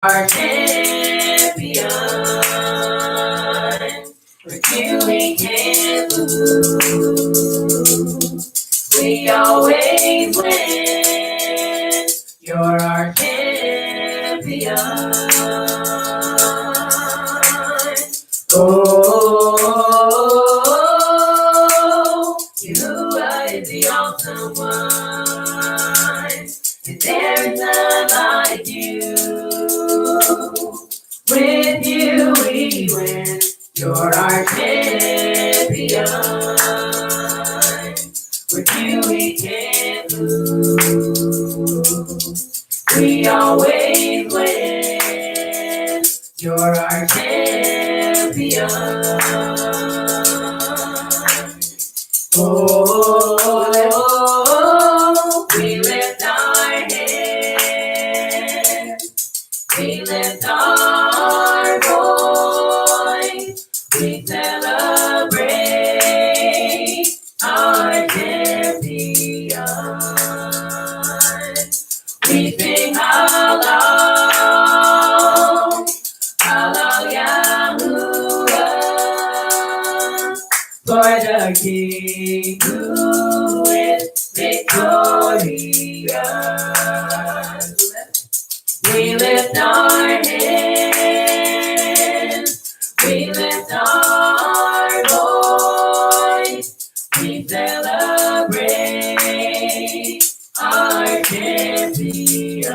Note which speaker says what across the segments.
Speaker 1: our champion. With you we can't lose. We always win. You're our champion. Oh, you are the awesome one. And there is none like you. With you we win. You're our champion. With you we can't lose. We always win. You're our champion. Oh, we lift our hands. We lift our voice. We celebrate our champion. We sing halal, halal Yahuwah, for the King who is victorious. We lift our hands, we lift our voice, we celebrate our champion.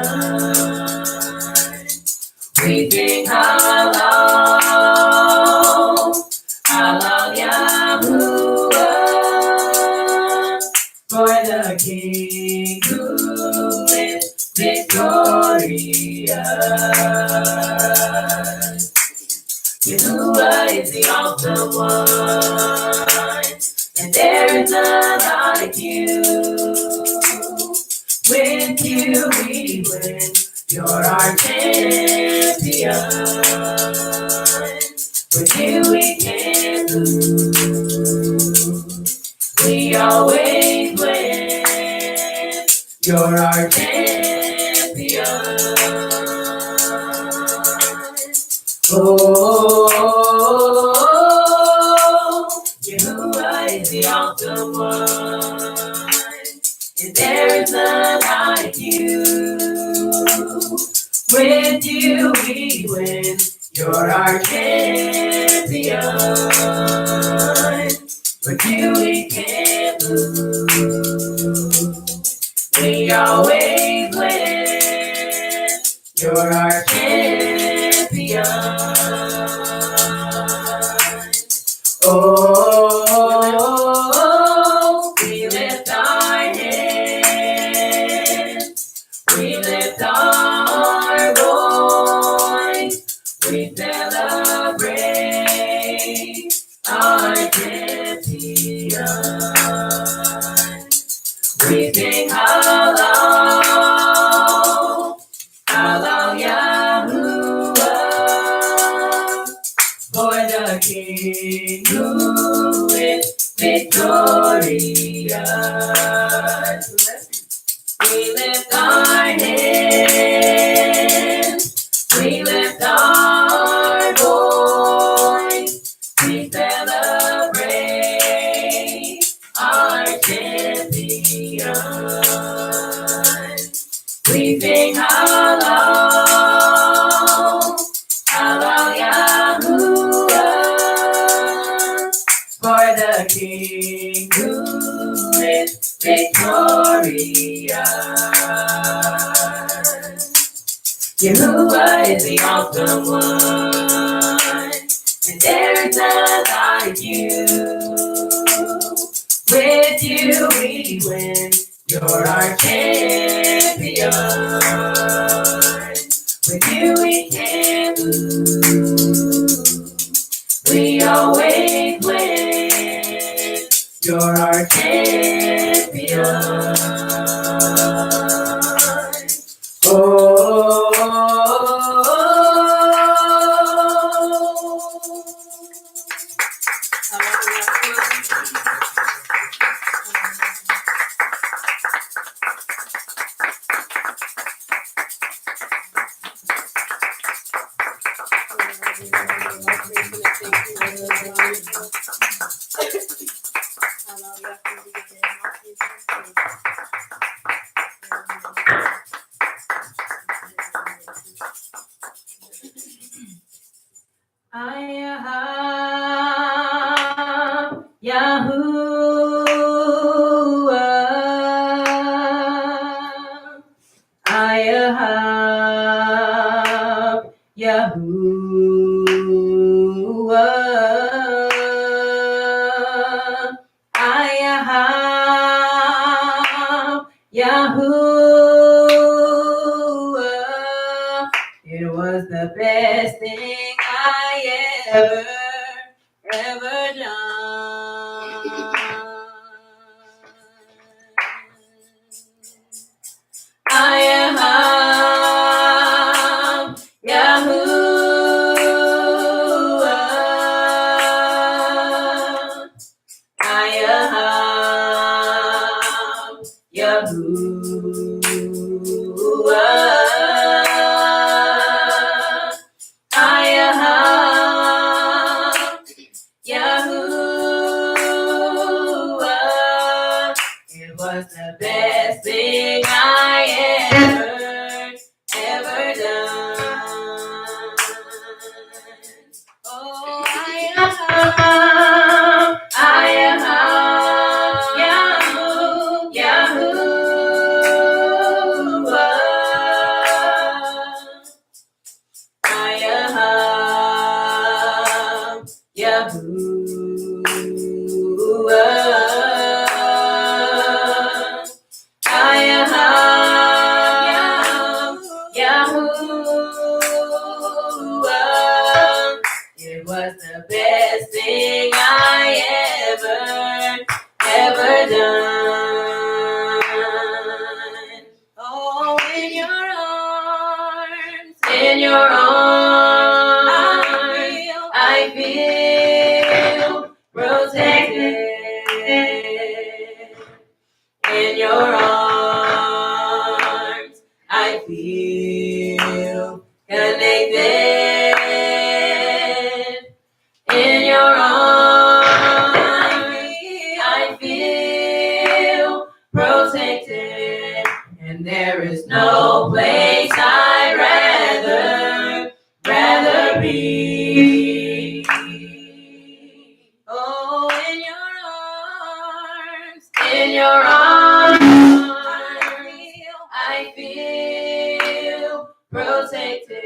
Speaker 1: We sing halal, halal Yahuwah, for the King who is victorious. Yahuwah is the awesome one, and there is none like you. With you we win. You're our champion. With you we can't lose. We always win. You're our champion. Oh, Yahuwah is the awesome one, and there is none like you. With you we win. You're our champion. With you we can't lose. We always win. You're our champion. Oh, we lift our hands, we lift our voice, we celebrate our champion. We sing halal, halal Yahuwah, for the King who is victorious. We lift our hands, we lift our voice, we celebrate our champion. We sing halal, halal Yahuwah, for the King who is victorious. Yahuwah is the awesome one, and there is none like you. With you we win. You're our champion. With you we can't lose. We always win. You're our champion. Oh. It was the best thing I ever done. I am Yahuwah. I am Yahuwah. I am Yahuwah. It was the best thing I ever done. Oh, I am Yahuwah. I am Yahuwah. I am Yahuwah. It was the best thing I ever done. Oh, in your arms, I feel protected. In your arms, I feel connected. In your arms, I feel protected. And there is no place I'd rather be. Oh, in your arms, I feel protected.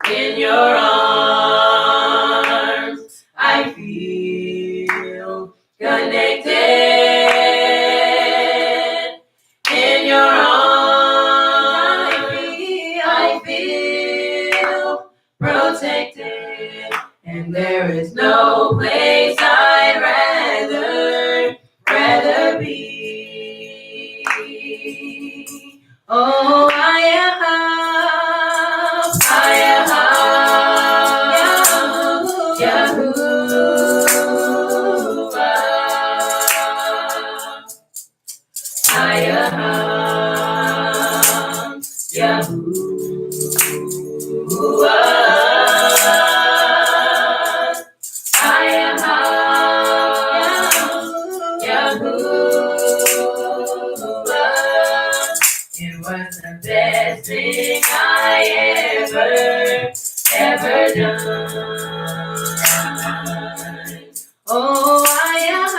Speaker 1: In your arms, I feel connected. In your arms, I feel protected. And there is no place I'd rather be. Oh, I am Yahuwah. I am Yahuwah. I am Yahuwah. It was the best thing I ever done. Oh, I am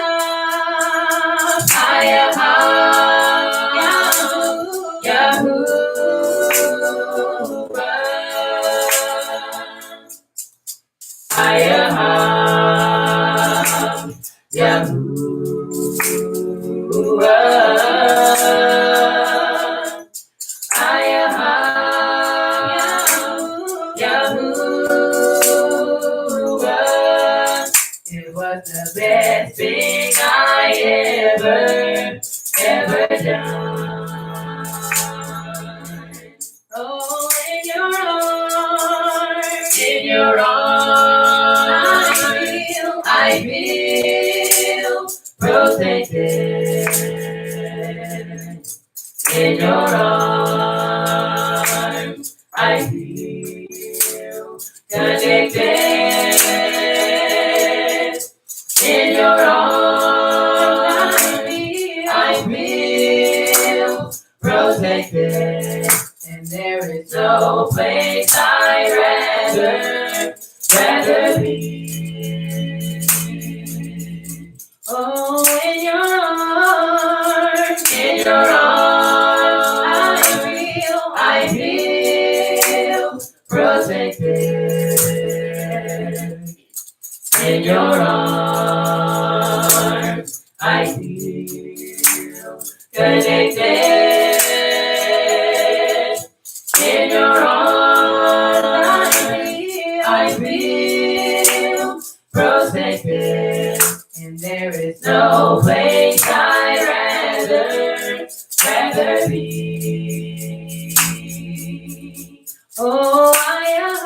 Speaker 1: Yahuwah. I am Yahuwah. I am Yahuwah. It was the best thing I ever done. Oh, in your arms, I feel protected. In your arms, I feel no place I'd rather be. Oh, in your arms, I feel protected. In your arms, I feel connected. In your arms, I feel protected. And there is no place I'd rather be. Oh, I am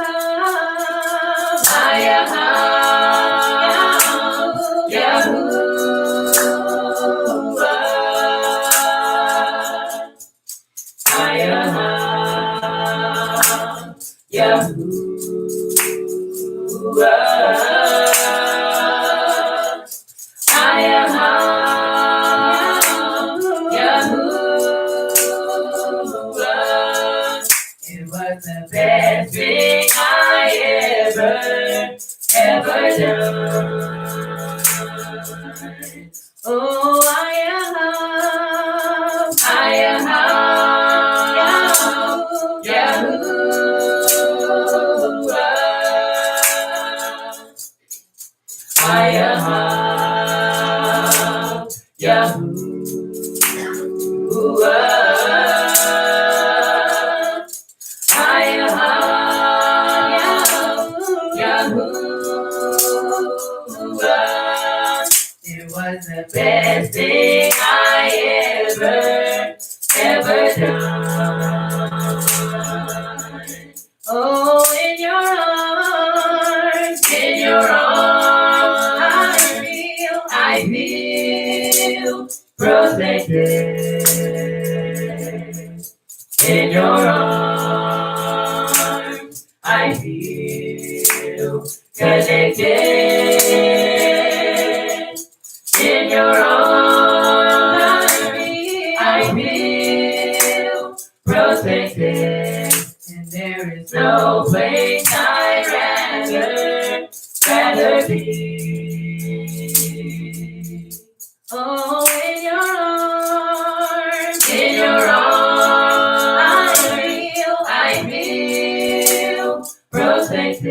Speaker 1: It was the best thing I ever done. Oh, I am It was the best thing I ever done. Oh, in your arms, I feel protected. In your arms, I feel connected. In your arms, I feel protected. And there is no place I'd rather be. Oh, in your arms, I feel protected.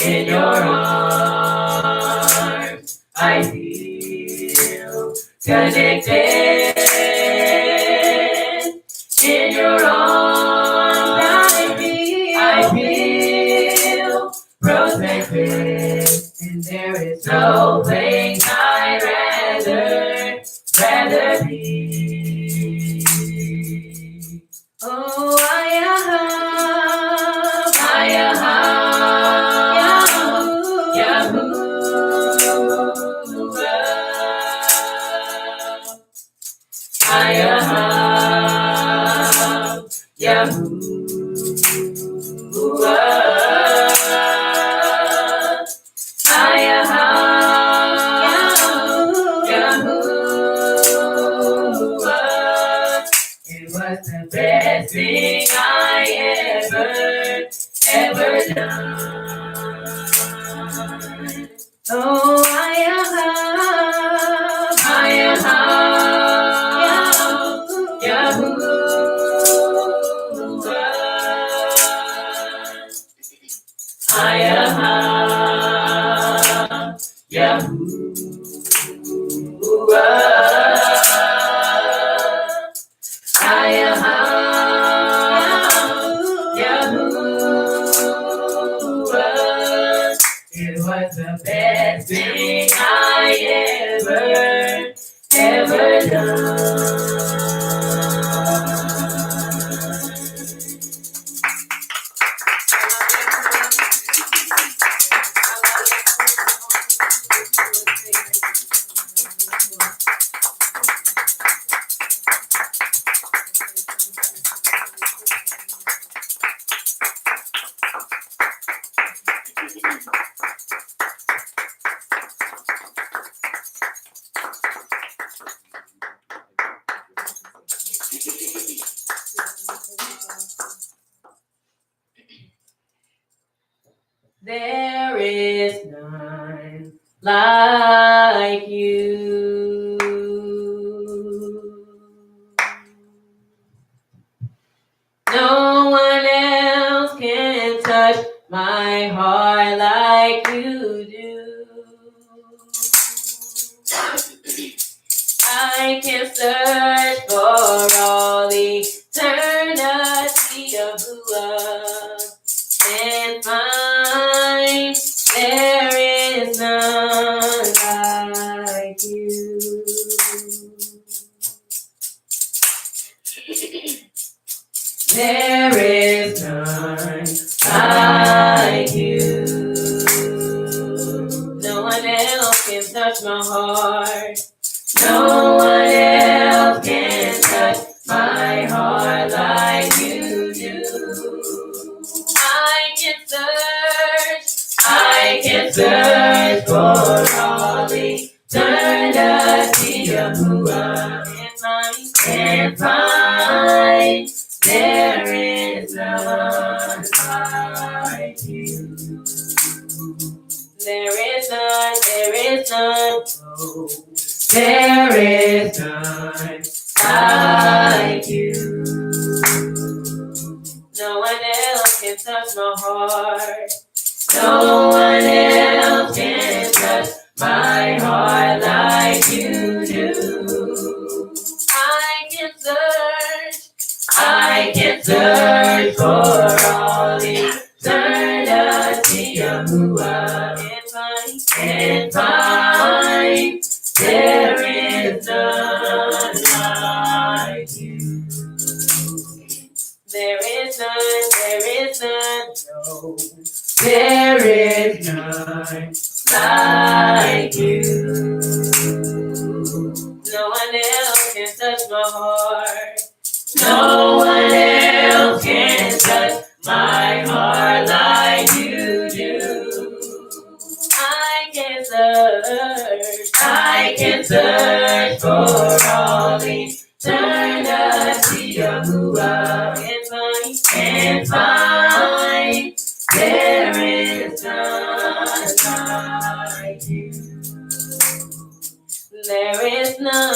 Speaker 1: In your arms, I feel connected. In your arms, I feel protected. And there is no place I'd rather be. Oh, I It was the best thing I ever done. Oh, I It was the best thing I ever done. There is none like you. No one else can touch my heart like you do. I can search for all eternity of love and find there is none like you. There is none like you. No one else can touch my heart. No one else can touch my heart like you do. I can search for all eternity of who I and find there is none like you. There is none, there is none. Oh. There is none like you. No one else can touch my heart. No one else can touch my heart like you do. I can search for all eternity of who I and find there is none like you. There is none, no. There is none like you. No one else can touch my heart. No one else can touch my heart like you do. I can search for all eternity of who I and find there is none like you. There is none,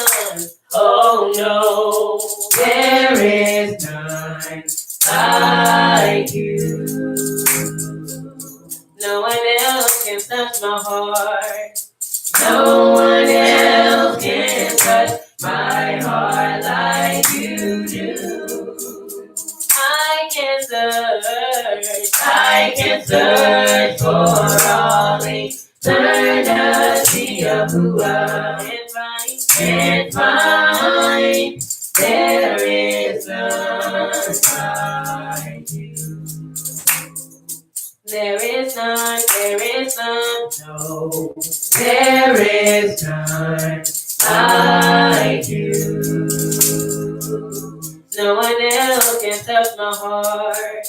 Speaker 1: oh no, there is none like you. No one else can touch my heart. No one else can touch my heart like you do. I can search for all eternity of who I and find there is none like you. There is none, no. There is none like you. No one else can touch my heart.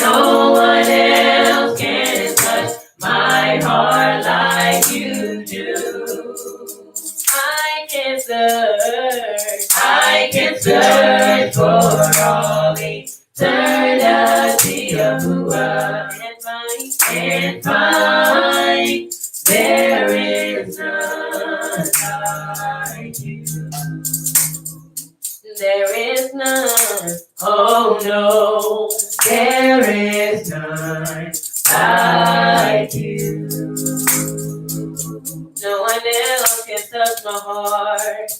Speaker 1: No one else can touch my heart like you do. I can search for all eternity of who I and find there is none like you. There is none, oh no, there is none like you. No one else can touch my heart.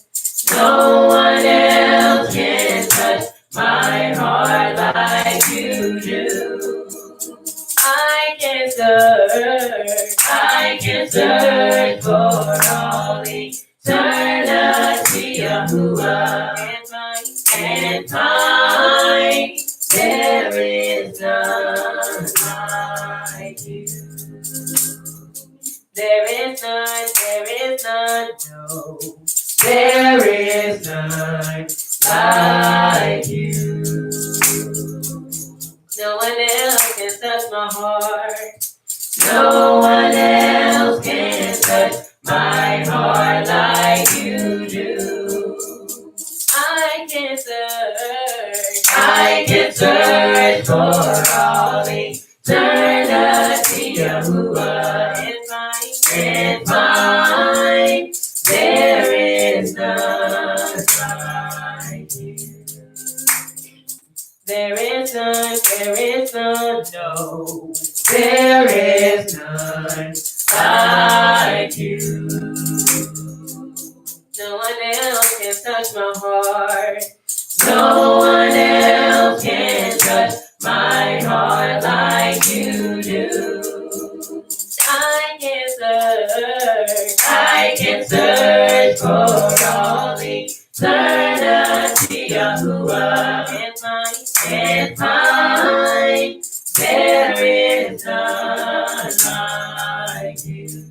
Speaker 1: No one else can touch my heart like you do. I can search for all eternity of who I and find there is none like you. There is none, no. There is none like you. No one else can touch my heart. No one else can touch my heart like you do. I can search for all eternity of There is none, no. There is none like you. No one else can touch my heart. No one else can touch my heart like you do. I can search for all eternity, Yahuwah, and find there is none like you.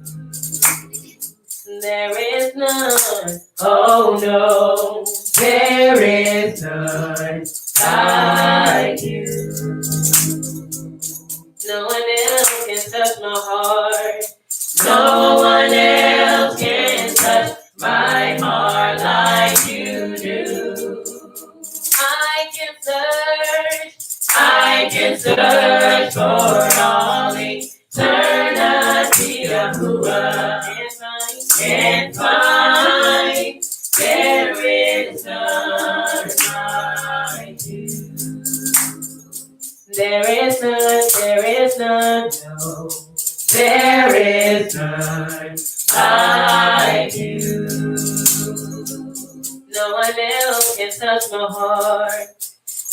Speaker 1: There is none, oh no, there is none like you. No one else can touch my heart. No one else can touch my heart like you do. I can search for all eternity, Yahuwah, and find there is none like you. There is none, no. There is none like you. No one else can touch my heart.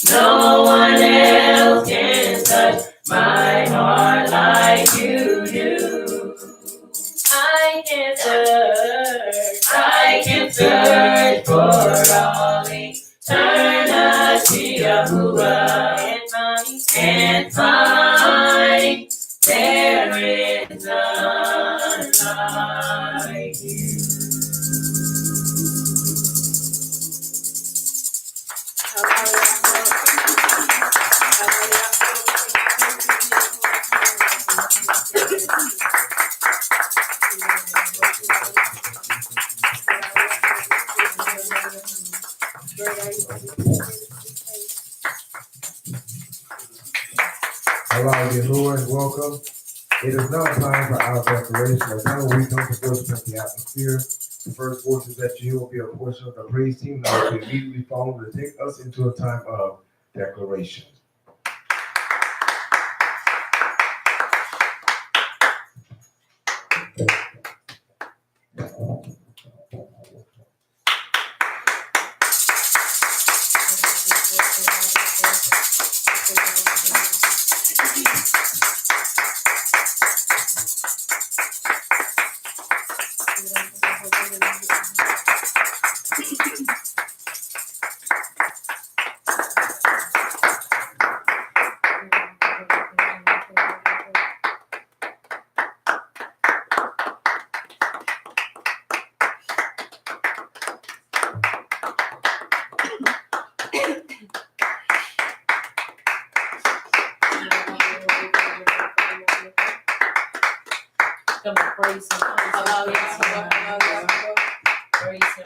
Speaker 1: No one else can touch my heart like you do. I can search for all eternity, Yahuwah, and find there is none like you.
Speaker 2: Hello, dear Lord, welcome. It is now time for our declaration. As now we come to worship the atmosphere. The first voices that you hear will be a portion of the praise team that will be immediately followed to take us into a time of declaration.
Speaker 1: Come on, praise him. Praise him.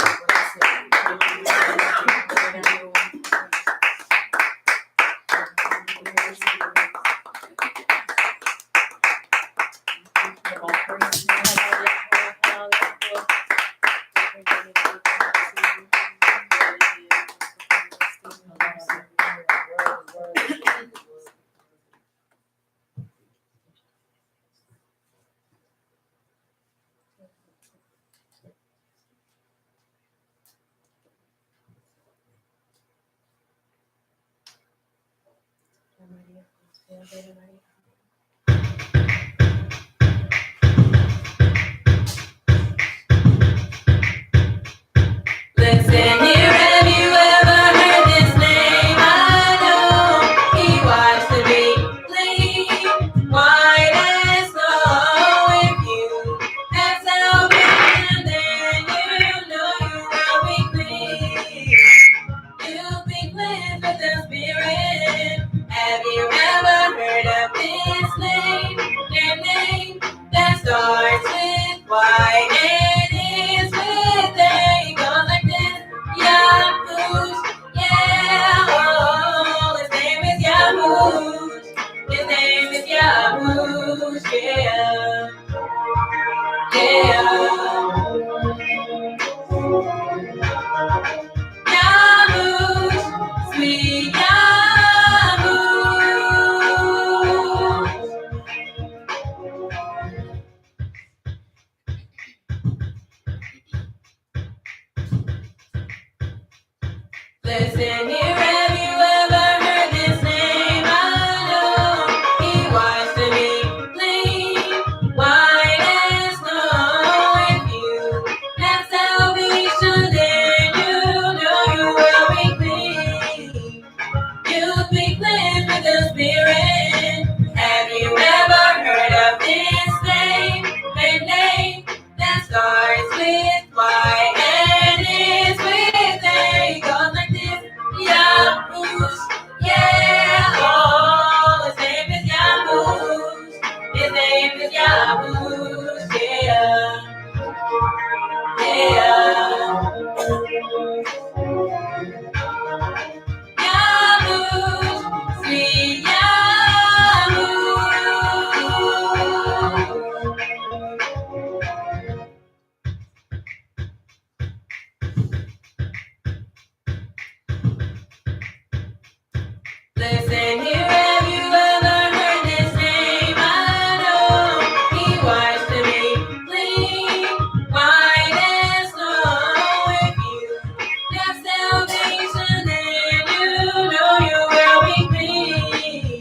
Speaker 1: Listen here, have you ever heard this name? I know he wants to be clean, white as snow. If you have salvation, then you know you will be clean. You'll be cleansed with the Spirit. Have you ever heard of this name? Their name that starts with white and ends with A. Goes like this. Yahush, yeah, oh, his name is Yahush. His name is Yahush, yeah, yeah. Yahush, sweet Yahush. the Spirit. Have you ever heard of this name? The name that starts with Y and ends with A. Goes like this. Yahush. Yeah. Oh, his name is Yahush. His name is Yahush. Yeah. Yeah. Yahush. Sweet Yahush. Listen here, have you ever heard this name? I know he washed me clean, white as snow. If you have salvation, then you know you will be clean.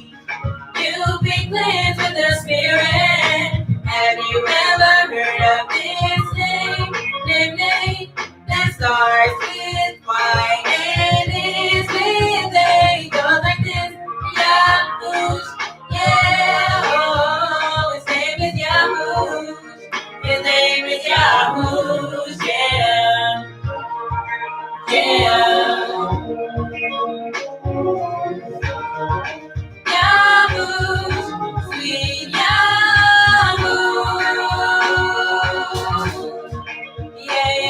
Speaker 1: You'll be cleansed with the Spirit. Have you ever heard of this name? The name that starts with Y and ends with A. Goes like this. Yahush. Yeah. Oh, his name is Yahush. His name is Yahush. Yeah. Yeah. Yahush. Sweet Yahush. Yeah.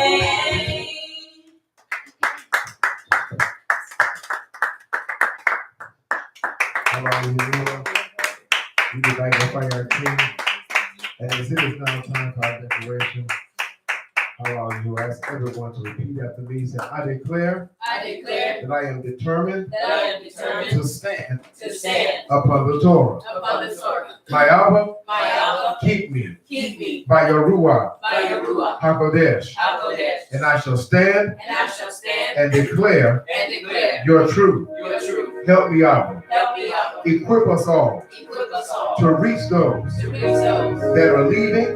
Speaker 2: Hallelujah. We would magnify our King. And as it is now time for our declaration, hallelujah, I ask everyone to repeat after me. Say, I declare that I am determined to stand upon the Torah. My Abba, keep me by your Ruach HaKodesh, and I shall stand and declare your truth. Help me, Abba. Equip us all to reach those that are leaving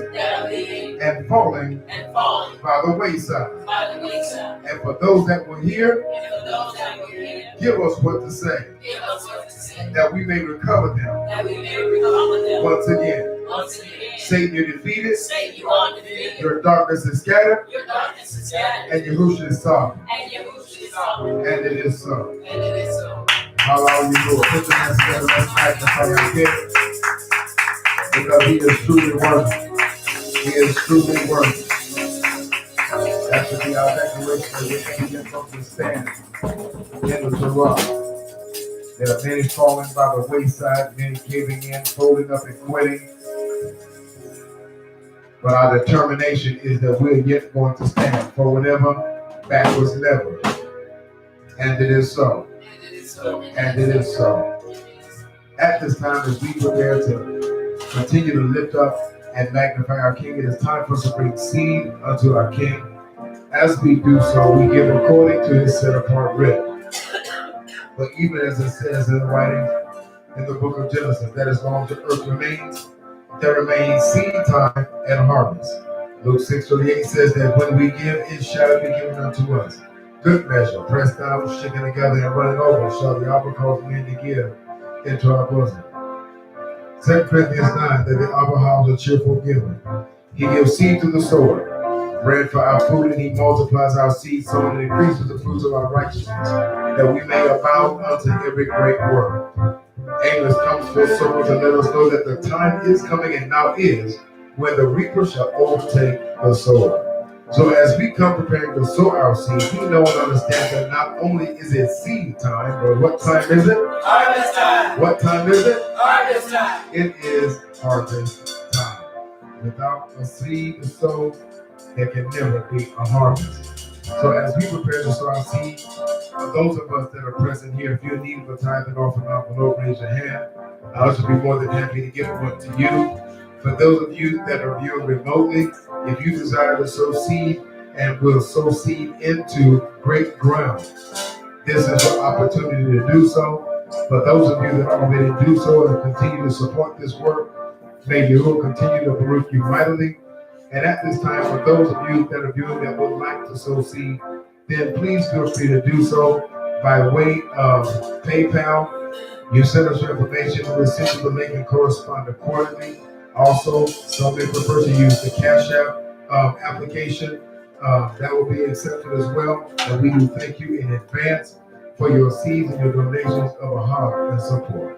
Speaker 2: and falling by the wayside. And for those that will hear, give us what to say, that we may recover them once again. Satan, you're defeated. Your darkness is scattered. And Yahushua is sovereign. And it is so. Hallelujah, Lord. Put your hands together. Let's magnify our King. Because he is truly worthy. He is truly worthy. That should be our declaration that we can begin to stand in the Torah. There are many falling by the wayside, many caving in, folding up and quitting. But our determination is that we're yet going to stand for whatever, backwards never. And it is so. And it is so. At this time, as we prepare to continue to lift up and magnify our King, it is time for us to bring seed unto our King. As we do so, we give according to his set apart writ. But even as it says in writing in the book of Genesis, that as long as the earth remains, there remains seed time and harvest. Luke 6:38 says that when we give, it shall be given unto us. Good measure, pressed down, shaken together, and running over, shall the Abba cause men to give into our bosom. 2 Corinthians 9, that the Abba house a cheerful giver. He gives seed to the sower, bread for our food, and he multiplies our seed, so it increases the fruits of our righteousness, that we may abound unto every great work. Amos comes full circle to let us know that the time is coming, and now is, when the reaper shall overtake the sower. So as we come preparing to sow our seed, we know and understand that not only is it seed time, but what time is it? Harvest time. What time is it? Harvest time. It is harvest time. Without a seed to sow, there can never be a harvest. So as we prepare to sow our seed, for those of us that are present here, if you're in need of a tithe and offering envelope, raise your hand. I should be more than happy to give one to you. For those of you that are viewing remotely, if you desire to sow seed and will sow seed into great ground, this is your opportunity to do so. For those of you that already do so and continue to support this work, may Yahuwah continue to baruch you mightily. And at this time, for those of you that are viewing that would like to sow seed, then please feel free to do so by way of PayPal, You send us your information, we'll send you the link and correspond accordingly. Also, some may prefer to use the Cash App application. That will be accepted as well. And we do thank you in advance for your seeds and your donations of a heart and support.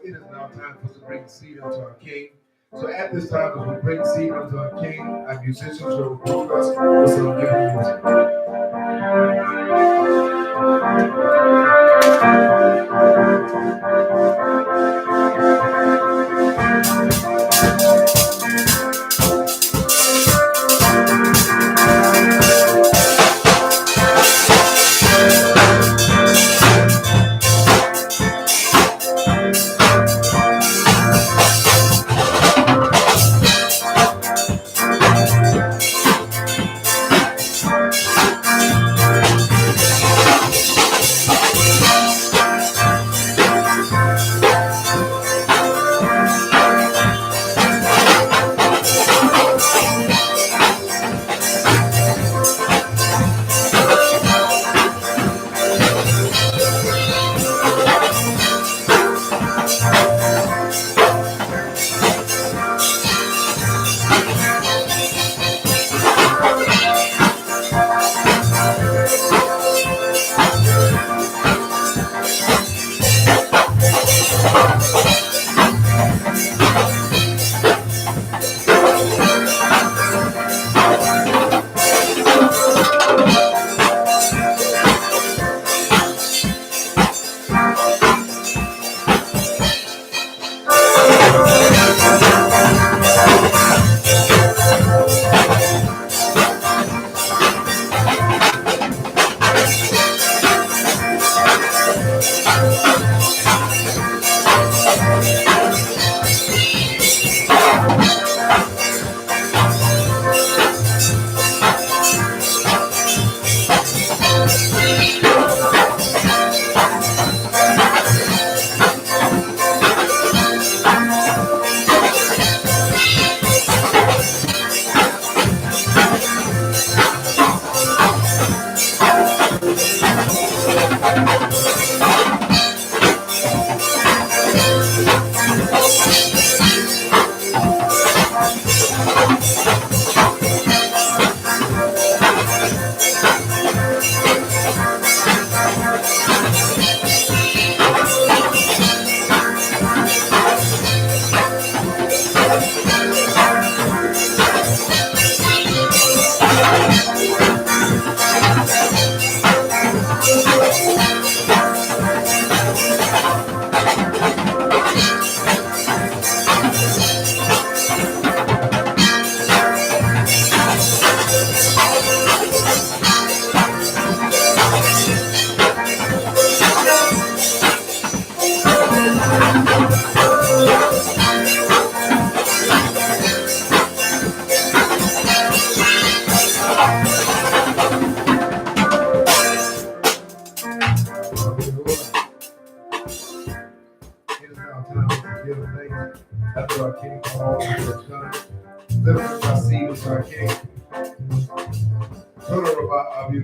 Speaker 2: It is now time for us to bring seed unto our King. So at this time, as we bring seed unto our King, our musicians will approach us with some giving music.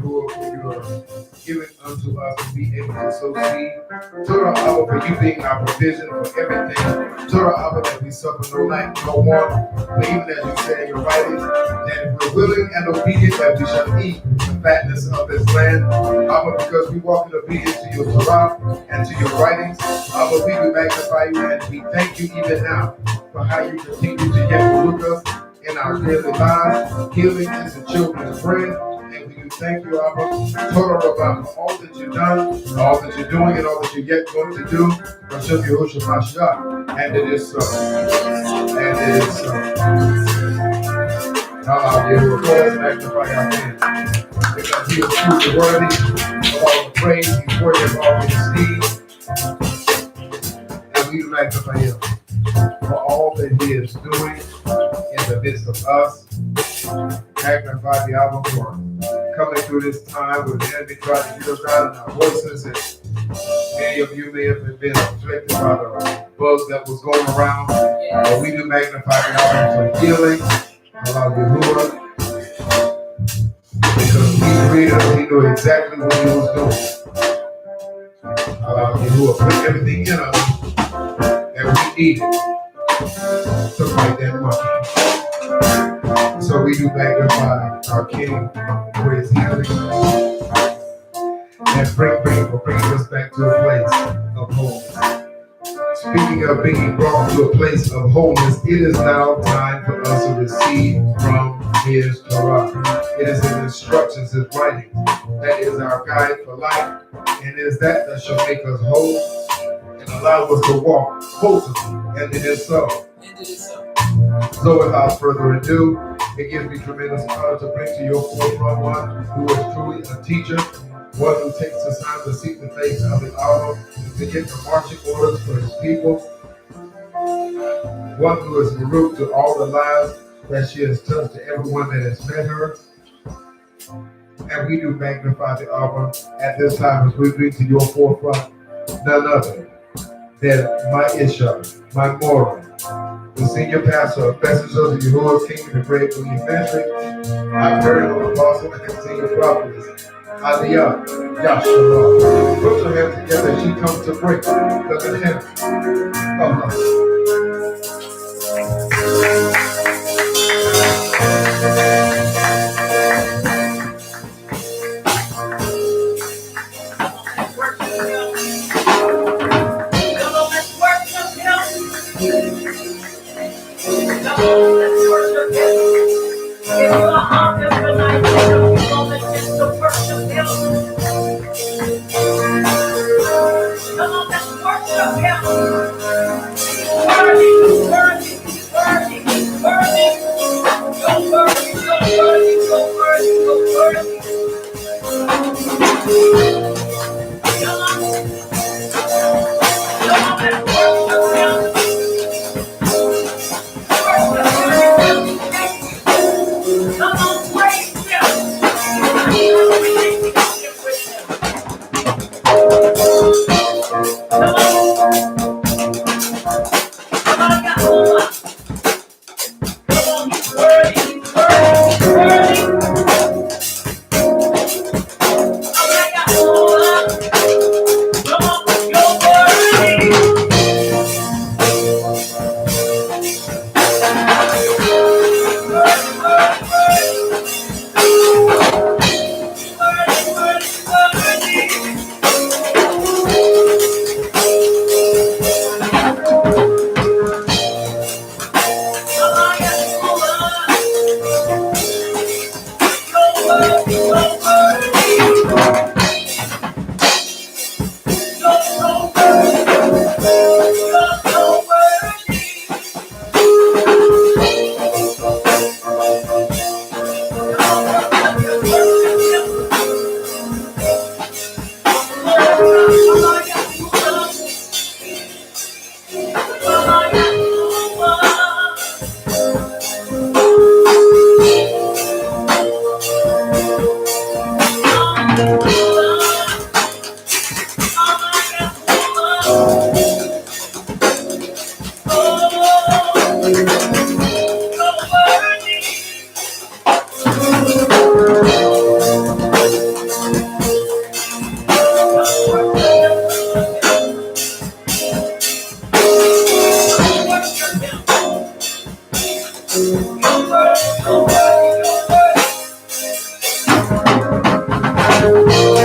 Speaker 2: Yahuwah, for you are giving unto us to be able to sow seed. Torah, Abba, for you being our provision for everything. Torah, Abba, that we suffer no lack, no want. But even as you say in your writings, that if we're willing and obedient, that we shall eat the fatness of this land. Abba, because we walk in obedience to your Torah and to your writings. Abba, we do magnify you and we thank you even now for how you continue to yet work us in our daily lives. Healing is the children's bread. And we do thank you, Abba, Torah, for all that you've done, all that you're doing, and all that you're yet going to do. Hashem Yehoshua Mashiach. And it is so. And it is so. Hallelujah. Let's magnify our name. Because he is truly worthy of all the praise, he's worthy of all the esteem. And we magnify him for all that he is doing in the midst of us. Magnify the album for coming through this time where the enemy tried to get us out in our voices, and many of you may have been afflicted by the bug that was going around. But we do magnify the album for healing. Hallelujah. Because he created us, he knew exactly what he was doing. Hallelujah. Put everything in us that we needed to fight that monkey. So we do magnify our King for his healing and bring us back to a place of wholeness. Speaking of being brought to a place of wholeness, it is now time for us to receive from his Torah. It is his instructions, his writings. That is our guide for life, and it is that shall make us whole and allow us to walk wholesomely. And it is so. So without further ado, it gives me tremendous honor to bring to your forefront one who is truly a teacher, one who takes the time to seek the face of the hour, to get the marching orders for his people, one who is root to all the lives that she has touched to everyone that has met her. And we do magnify the hour at this time as we bring to your forefront none other than my Isha, my Mora, the senior pastor of Messengers of Yahuwah's Kingdom, the Great Belief Ministry, our very own apostle and senior prophetess, Aliyah Yahshua. Put your hands together as she comes to break the hand of us.
Speaker 1: Thank you.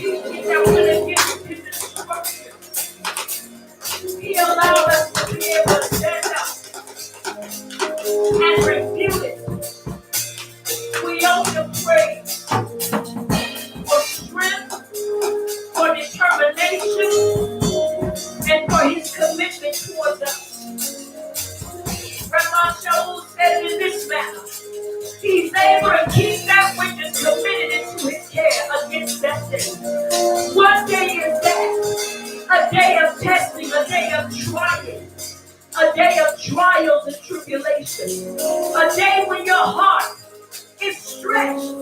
Speaker 3: teaching that went against his instruction. He allowed us to be able to stand up and refute it. We owe him praise for strength, for determination, and for his commitment towards us. Grandma Jones said it in this manner. He's able to keep that which is committed into his care against that day. What day is that? A day of testing, a day of trying, a day of trials and tribulations, a day when your heart is stretched,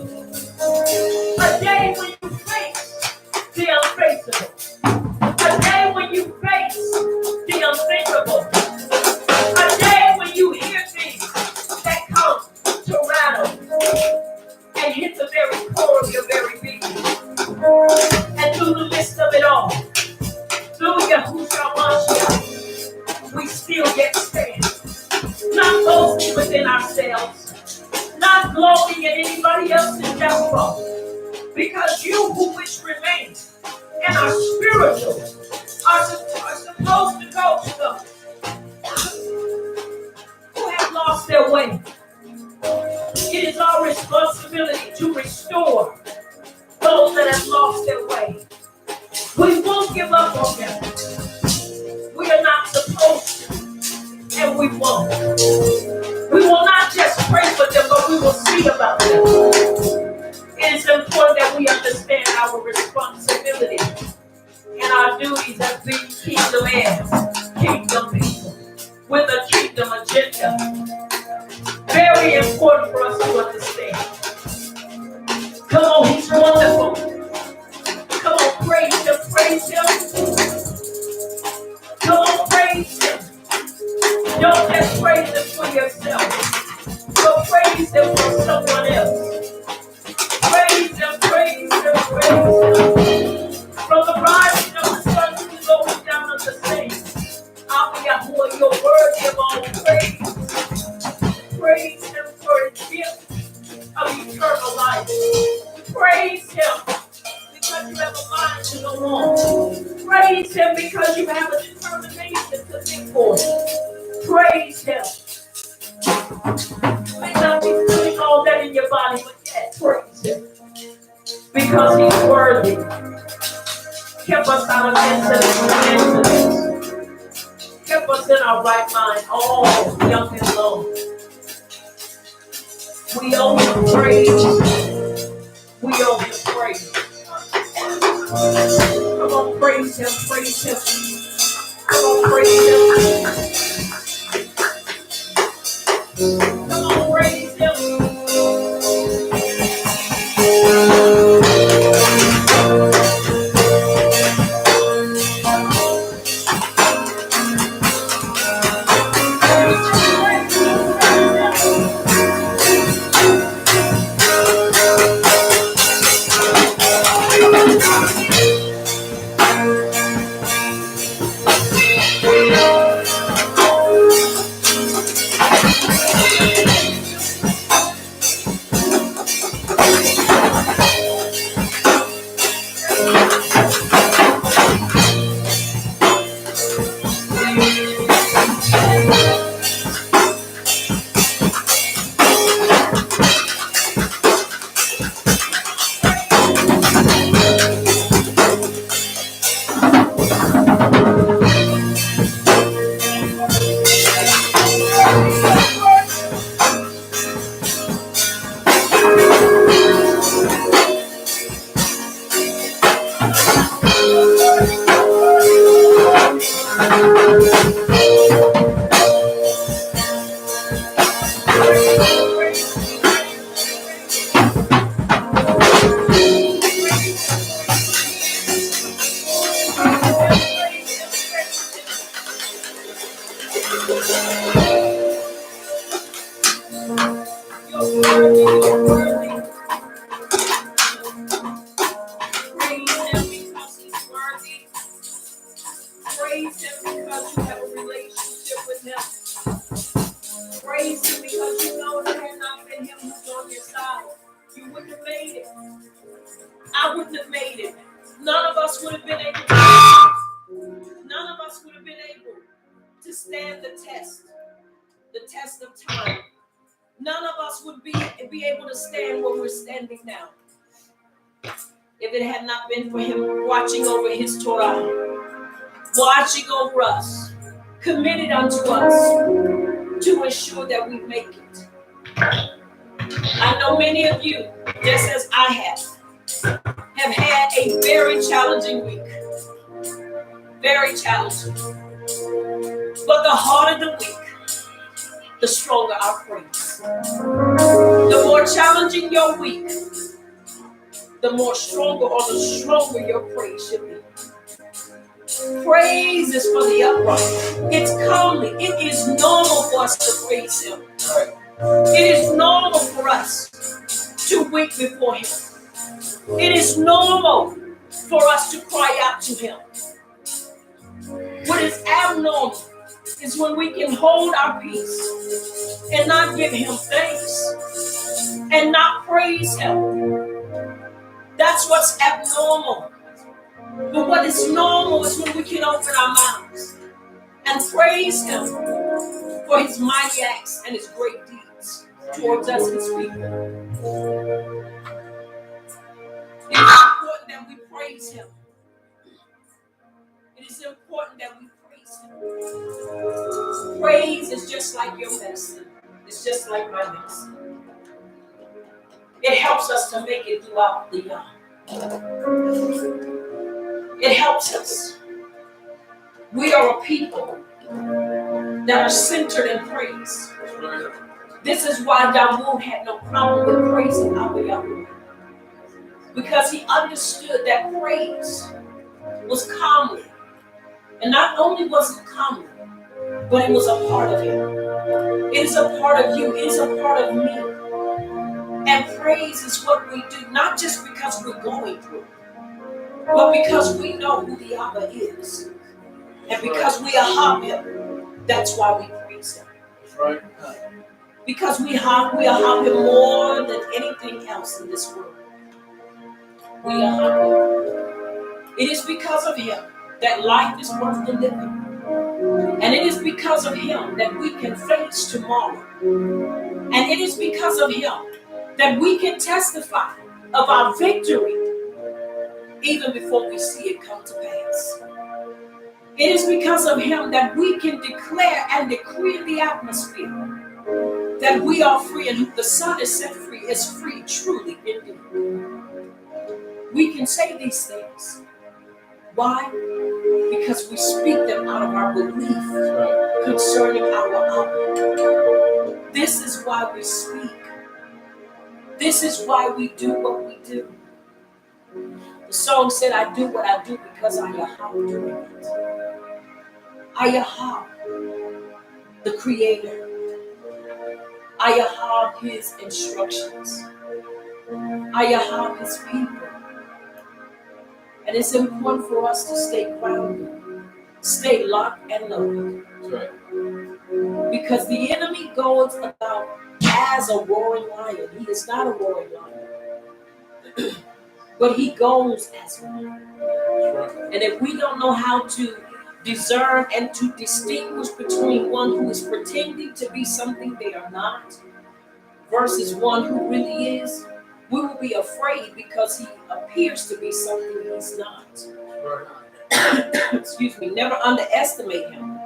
Speaker 3: a day when you face the unfaceable, a day when you face the unthinkable, a day when you hear things that come to rattle and hit the very core of your very being. And through the midst of it all, through Yahushua Mashiach, we still yet stand. Not boasting within ourselves, not gloating in anybody else's downfall, because you who which remain and are spiritual are supposed to go to those who have lost their way. It is our responsibility to restore those that have lost their way. We won't give up on them. We are not supposed to, and we won't. We will not just pray for them, but we will see about them. It is important that we understand our responsibility and our duties as being kingdom heirs, kingdom people, with a kingdom agenda. Very important for us to understand. Come on, he's wonderful. Come on, praise him, praise him. Come on, praise him. Don't just praise him for yourself, but praise him for someone else. Praise him, praise him, praise him. From the rising of the sun to the going down of the same. Abba Yahuwah, you're worthy of all praise. Praise him for his gift of eternal life. Praise him because you have a mind to go on. Praise him because you have a determination to think for it. Praise him. You may not be feeling all that in your body, but yet praise him. Because he's worthy. Keep us out of incidents. Keep us in our right mind, all young and low. We owe him praise. We owe him praise. Come on, praise him, praise him. Come on, praise him. Come on, praise him. Praise him because you have a relationship with him. Praise him because you know that had not been him who's on your side, you wouldn't have made it. I wouldn't have made it. test of time, none of us would be able to stand where we're standing now. If it had not been for him watching over his Torah, watching over us, committed unto us to ensure that we make it. I know many of you, just as I have had a very challenging week. Very challenging. But the harder the week, the stronger our praise. The more challenging your week, the more stronger or the stronger your praise should be. Praise is for the upright. It's comely. It is normal for us to praise him. It is normal for us to wait before him. It is normal for us to cry out to him. What is abnormal is when we can hold our peace and not give him thanks and not praise him. That's what's abnormal. But what is normal is when we can open our mouths and praise him for his mighty acts and his great deeds towards us, his people. It is important that we praise him. It is important that we praise him. Praise is just like your medicine. It's just like my medicine. It helps us to make it throughout the year. It helps us. We are a people that are centered in praise. This is why Dawood had no problem with praising Abba Yahweh. Because he understood that praise was common. And not only was it common, but it was a part of him. It is a part of you. It is a part of me. And praise is what we do, not just because we're going through, but because we know who the Abba is. And because we are him, that's why we praise him. That's right. Because we are him more than anything else in this world. We are him. It is because of him that life is worth the living. And it is because of him that we can face tomorrow. And it is because of him that we can testify of our victory even before we see it come to pass. It is because of him that we can declare and decree in the atmosphere that we are free, and who the Son is set free is free truly indeed. We can say these things. Why? Because we speak them out of our belief concerning our Abba. This is why we speak. This is why we do what we do. The song said, I do what I do because I am doing it. I am the Creator. I am his instructions. I am his people. And it's important for us to stay grounded, stay locked and loaded. That's right. Because the enemy goes about as a roaring lion. He is not a roaring lion. But he goes as one. Right. And if we don't know how to discern and to distinguish between one who is pretending to be something they are not versus one who really is, we will be afraid because he appears to be something he's not. Right. Excuse me. Never underestimate him,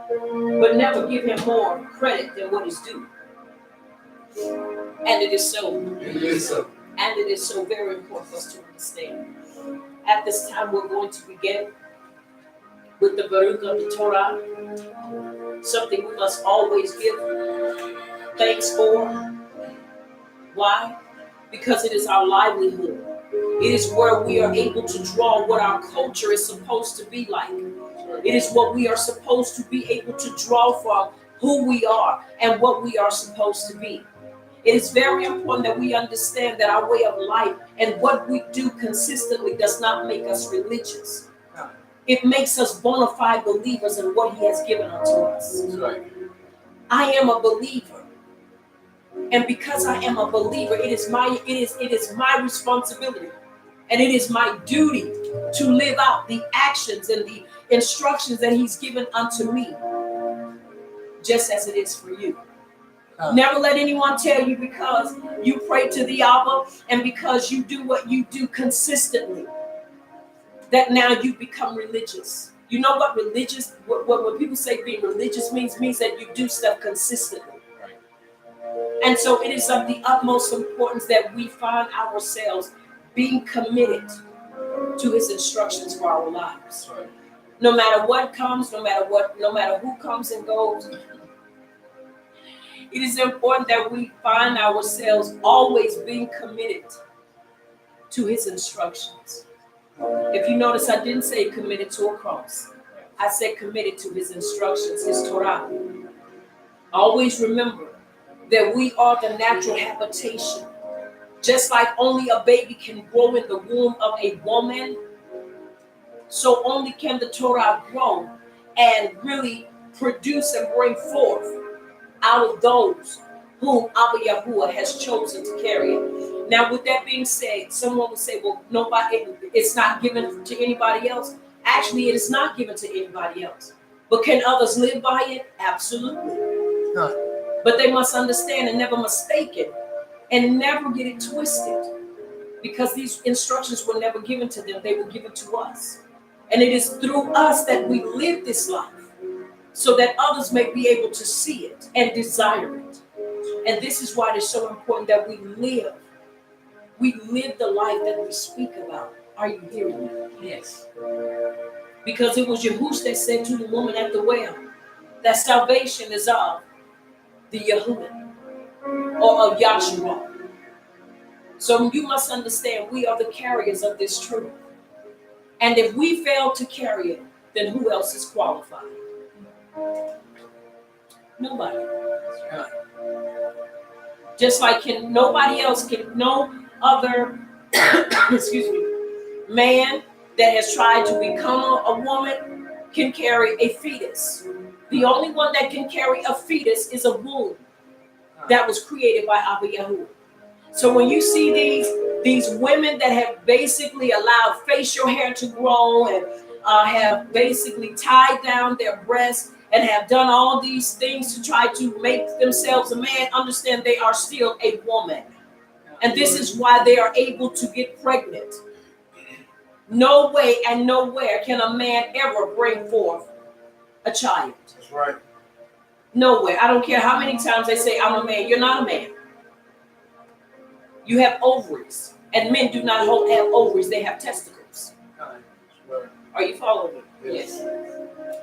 Speaker 3: but never give him more credit than what is due. And it is so. It is so. And it is so very important for us to understand. At this time, we're going to begin with the Baruch of the Torah, something we must always give thanks for. Why? Because it is our livelihood. It is where we are able to draw what our culture is supposed to be like. It is what we are supposed to be able to draw from who we are and what we are supposed to be. It is very important that we understand that our way of life and what we do consistently does not make us religious. It makes us bona fide believers in what he has given unto us. I am a believer. And because I am a believer, it is my responsibility and it is my duty to live out the actions and the instructions that he's given unto me, just as it is for you. Never let anyone tell you because you pray to the Abba and because you do what you do consistently that now you become religious. You know what religious, what when people say being religious means that you do stuff consistently. And so it is of the utmost importance that we find ourselves being committed to his instructions for our lives. No matter what comes, no matter who comes and goes, it is important that we find ourselves always being committed to his instructions. If you notice, I didn't say committed to a cross. I said committed to his instructions, his Torah. Always remember that we are the natural habitation. Just like only a baby can grow in the womb of a woman, so only can the Torah grow and really produce and bring forth out of those whom Abba Yahuwah has chosen to carry it. Now, with that being said, someone would say, well, it's not given to anybody else. Actually, it is not given to anybody else. But can others live by it? Absolutely. But they must understand and never mistake it and never get it twisted, because these instructions were never given to them. They were given to us. And it is through us that we live this life so that others may be able to see it and desire it. And this is why it is so important that we live the life that we speak about. Are you hearing me?
Speaker 4: Yes.
Speaker 3: Because it was Yahushua that said to the woman at the well that salvation is of the Yehudim or of Yahshua. So you must understand we are the carriers of this truth. And if we fail to carry it, then who else is qualified? Nobody. Just like no other excuse me, man that has tried to become a woman can carry a fetus. The only one that can carry a fetus is a womb that was created by Abba Yahuwah. So when you see these women that have basically allowed facial hair to grow and have basically tied down their breasts and have done all these things to try to make themselves a man, understand they are still a woman. And this is why they are able to get pregnant. No way and nowhere can a man ever bring forth a child.
Speaker 2: That's right.
Speaker 3: Nowhere. I don't care how many times they say, I'm a man. You're not a man. You have ovaries. And men do not have ovaries. They have testicles. Are you following me?
Speaker 2: Yes.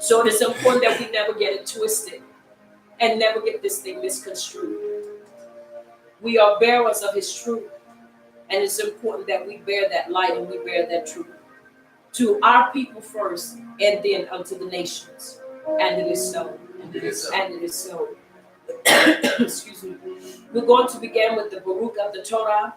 Speaker 3: So it is important that we never get it twisted and never get this thing misconstrued. We are bearers of his truth. And it's important that we bear that light and we bear that truth to our people first and then unto the nations. And it is so.
Speaker 4: And it is so.
Speaker 3: And it is so. Excuse me. We're going to begin with the Baruch of the Torah.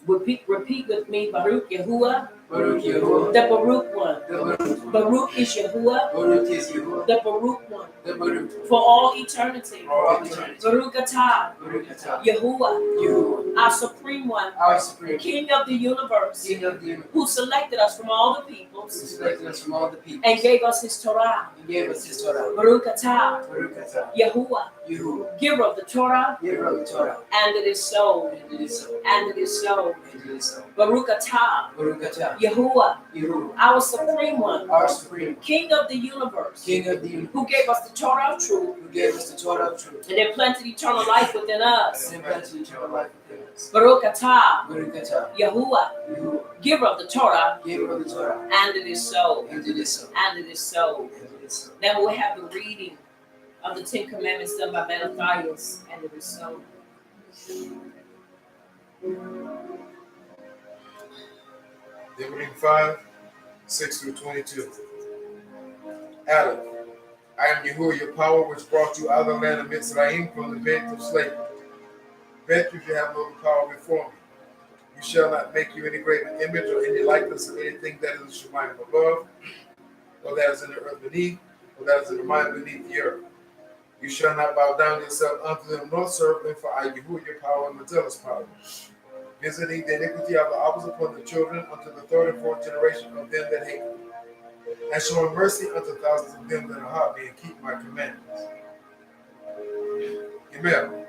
Speaker 3: Repeat with me, Baruch Yahuwah.
Speaker 4: Baruch Yahuwah.
Speaker 3: The Baruch one.
Speaker 4: The Baruch one.
Speaker 3: Baruch is Yahuwah.
Speaker 4: Baruch is Yahuwah.
Speaker 3: The Baruch one.
Speaker 4: The Baruch.
Speaker 3: For all eternity.
Speaker 4: For all eternity.
Speaker 3: Baruch atah.
Speaker 4: Baruch atah.
Speaker 3: Yahuwah.
Speaker 4: Yahuwah.
Speaker 3: Our supreme one.
Speaker 4: Our supreme.
Speaker 3: King of the universe.
Speaker 4: King of the universe.
Speaker 3: Who selected us from all the
Speaker 4: Who
Speaker 3: peoples.
Speaker 4: selected us from all the people.
Speaker 3: And gave us his Torah.
Speaker 4: And gave us his Torah.
Speaker 3: Baruch atah.
Speaker 4: Baruch atah.
Speaker 3: Yahuwah.
Speaker 4: Yahuwah.
Speaker 3: Giver of the Torah.
Speaker 4: Giver of the Torah.
Speaker 3: And it is so.
Speaker 4: And it is so.
Speaker 3: And it is so.
Speaker 4: And it is so.
Speaker 3: Baruch atah.
Speaker 4: Baruch atah.
Speaker 3: Yahuwah.
Speaker 4: Yahuwah.
Speaker 3: Our supreme one.
Speaker 4: Our supreme.
Speaker 3: King of the universe.
Speaker 4: King of the universe.
Speaker 3: Who gave us the Torah of truth.
Speaker 4: Who gave us the Torah of truth.
Speaker 3: And implanted eternal life within us.
Speaker 4: And implanted eternal life within us.
Speaker 3: Baruch atah.
Speaker 4: Baruch atah.
Speaker 3: Yahuwah.
Speaker 4: Yahuwah.
Speaker 3: Giver of the Torah.
Speaker 4: Giver of the Torah.
Speaker 3: And it is so.
Speaker 4: And it is so.
Speaker 3: And it is so.
Speaker 4: And it is so.
Speaker 3: Then we'll have the reading of the Ten Commandments done by Mattathias. And it is so.
Speaker 2: Deuteronomy 5, 6 through 22. Adam, I am Yahuwah, your power, which brought you out of the land of Mitzrayim from the bed of slavery. Bet you shall have no power before me. You shall not make you any graven image or any likeness of anything that is in the Shemayim above, or that is in the earth beneath, or that is in the mind beneath the earth. You shall not bow down yourself unto them, nor serve them, for I, Yahuwah, your power, and the jealous power. Visiting the iniquity of the fathers upon the children unto the third and fourth generation of them that hate me, and showing mercy unto thousands of them that are hot me and keep my commandments. Amen.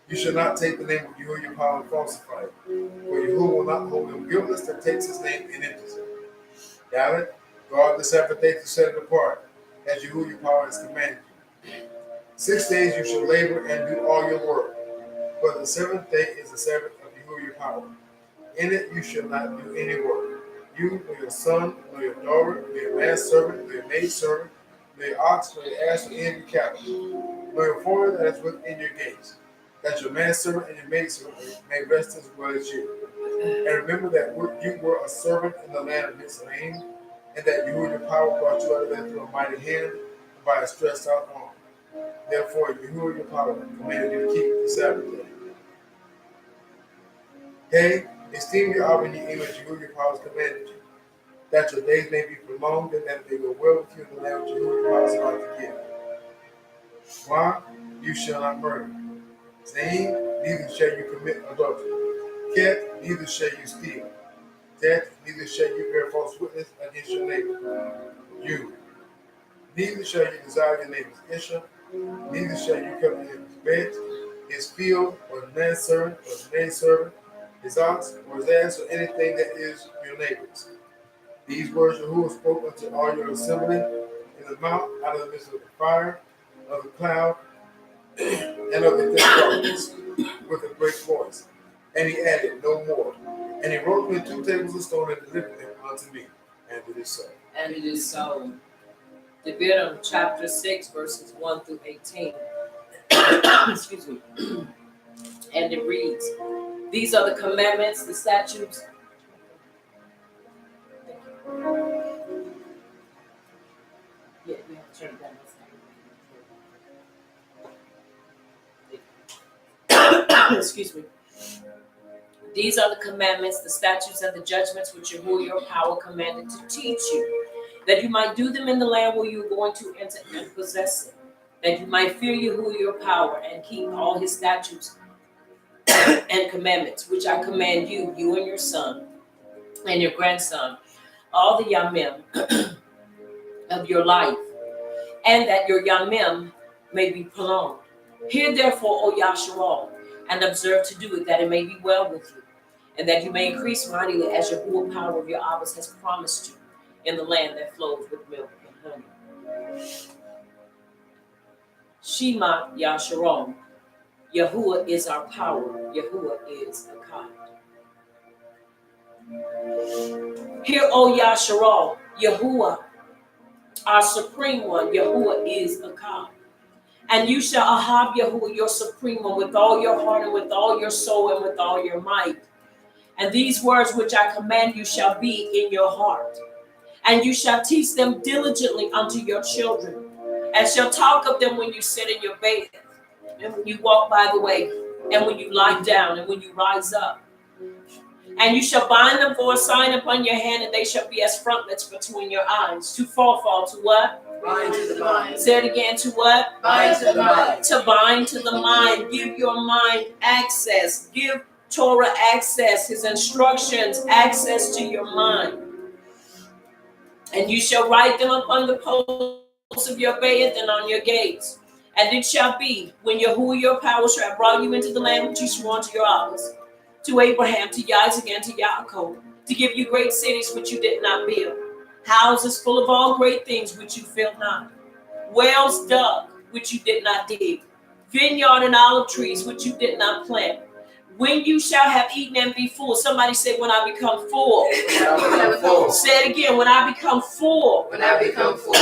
Speaker 2: You shall not take the name of Yahuwah your power and falsify it. For Yahuwah will not hold him guiltless that takes his name and enters it. Got it? Guard the Sabbath day to set it apart, as Yahuwah your power has commanded you. 6 days you shall labor and do all your work. But the seventh day is the Sabbath of Yahuwah your power. In it you shall not do any work. You, nor your son, nor your daughter, nor your manservant, nor your maidservant, nor your ox, nor your ass, nor any of your cattle, nor your foreigner that is within your gates, that your manservant and your maidservant may rest as well as you. And remember that you were a servant in the land of Mitzrayim, and that Yahuwah your power brought you out of there through a mighty hand and by a stretched out arm. Therefore, Yahuwah your power commanded you to keep the Sabbath day. Hey, esteem your hour and your image, Yahuwah your power has commanded you, that your days may be prolonged and that they go well with you in the land which Yahuwah your power is about to give. Why? You shall not murder. Saying, neither shall you commit adultery. Ket, neither shall you steal. Tet, neither shall you bear false witness against your neighbor. You. Neither shall you desire your neighbor's issue. Neither shall you covet his bed, his field, or his manservant, or his maidservant, his ox, or his ass, or anything that is your neighbor's. These words Yahuwah spoke unto all your assembly in the mount, out of the midst of the fire, of the cloud, and of the thick darkness, with a great voice. And he added no more. And he wrote me 2 tables of stone and delivered them unto me. And it is so.
Speaker 3: And it is so. Deuteronomy chapter 6, verses 1 through 18. Excuse me. And it reads, these are the commandments, the statutes. Yeah, we have to turn it down. Excuse me. These are the commandments, the statutes, and the judgments which Yahuwah your power commanded to teach you, that you might do them in the land where you are going to enter and possess it, that you might fear Yahuwah your power and keep all his statutes and commandments, which I command you, you and your son and your grandson, all the yamim of your life, and that your yamim may be prolonged. Hear therefore, O Yasharal, and observe to do it, that it may be well with you, and that you may increase mightily as Yahuwah power of your Abbas has promised you in the land that flows with milk and honey. Shema Yasharal, Yahuwah is our power, Yahuwah is Akkad. Hear, O Yasharal, Yahuwah, our supreme one, Yahuwah is Akkad. And you shall ahab Yahuwah, your supreme one, with all your heart and with all your soul and with all your might. And these words which I command you shall be in your heart. And you shall teach them diligently unto your children, and shall talk of them when you sit in your bed, and when you walk by the way, and when you lie down, and when you rise up. And you shall bind them for a sign upon your hand, and they shall be as frontlets between your eyes. To fall to what?
Speaker 4: Bind to the mind.
Speaker 3: Say it again, to what?
Speaker 4: Bind to the mind.
Speaker 3: To bind to the mind. Give your mind access. Give Torah access, his instructions, access to your mind. And you shall write them upon the posts of your bed and on your gates. And it shall be, when Yahuwah your power shall have brought you into the land which you swore unto your fathers, to Abraham, to Isaac, and to Jacob, to give you great cities which you did not build, houses full of all great things which you filled not, wells dug which you did not dig, vineyard and olive trees which you did not plant. When you shall have eaten and be full. Somebody say, when I become full. Say it again, when I become full.
Speaker 4: When I become full.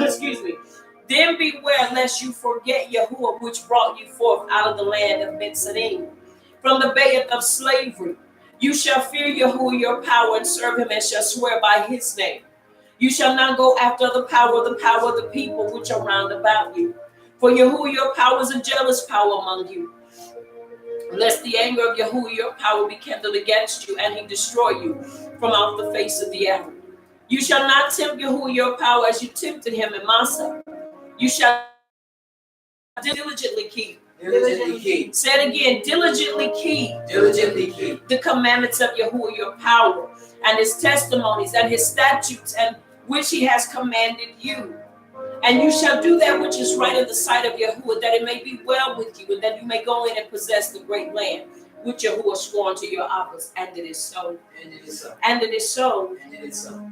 Speaker 3: Excuse me. Then beware lest you forget Yahuwah, which brought you forth out of the land of Mitzrayim, from the bed of slavery. You shall fear Yahuwah your power and serve him, and shall swear by his name. You shall not go after the power of the people which are round about you. For Yahuwah your power is a jealous power among you. Lest the anger of Yahuwah your power be kindled against you, and he destroy you from off the face of the earth. You shall not tempt Yahuwah your power as you tempted him in Massah. You shall diligently keep.
Speaker 4: Diligently keep.
Speaker 3: Say it again, diligently keep.
Speaker 4: Diligently keep.
Speaker 3: The commandments of Yahuwah your power, and his testimonies and his statutes, and which he has commanded you. And you shall do that which is right in the sight of Yahuwah, that it may be well with you, and that you may go in and possess the great land which Yahuwah swore unto your fathers. And it is so.
Speaker 4: And it is so.
Speaker 3: And it is so.
Speaker 4: And it is so.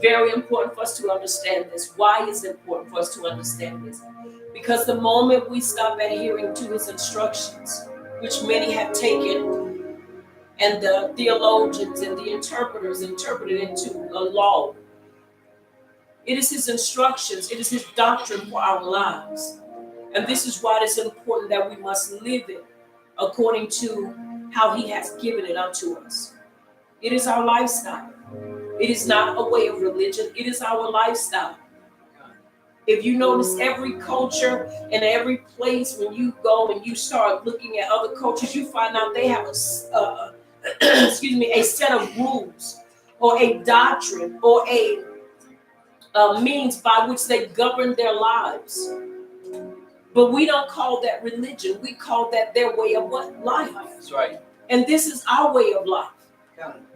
Speaker 3: Very important for us to understand this. Why is it important for us to understand this? Because the moment we stop adhering to his instructions, which many have taken, and the theologians and the interpreters interpreted into a law, it is his instructions, it is his doctrine for our lives. And this is why it is important that we must live it according to how he has given it unto us. It is our lifestyle. It is not a way of religion. It is our lifestyle. If you notice, every culture and every place, when you go and you start looking at other cultures, you find out they have a set of rules or a doctrine or a means by which they govern their lives. But we don't call that religion. We call that their way of what? Life.
Speaker 4: That's right.
Speaker 3: And this is our way of life.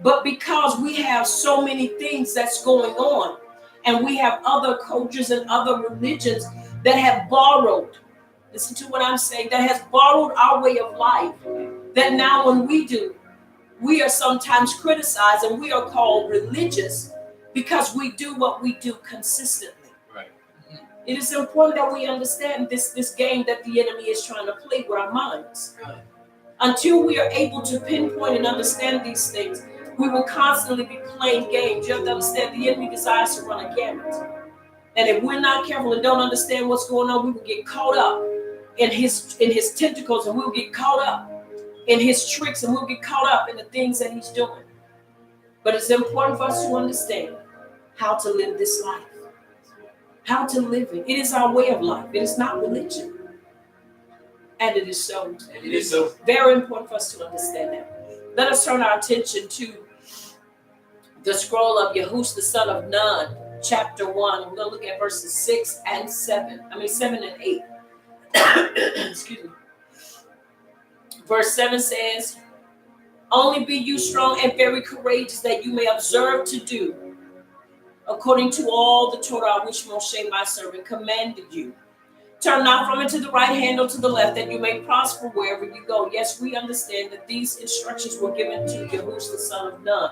Speaker 3: But because we have so many things that's going on, and we have other cultures and other religions that have borrowed, listen to what I'm saying, that has borrowed our way of life, that now when we do, we are sometimes criticized and we are called religious because we do what we do consistently.
Speaker 4: Right.
Speaker 3: It is important that we understand this game that the enemy is trying to play with our minds. Until we are able to pinpoint and understand these things, we will constantly be playing games. You have to understand the enemy desires to run a gamut. And if we're not careful and don't understand what's going on, we will get caught up in his tentacles, and we'll get caught up in his tricks, and we'll get caught up in the things that he's doing. But it's important for us to understand how to live this life. How to live it. It is our way of life. It is not religion. And it is so.
Speaker 4: And it is so.
Speaker 3: Very important for us to understand that. Let us turn our attention to the scroll of Yahush, the son of Nun, chapter 1. We're going to look at verses 6 and 7. 7 and 8. Excuse me. Verse 7 says, only be you strong and very courageous, that you may observe to do according to all the Torah which Moshe my servant commanded you. Turn not from it to the right hand or to the left, that you may prosper wherever you go. Yes, we understand that these instructions were given to Yahush, the son of Nun.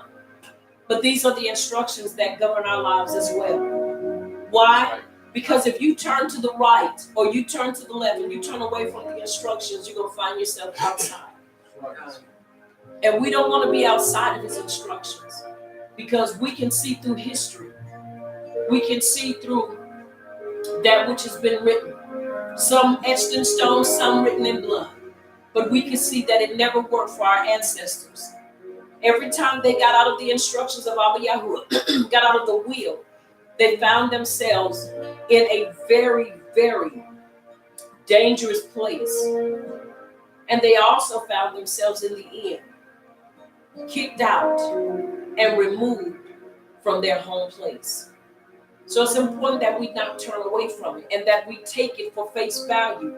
Speaker 3: But these are the instructions that govern our lives as well. Why? Because if you turn to the right or you turn to the left and you turn away from the instructions, you're going to find yourself outside. And we don't want to be outside of his instructions, because we can see through history. We can see through that which has been written. Some etched in stone, some written in blood. But we can see that it never worked for our ancestors. Every time they got out of the instructions of Abba Yahuwah, got out of the will, they found themselves in a very, very dangerous place. And they also found themselves in the end, kicked out and removed from their home place. So it's important that we not turn away from it, and that we take it for face value.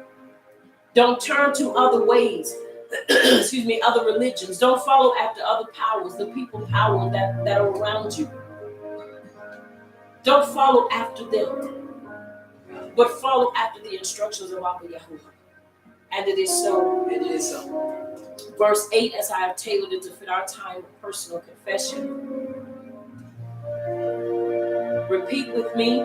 Speaker 3: Don't turn to other ways, other religions. Don't follow after other powers, the people power that are around you. Don't follow after them, but follow after the instructions of Abba Yahuwah. And it is so.
Speaker 4: And it is so.
Speaker 3: Verse 8, as I have tailored it to fit our time of personal confession. Repeat with me.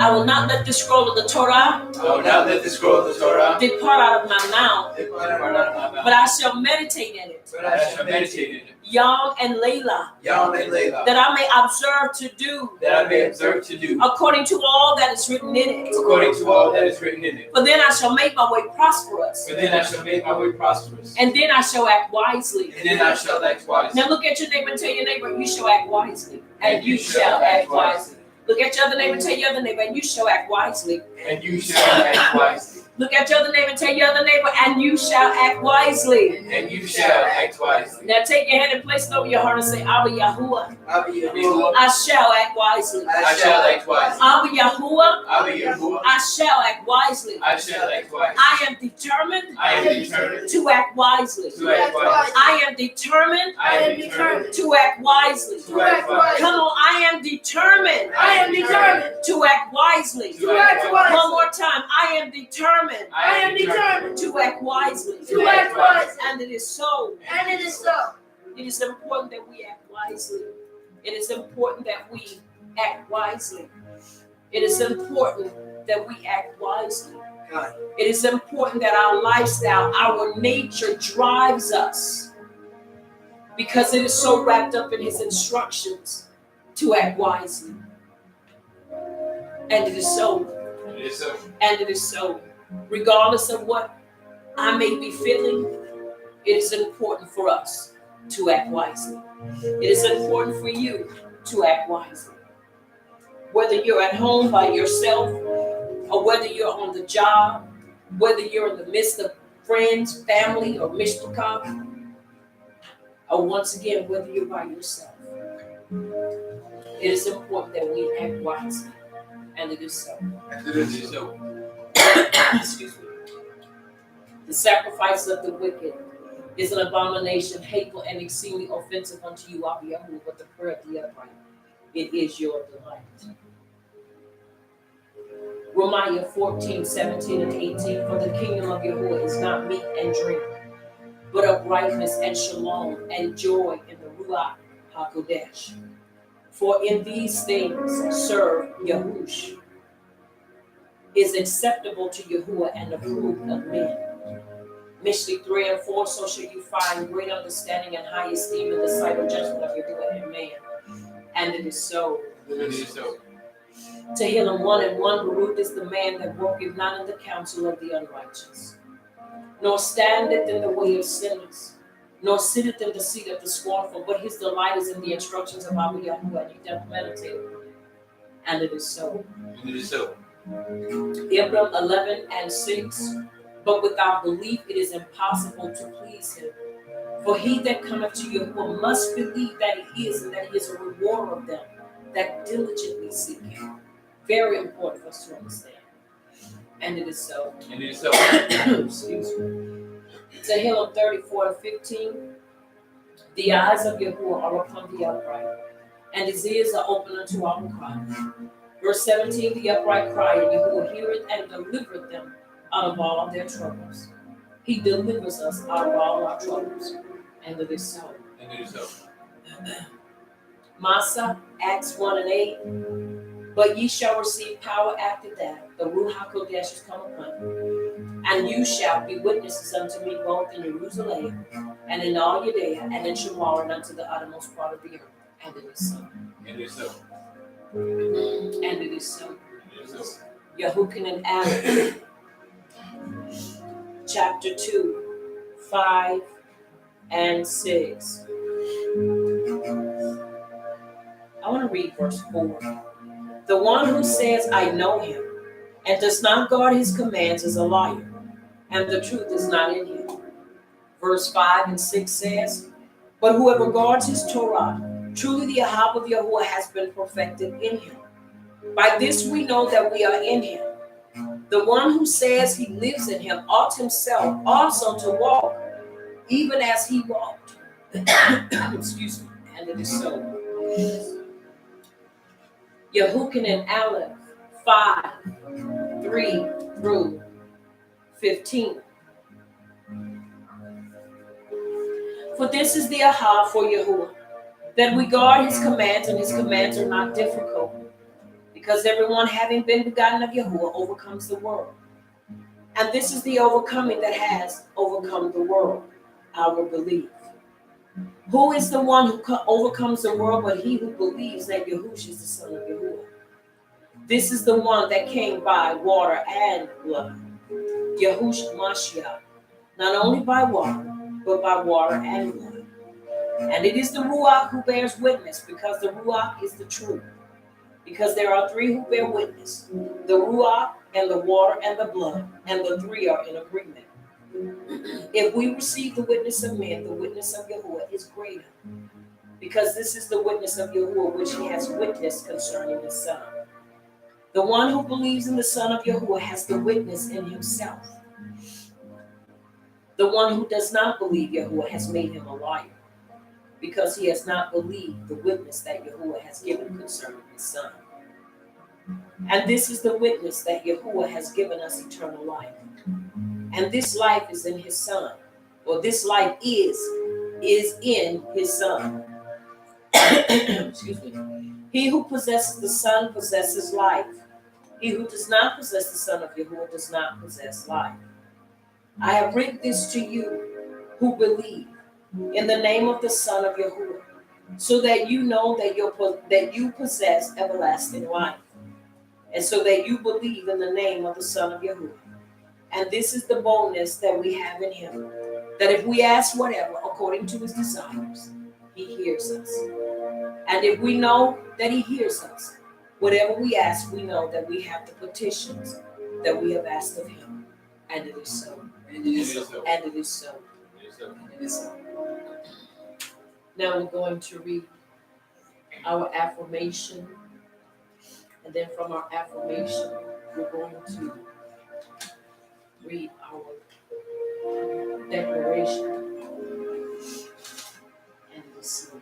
Speaker 3: I will not let the scroll of the Torah,
Speaker 4: I will not let the scroll of the Torah
Speaker 3: depart out of my mouth,
Speaker 4: depart out of my mouth,
Speaker 3: but I shall meditate in it,
Speaker 4: but I shall meditate in it,
Speaker 3: Yom and Layla,
Speaker 4: Yom and Layla,
Speaker 3: that I may observe to do,
Speaker 4: that I may observe to do,
Speaker 3: according to all that is written in it.
Speaker 4: according to all that is written in it.
Speaker 3: For then I shall make my way prosperous,
Speaker 4: For then I shall make my way prosperous,
Speaker 3: and then I shall act wisely.
Speaker 4: and then I shall act wisely.
Speaker 3: Now look at your neighbor and tell your neighbor, you shall act wisely, and you shall act wisely. Look at your other neighbor and tell your other neighbor, and you shall act wisely.
Speaker 4: And you shall act wisely.
Speaker 3: Look at your other neighbor and tell your other neighbor, and you shall act wisely.
Speaker 4: And you shall act wisely.
Speaker 3: Now take your hand and place it over your heart and say, Abba Yahuwah,
Speaker 4: Abba Yahuwah,
Speaker 3: I shall act wisely.
Speaker 4: I shall act wisely.
Speaker 3: Abba Yahuwah,
Speaker 4: Abba Yahuwah,
Speaker 3: I shall act wisely.
Speaker 4: I shall act wisely.
Speaker 3: I am determined
Speaker 4: I am determined
Speaker 3: to act wisely.
Speaker 4: to act wisely.
Speaker 3: I am determined
Speaker 4: I am determined
Speaker 3: to act wisely.
Speaker 4: to act wisely.
Speaker 3: Come on, I am determined
Speaker 4: I
Speaker 3: am determined
Speaker 1: to act wisely.
Speaker 3: to act wisely.
Speaker 1: One more time. I am determined
Speaker 3: I am determined
Speaker 1: to act wisely.
Speaker 3: to act wisely.
Speaker 1: And it is so.
Speaker 3: And it is so.
Speaker 1: It is important that we act wisely. It is important that we act wisely. It is important that we act wisely. It is important that our lifestyle, our nature drives us, because it is so wrapped up in his instructions to act wisely. And it is so.
Speaker 4: It is so.
Speaker 1: And it is so. Regardless of what I may be feeling, it is important for us to act wisely. It is important for you to act wisely. Whether you're at home by yourself, or whether you're on the job, whether you're in the midst of friends, family, or mishpachah, or once again, whether you're by yourself, it is important that we act wisely. And it is so.
Speaker 4: It is so.
Speaker 1: Excuse me. The sacrifice of the wicked is an abomination, hateful, and exceedingly offensive unto you, Yahuwah, but the prayer of the upright, it is your delight. Romans 14, 17, and 18. For the kingdom of Yahuwah is not meat and drink, but uprightness and shalom and joy in the Ruach HaKodesh. For in these things serve Yahush is acceptable to Yahuwah and approved of men. Mishlei 3 and 4, so shall you find great understanding and high esteem in the sight of judgment of Yahuwah and man. And it is so.
Speaker 4: It is so.
Speaker 1: Tehillim 1 and 1, Baruch is the man that walketh not in the counsel of the unrighteous, nor standeth in the way of sinners, nor sitteth in the seat of the scornful, but his delight is in the instructions of Abba Yahuwah, and he doth meditate on it. And it is so.
Speaker 4: It is so.
Speaker 1: Hebrew 11 and 6, but without belief it is impossible to please him. For he that cometh to Yahuwah must believe that he is, and that he is a rewarder of them that diligently seek him. Very important for us to understand. And it is so.
Speaker 4: It is so.
Speaker 1: Excuse me. Tehillim 34 and 15. The eyes of Yahuwah are upon the upright, and his ears are open unto our cry. Verse 17, the upright cry, and Yahuwah heareth and delivereth them out of all their troubles. He delivers us out of all our troubles. And it is so.
Speaker 4: And it is so.
Speaker 1: Masa, Acts 1 and 8. But ye shall receive power after that, the Ruach HaKodesh is come upon you. And you shall be witnesses unto me both in Jerusalem, and in all Judea, and in Shamar, and unto the uttermost part of the earth. And it is so.
Speaker 4: It is so.
Speaker 1: And it is so.
Speaker 4: It is so.
Speaker 1: Yehukin and Adam, chapter 2, 5 and 6. I want to read verse 4. The one who says, I know him, and does not guard his commands is a liar, and the truth is not in him. Verse 5 and 6 says, but whoever guards his Torah, truly the Ahab of Yahuwah has been perfected in him. By this we know that we are in him. The one who says he lives in him ought himself also to walk, even as he walked. Excuse me. And it is so. Yehukin and Aleph 5, 3 through 15. For this is the Aha for Yahuwah, that we guard his commands, and his commands are not difficult, because everyone having been begotten of Yahuwah overcomes the world. And this is the overcoming that has overcome the world, our belief. Who is the one who overcomes the world but he who believes that Yahushua is the Son of Yahuwah? This is the one that came by water and blood, Yahushua Mashiach, not only by water, but by water and blood. And it is the Ruach who bears witness, because the Ruach is the truth. Because there are three who bear witness, the Ruach and the water and the blood, and the three are in agreement. If we receive the witness of men, the witness of Yahuwah is greater, because this is the witness of Yahuwah which he has witnessed concerning his Son. The one who believes in the Son of Yahuwah has the witness in himself. The one who does not believe Yahuwah has made him a liar, because he has not believed the witness that Yahuwah has given concerning his Son.
Speaker 3: And this is the witness that Yahuwah has given us eternal life. And this life is in his Son. Or this life is in his Son. Excuse me. He who possesses the Son possesses life. He who does not possess the Son of Yahuwah does not possess life. I have written this to you who believe in the name of the Son of Yahuwah, so that you know that you possess everlasting life, and so that you believe in the name of the Son of Yahuwah. And this is the boldness that we have in him, that if we ask whatever according to his desires, he hears us. And if we know that he hears us, whatever we ask, we know that we have the petitions that we have asked of him. And it is so.
Speaker 4: And it is so.
Speaker 3: And it is so.
Speaker 4: It is so.
Speaker 3: And it is so. Now we're going to read our affirmation. And then from our affirmation, we're going to read our declaration. And it is so.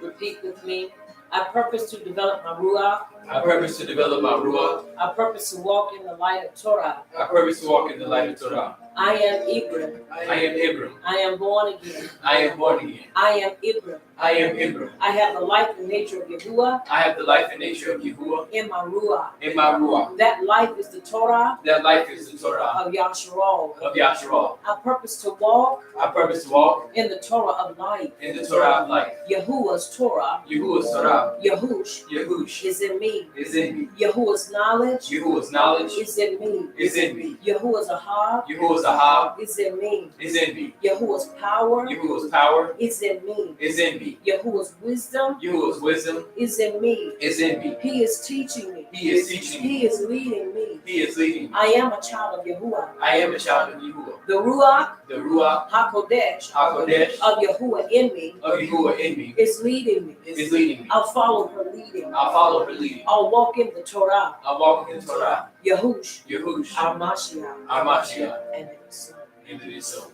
Speaker 3: Repeat with me. I purpose to develop my ruach.
Speaker 4: I purpose to develop my ruach.
Speaker 3: I purpose to walk in the light of Torah.
Speaker 4: I purpose to walk in the light of Torah.
Speaker 3: I am Ibram.
Speaker 4: I am Abram.
Speaker 3: I am born again.
Speaker 4: I am born again.
Speaker 3: I am Ibram.
Speaker 4: I am Abram.
Speaker 3: I have the life and nature of Yahuwah
Speaker 4: I have the life and nature of Yahuwah
Speaker 3: in my ruach.
Speaker 4: in my ruach.
Speaker 3: That life is the Torah
Speaker 4: That life is the Torah
Speaker 3: of Yasharal.
Speaker 4: of Yasharal.
Speaker 3: I purpose to walk
Speaker 4: I purpose to walk
Speaker 3: in the Torah of life.
Speaker 4: in the Torah of life.
Speaker 3: Yahuwah's Torah,
Speaker 4: Yahuwah's Torah,
Speaker 3: Yahush,
Speaker 4: Yahush,
Speaker 3: is in me.
Speaker 4: is in me.
Speaker 3: Yahuwah's knowledge
Speaker 4: Yahuwah's knowledge
Speaker 3: is in me.
Speaker 4: is in me.
Speaker 3: Yahuwah's ahab
Speaker 4: Yahuwah's ahab
Speaker 3: is in me.
Speaker 4: is in me.
Speaker 3: Yahuwah's power
Speaker 4: Yahuwah's power
Speaker 3: is in me.
Speaker 4: is in me.
Speaker 3: Yahuwah's wisdom
Speaker 4: Yahuwah's wisdom
Speaker 3: is in me.
Speaker 4: is in me.
Speaker 3: He is teaching me.
Speaker 4: He is teaching me.
Speaker 3: He is leading me.
Speaker 4: He is leading me.
Speaker 3: I am a child of Yahuwah.
Speaker 4: I am a child of Yahuwah.
Speaker 3: The Ruach
Speaker 4: The Ruach
Speaker 3: HaKodesh
Speaker 4: HaKodesh
Speaker 3: of Yahuwah in me
Speaker 4: of Yahuwah in me
Speaker 3: is leading me.
Speaker 4: is leading me.
Speaker 3: I'll follow her leading.
Speaker 4: I'll follow her leading.
Speaker 3: I'll walk in the Torah.
Speaker 4: I'll walk in the Torah.
Speaker 3: Yahush,
Speaker 4: Yahush,
Speaker 3: our Mashiach,
Speaker 4: our Mashiach,
Speaker 3: and it is so.
Speaker 4: and it is so.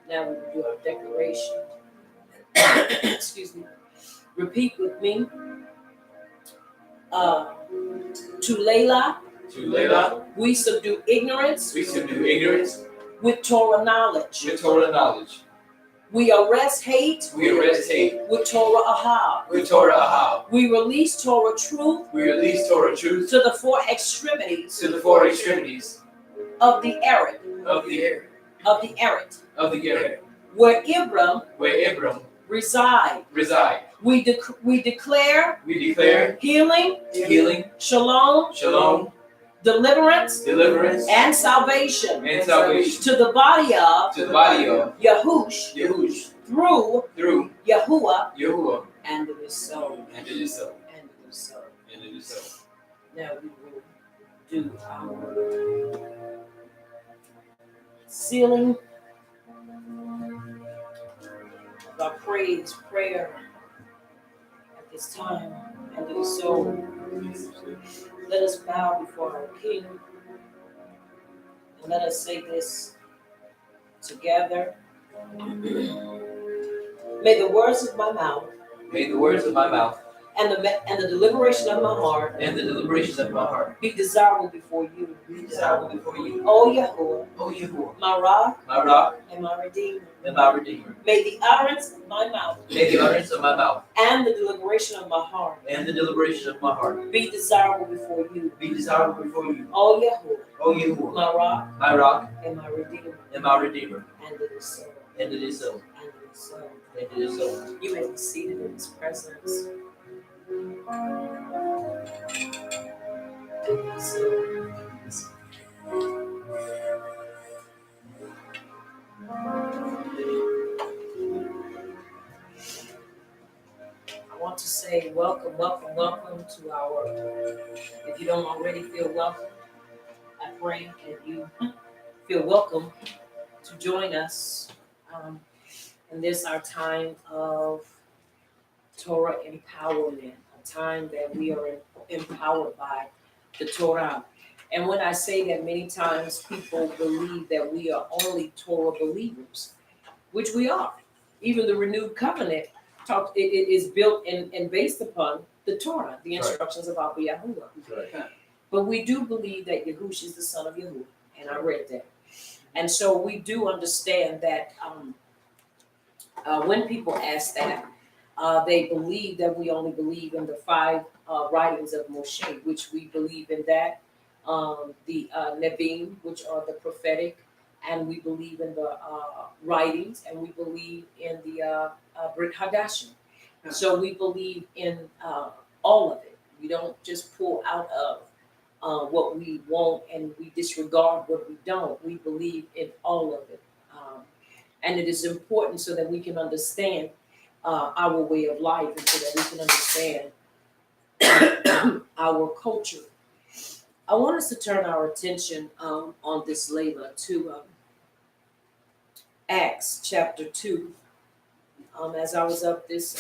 Speaker 3: Now we will do our declaration. Excuse me. Repeat with me. To Layla,
Speaker 4: To Layla,
Speaker 3: we subdue ignorance
Speaker 4: we subdue ignorance
Speaker 3: with Torah knowledge.
Speaker 4: with Torah knowledge.
Speaker 3: We arrest hate
Speaker 4: We arrest hate
Speaker 3: with Torah ahab.
Speaker 4: with Torah ahab.
Speaker 3: We release Torah truth
Speaker 4: We release Torah truth
Speaker 3: to the four extremities
Speaker 4: to the four extremities
Speaker 3: of the errant,
Speaker 4: of the air,
Speaker 3: of the errant,
Speaker 4: of the air,
Speaker 3: where Ibram
Speaker 4: where Abram
Speaker 3: reside.
Speaker 4: reside.
Speaker 3: We declare
Speaker 4: We declare
Speaker 3: healing,
Speaker 4: healing,
Speaker 3: shalom,
Speaker 4: shalom,
Speaker 3: deliverance,
Speaker 4: deliverance,
Speaker 3: and salvation
Speaker 4: and salvation
Speaker 3: to the body of
Speaker 4: to the body of
Speaker 3: Yahush
Speaker 4: Yahush
Speaker 3: through
Speaker 4: through
Speaker 3: Yahuwah,
Speaker 4: Yahuwah,
Speaker 3: and it is so,
Speaker 4: and it is so,
Speaker 3: and it is so.
Speaker 4: and it is so.
Speaker 3: Now we will do our sealing of our praise prayer at this time, and it is so. Let us bow before our King, and let us say this together. May the words of my mouth
Speaker 4: May the words of my mouth
Speaker 3: and the deliberation of my heart
Speaker 4: and the deliberations of my heart
Speaker 3: be desirable before you,
Speaker 4: be desirable before you,
Speaker 3: O Yahuwah,
Speaker 4: O Yahuwah,
Speaker 3: my rock
Speaker 4: my rock
Speaker 3: and my redeemer.
Speaker 4: and my redeemer.
Speaker 3: May the utterance of my mouth
Speaker 4: May the utterance of my mouth
Speaker 3: and the deliberation of my heart
Speaker 4: and the deliberations of my heart
Speaker 3: be desirable before you,
Speaker 4: be desirable before you,
Speaker 3: O Yahuwah,
Speaker 4: O Yahuwah,
Speaker 3: my rock
Speaker 4: my rock
Speaker 3: and my redeemer.
Speaker 4: and my redeemer.
Speaker 3: And it is so,
Speaker 4: And it is so,
Speaker 3: and it is so.
Speaker 4: and it is so.
Speaker 3: You may be seated in his presence. I want to say welcome, welcome, welcome to our, if you don't already feel welcome, I pray that you feel welcome to join us in this, our time of Torah empowerment, a time that we are empowered by the Torah. And when I say that, many times people believe that we are only Torah believers, which we are. Even the renewed covenant it is built and based upon the Torah, the
Speaker 2: Right.
Speaker 3: instructions of Abba Yahuwah.
Speaker 2: Right.
Speaker 3: But we do believe that Yahushua is the son of Yahuwah, and I read that. And so we do understand that when people ask that, they believe that we only believe in the five writings of Moshe, which we believe in that, the Nevi'im, which are the prophetic, and we believe in the writings, and we believe in the Brit Hadashim. So we believe in all of it. We don't just pull out of what we want and we disregard what we don't. We believe in all of it. And it is important so that we can understand our way of life and so that we can understand our culture. I want us to turn our attention on this Layla to Acts chapter 2. As I was up this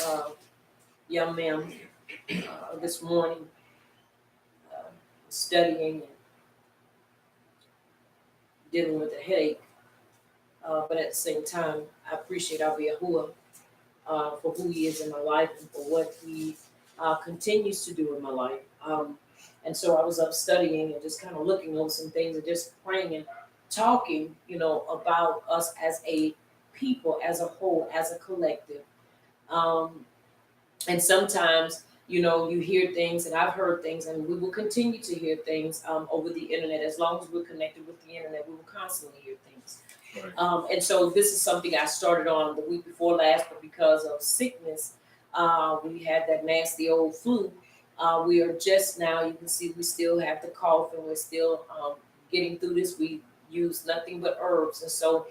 Speaker 3: young man this morning studying and dealing with a headache, but at the same time, I appreciate Abba Yahuwah for who he is in my life and for what he continues to do in my life. And so I was up studying and just kind of looking over some things and just praying and talking, about us as a people, as a whole, as a collective. And sometimes, you hear things, and I've heard things, and we will continue to hear things over the internet. As long as we're connected with the internet, we will constantly hear things.
Speaker 2: Right.
Speaker 3: And so this is something I started on the week before last, but because of sickness, we had that nasty old flu. We are just now, you can see we still have the cough and we're still getting through this. We use nothing but herbs. And so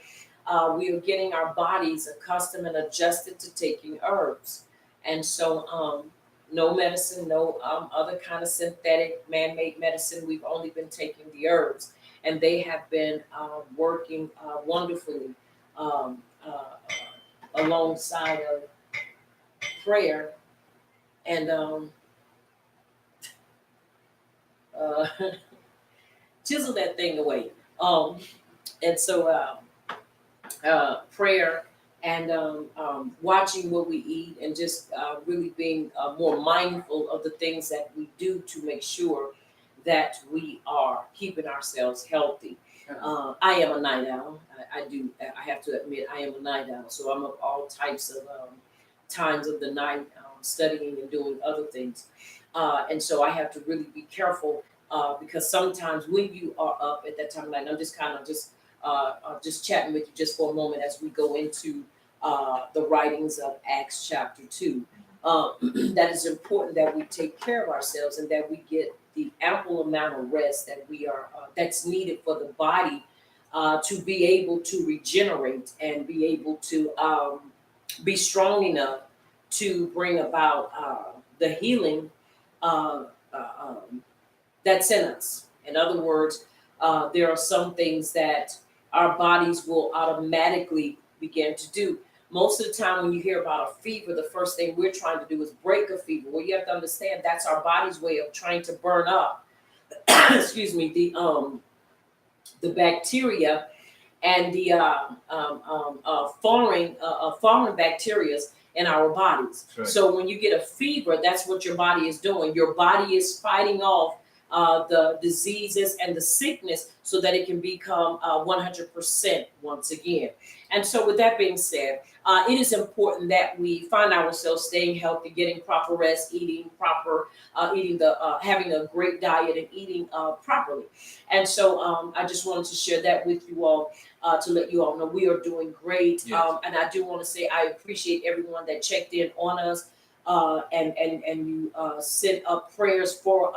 Speaker 3: we are getting our bodies accustomed and adjusted to taking herbs. And so no medicine, no other kind of synthetic man-made medicine. We've only been taking the herbs. And they have been working wonderfully alongside of prayer and chisel that thing away. And so prayer and watching what we eat and just really being more mindful of the things that we do to make sure that we are keeping ourselves healthy. I am a night owl. I have to admit, I am a night owl. So I'm up all types of times of the night studying and doing other things. And so I have to really be careful because sometimes when you are up at that time of night, and I'm just kind of just chatting with you just for a moment as we go into the writings of Acts chapter 2. That is important that we take care of ourselves and that we get the ample amount of rest that we are that's needed for the body to be able to regenerate and be able to be strong enough to bring about the healing that's in us. In other words, there are some things that our bodies will automatically begin to do. Most of the time when you hear about a fever, the first thing we're trying to do is break a fever. Well, you have to understand that's our body's way of trying to burn up, excuse me, the bacteria and the foreign bacteria in our bodies.
Speaker 2: Right.
Speaker 3: So when you get a fever, that's what your body is doing. Your body is fighting off the diseases and the sickness so that it can become 100% once again. And so with that being said, it is important that we find ourselves staying healthy, getting proper rest, eating proper, having a great diet and eating properly. And so I just wanted to share that with you all to let you all know we are doing great.
Speaker 2: Yes.
Speaker 3: And I do want to say I appreciate everyone that checked in on us and you sent up prayers for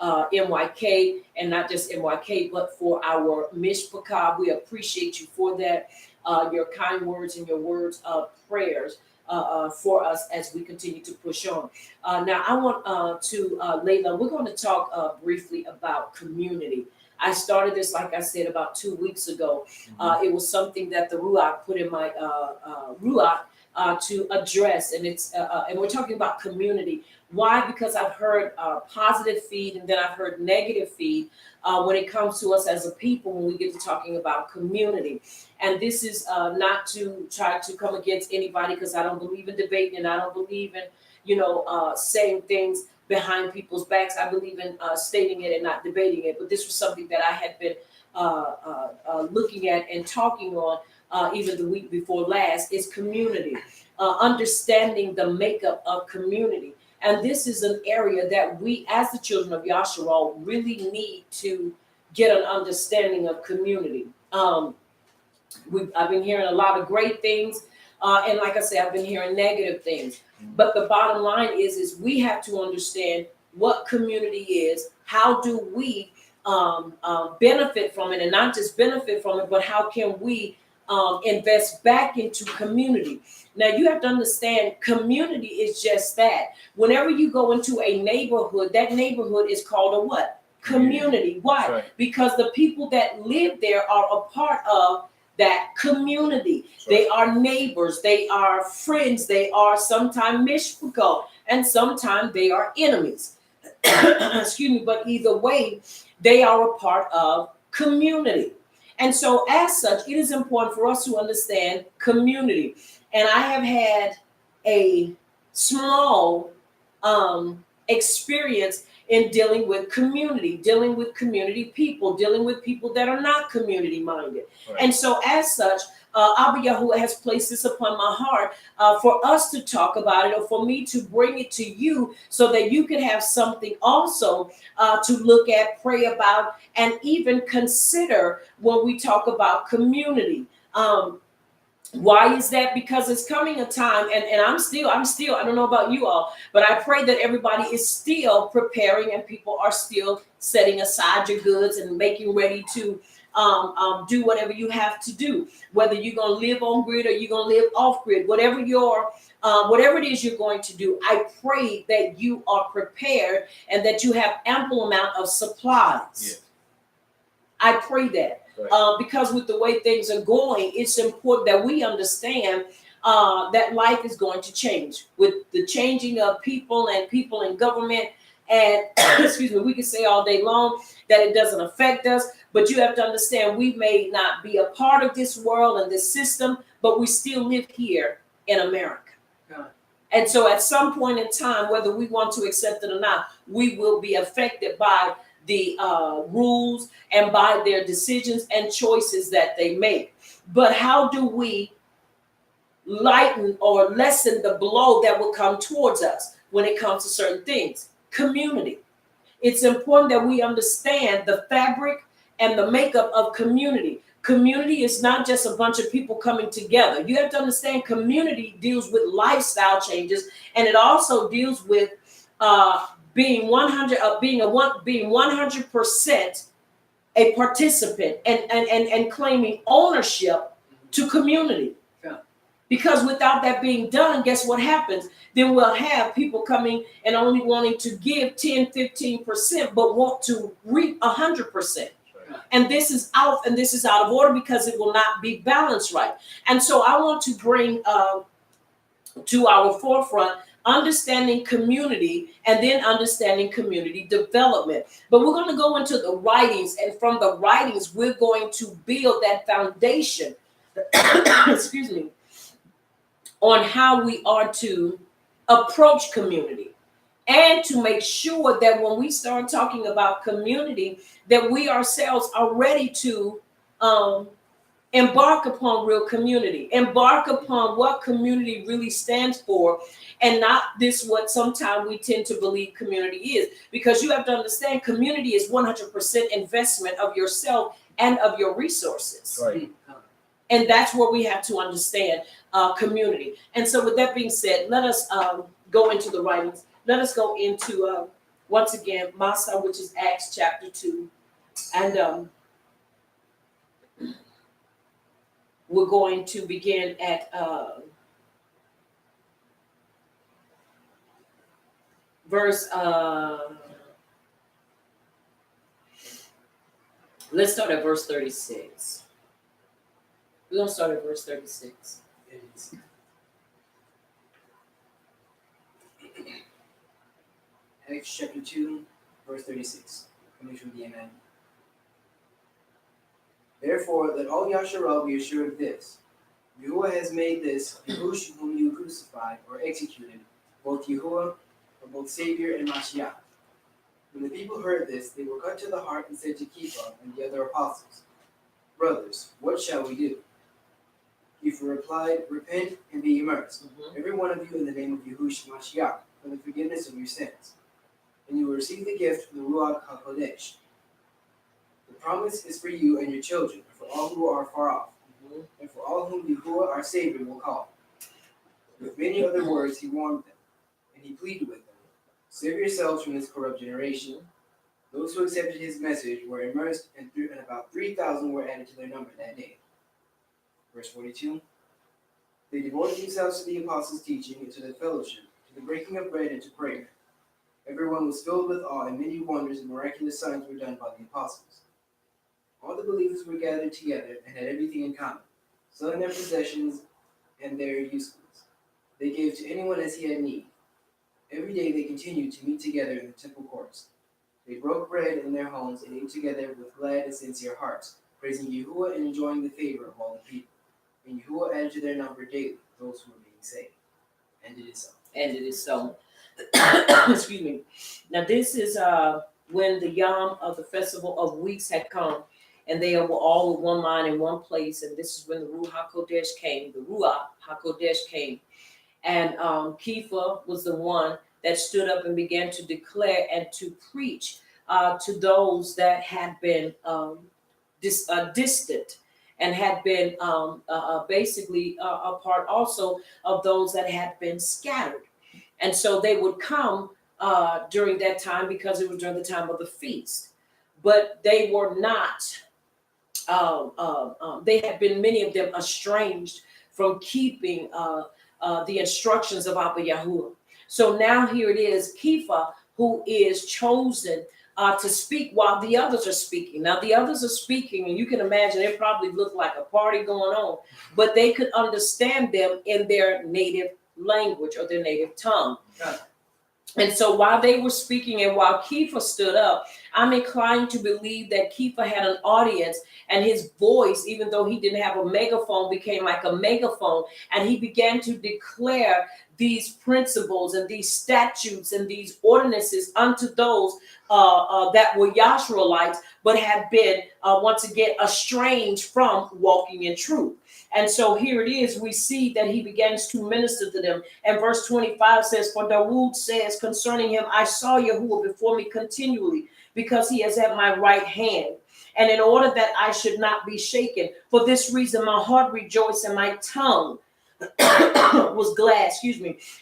Speaker 3: MYK, and not just MYK, but for our Mishpachah. We appreciate you for that. Your kind words and your words of prayers for us as we continue to push on. Now, I want Layla, we're going to talk briefly about community. I started this, like I said, about 2 weeks ago. It was something that the Ruach put in my Ruach to address, and it's and we're talking about community.
Speaker 5: Why? Because I've heard positive feed and then I've heard negative feed when it comes to us as a people when we get to talking about community. And this is not to try to come against anybody, because I don't believe in debating and I don't believe in, saying things behind people's backs. I believe in stating it and not debating it. But this was something that I had been looking at and talking on even the week before last, is community, understanding the makeup of community. And this is an area that we, as the children of Yahshua, really need to get an understanding of community. I've been hearing a lot of great things, and like I said, I've been hearing negative things. But the bottom line is we have to understand what community is. How do we benefit from it, and not just benefit from it, but how can we invest back into community? Now you have to understand, community is just that. Whenever you go into a neighborhood, that neighborhood is called a what? Community. Why?
Speaker 6: Right.
Speaker 5: Because the people that live there are a part of that community.
Speaker 6: Right.
Speaker 5: They are neighbors, they are friends, they are sometimes mishpachot, and sometimes they are enemies. Excuse me, but either way, they are a part of community. And so as such, it is important for us to understand community. And I have had a small experience in dealing with community people, dealing with people that are not community minded.
Speaker 6: Right.
Speaker 5: And so as such, Abba Yahuwah has placed this upon my heart for us to talk about it, or for me to bring it to you so that you can have something also to look at, pray about, and even consider when we talk about community. Why is that? Because it's coming a time, and I'm still, I don't know about you all, but I pray that everybody is still preparing and people are still setting aside your goods and making ready to do whatever you have to do, whether you're going to live on grid or you're going to live off grid, whatever it is you're going to do. I pray that you are prepared and that you have ample amount of supplies.
Speaker 6: Yeah.
Speaker 5: I pray that.
Speaker 6: Right.
Speaker 5: Because with the way things are going, it's important that we understand that life is going to change with the changing of people in government. And excuse me, we can say all day long that it doesn't affect us, but you have to understand we may not be a part of this world and this system, but we still live here in America.
Speaker 4: Yeah.
Speaker 5: And so at some point in time, whether we want to accept it or not, we will be affected by the rules and by their decisions and choices that they make. But how do we lighten or lessen the blow that will come towards us when it comes to certain things? Community. It's important that we understand the fabric and the makeup of community. Community is not just a bunch of people coming together. You have to understand community deals with lifestyle changes, and it also deals with being 100% a participant and claiming ownership to community.
Speaker 4: Yeah.
Speaker 5: Because without that being done, guess what happens? Then we'll have people coming and only wanting to give 10-15%, but want to reap 100%. And this is out of order because it will not be balanced right. And so I want to bring to our forefront understanding community and then understanding community development. But we're going to go into the writings, and from the writings, we're going to build that foundation, excuse me, on how we are to approach community, and to make sure that when we start talking about community, that we ourselves are ready to embark upon real community, embark upon what community really stands for, and not this what sometimes we tend to believe community is. Because you have to understand, community is 100% investment of yourself and of your resources.
Speaker 6: Right.
Speaker 5: And that's where we have to understand community. And so with that being said, let us go into the writings. Let us go into, once again, Masa, which is Acts chapter 2. And we're going to begin at verse, let's start at verse 36. We're going to start at verse 36.
Speaker 6: Acts chapter 2, verse 36. Coming from the Amen. Therefore, let all Yasharal be assured of this. Yahuwah has made this Yahush whom you crucified or executed, both Yahuwah, or both Savior and Mashiach. When the people heard this, they were cut to the heart and said to Kepha and the other apostles, Brothers, what shall we do? Kepha replied, Repent and be immersed, every one of you in the name of Yahush Mashiach, for the forgiveness of your sins. And you will receive the gift of the Ruach HaKodesh. The promise is for you and your children, and for all who are far off, and for all whom Yahuwah our Savior will call. With many other words he warned them, and he pleaded with them, Save yourselves from this corrupt generation. Those who accepted his message were immersed, and about 3,000 were added to their number that day. Verse 42. They devoted themselves to the apostles' teaching and to the fellowship, to the breaking of bread and to prayer. Everyone was filled with awe, and many wonders and miraculous signs were done by the apostles. All the believers were gathered together and had everything in common, selling their possessions and their usefulness. They gave to anyone as he had need. Every day they continued to meet together in the temple courts. They broke bread in their homes and ate together with glad and sincere hearts, praising Yahuwah and enjoying the favor of all the people. And Yahuwah added to their number daily those who were being saved. And it is so.
Speaker 5: And it is so. Excuse me. Now this is when the Yom of the Festival of Weeks had come, and they were all with one mind in one place. And this is when the Ruach HaKodesh came. The Ruach HaKodesh came, and Kepha was the one that stood up and began to declare and to preach to those that had been distant and had been basically a part also of those that had been scattered. And so they would come during that time because it was during the time of the feast. But they were not, they had been, many of them, estranged from keeping the instructions of Abba Yahuwah. So now here it is, Kepha, who is chosen to speak while the others are speaking. Now the others are speaking, and you can imagine it probably looked like a party going on, but they could understand them in their native language or their native tongue. And so while they were speaking and while Kepha stood up, I'm inclined to believe that Kepha had an audience, and his voice, even though he didn't have a megaphone, became like a megaphone, and he began to declare these principles and these statutes and these ordinances unto those that were Yashruelites, but had been once again estranged from walking in truth. And so here it is, we see that he begins to minister to them. And verse 25 says, For Dawood says concerning him, I saw Yahuwah before me continually, because he is at my right hand. And in order that I should not be shaken, for this reason my heart rejoiced and my tongue was glad,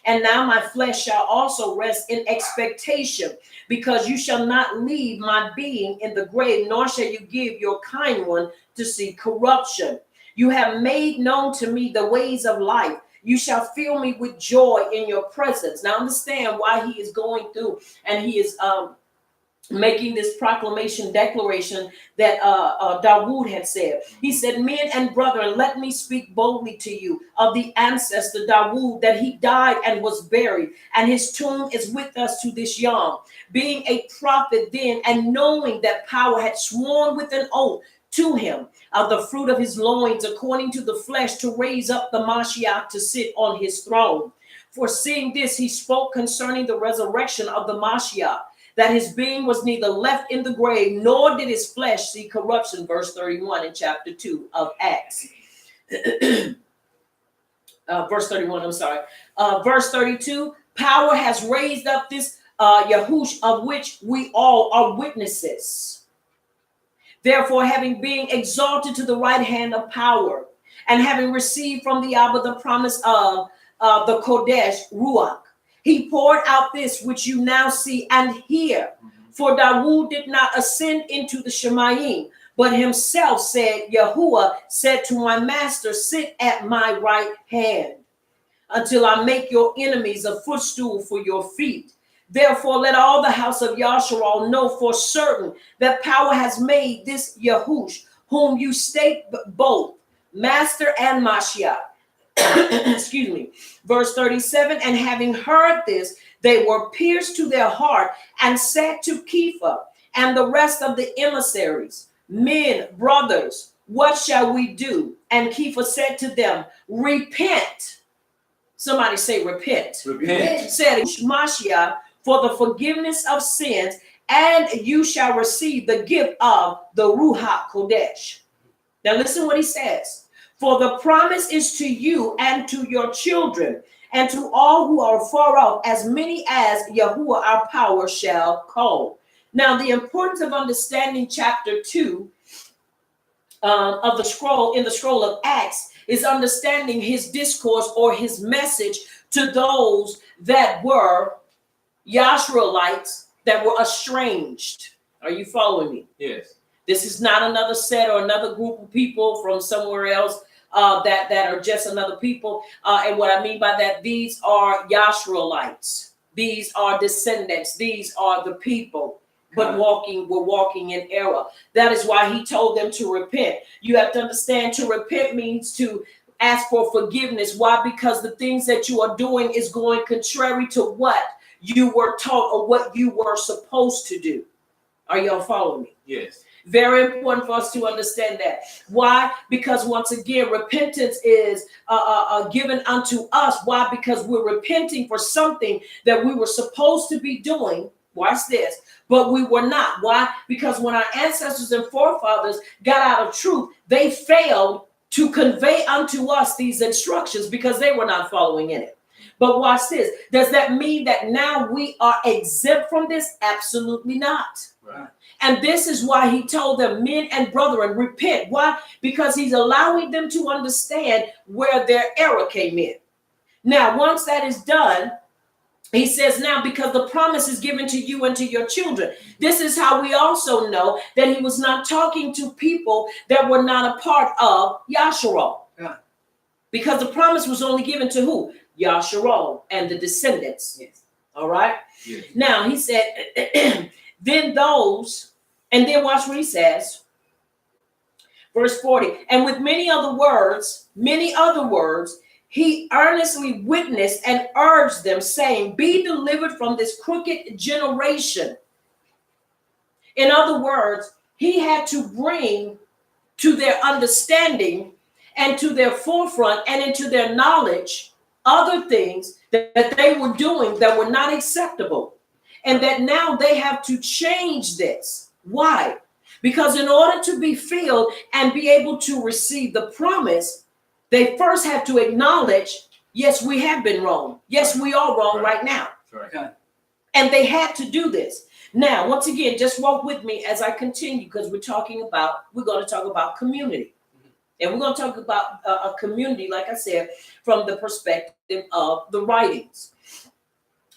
Speaker 5: and now my flesh shall also rest in expectation, because you shall not leave my being in the grave, nor shall you give your kind one to see corruption. You have made known to me the ways of life. You shall fill me with joy in your presence. Now understand why he is going through, and he is making this declaration that Dawood had said. He said, Men and brethren, let me speak boldly to you of the ancestor Dawood, that he died and was buried, and his tomb is with us to this yom. Being a prophet then, and knowing that power had sworn with an oath to him of the fruit of his loins, according to the flesh, to raise up the Mashiach to sit on his throne. For seeing this, he spoke concerning the resurrection of the Mashiach, that his being was neither left in the grave, nor did his flesh see corruption. Verse 31 in chapter 2 of Acts. Verse 31, I'm sorry. Verse 32, power has raised up this Yahush, of which we all are witnesses. Therefore, having been exalted to the right hand of power, and having received from the Abba the promise of the Kodesh, Ruach, he poured out this which you now see and hear. For Dawood did not ascend into the Shemayim, but himself said, Yahuwah said to my master, sit at my right hand, until I make your enemies a footstool for your feet. Therefore, let all the house of Yasharal know for certain that power has made this Yahush, whom you state both master and Mashiach, excuse me, verse 37, and having heard this, they were pierced to their heart and said to Kepha and the rest of the emissaries, men, brothers, what shall we do? And Kepha said to them, repent. Somebody say repent.
Speaker 4: Repent.
Speaker 5: Said Mashiach for the forgiveness of sins, and you shall receive the gift of the Ruach Kodesh. Now listen what he says. For the promise is to you and to your children and to all who are far off, as many as Yahuwah our power shall call. Now the importance of understanding chapter 2 of the scroll, in the scroll of Acts, is understanding his discourse or his message to those that were Yashraelites, that were estranged. Are you following me?
Speaker 4: Yes.
Speaker 5: This is not another set or another group of people from somewhere else that are just another people. And what I mean by that, these are Yashraelites. These are descendants. These are the people. But we're walking in error. That is why he told them to repent. You have to understand, to repent means to ask for forgiveness. Why? Because the things that you are doing is going contrary to what you were taught or what you were supposed to do. Are y'all following me?
Speaker 4: Yes.
Speaker 5: Very important for us to understand that. Why? Because once again, repentance is given unto us. Why? Because we're repenting for something that we were supposed to be doing. Watch this. But we were not. Why? Because when our ancestors and forefathers got out of truth, they failed to convey unto us these instructions because they were not following in it. But watch this. Does that mean that now we are exempt from this? Absolutely not.
Speaker 4: Right.
Speaker 5: And this is why he told them, men and brethren, repent. Why? Because he's allowing them to understand where their error came in. Now, once that is done, he says now, because the promise is given to you and to your children. This is how we also know that he was not talking to people that were not a part of Yasharal.
Speaker 6: Yeah.
Speaker 5: Because the promise was only given to who? Yasharal and the descendants.
Speaker 6: Yes.
Speaker 5: All right.
Speaker 4: Yes.
Speaker 5: Now he said, then those, and then watch what he says. Verse 40. And with many other words, he earnestly witnessed and urged them, saying, be delivered from this crooked generation. In other words, he had to bring to their understanding and to their forefront and into their knowledge other things that they were doing that were not acceptable. And that now they have to change this. Why? Because in order to be filled and be able to receive the promise, they first have to acknowledge, yes, we have been wrong. Yes, we are wrong right now.
Speaker 4: Right.
Speaker 5: And they had to do this. Now, once again, just walk with me as I continue, because we're going to talk about community. And we're going to talk about a community, like I said, from the perspective of the writings.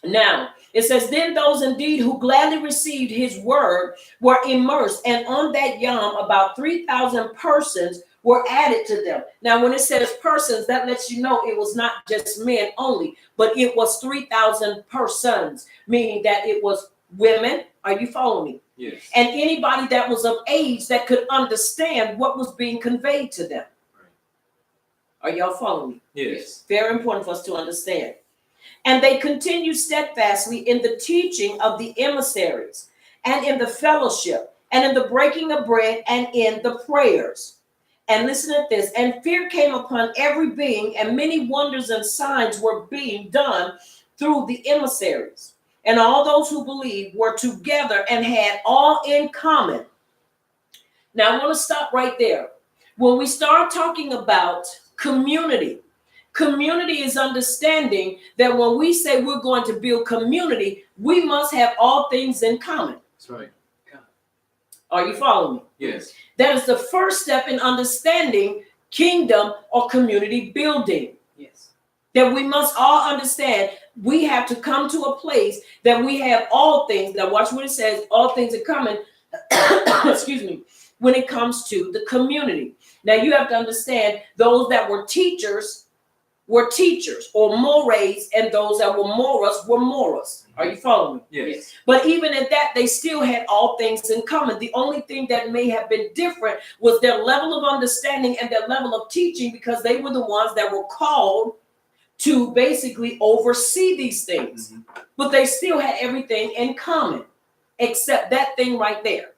Speaker 5: Now, it says, then those indeed who gladly received his word were immersed, and on that yom about 3,000 persons were added to them. Now, when it says persons, that lets you know it was not just men only, but it was 3,000 persons, meaning that it was women. Are you following me?
Speaker 4: Yes.
Speaker 5: And anybody that was of age that could understand what was being conveyed to them. Are y'all following me?
Speaker 4: Yes.
Speaker 5: Very important for us to understand. And they continued steadfastly in the teaching of the emissaries, and in the fellowship, and in the breaking of bread, and in the prayers. And listen to this. And fear came upon every being, and many wonders and signs were being done through the emissaries. And all those who believed were together and had all in common. Now, I want to stop right there. When we start talking about community, community is understanding that when we say we're going to build community, we must have all things in common.
Speaker 4: That's right.
Speaker 5: Are you following me?
Speaker 4: Yes.
Speaker 5: That is the first step in understanding kingdom or community building.
Speaker 6: Yes.
Speaker 5: That we must all understand we have to come to a place that we have all things. Now watch what it says, all things are coming, excuse me, when it comes to the community. Now you have to understand those that were teachers were teachers, or mores, and those that were moras were moras. Are you following me?
Speaker 4: Yes.
Speaker 5: But even at that, they still had all things in common. The only thing that may have been different was their level of understanding and their level of teaching, because they were the ones that were called to basically oversee these things. But they still had everything in common, except that thing right there.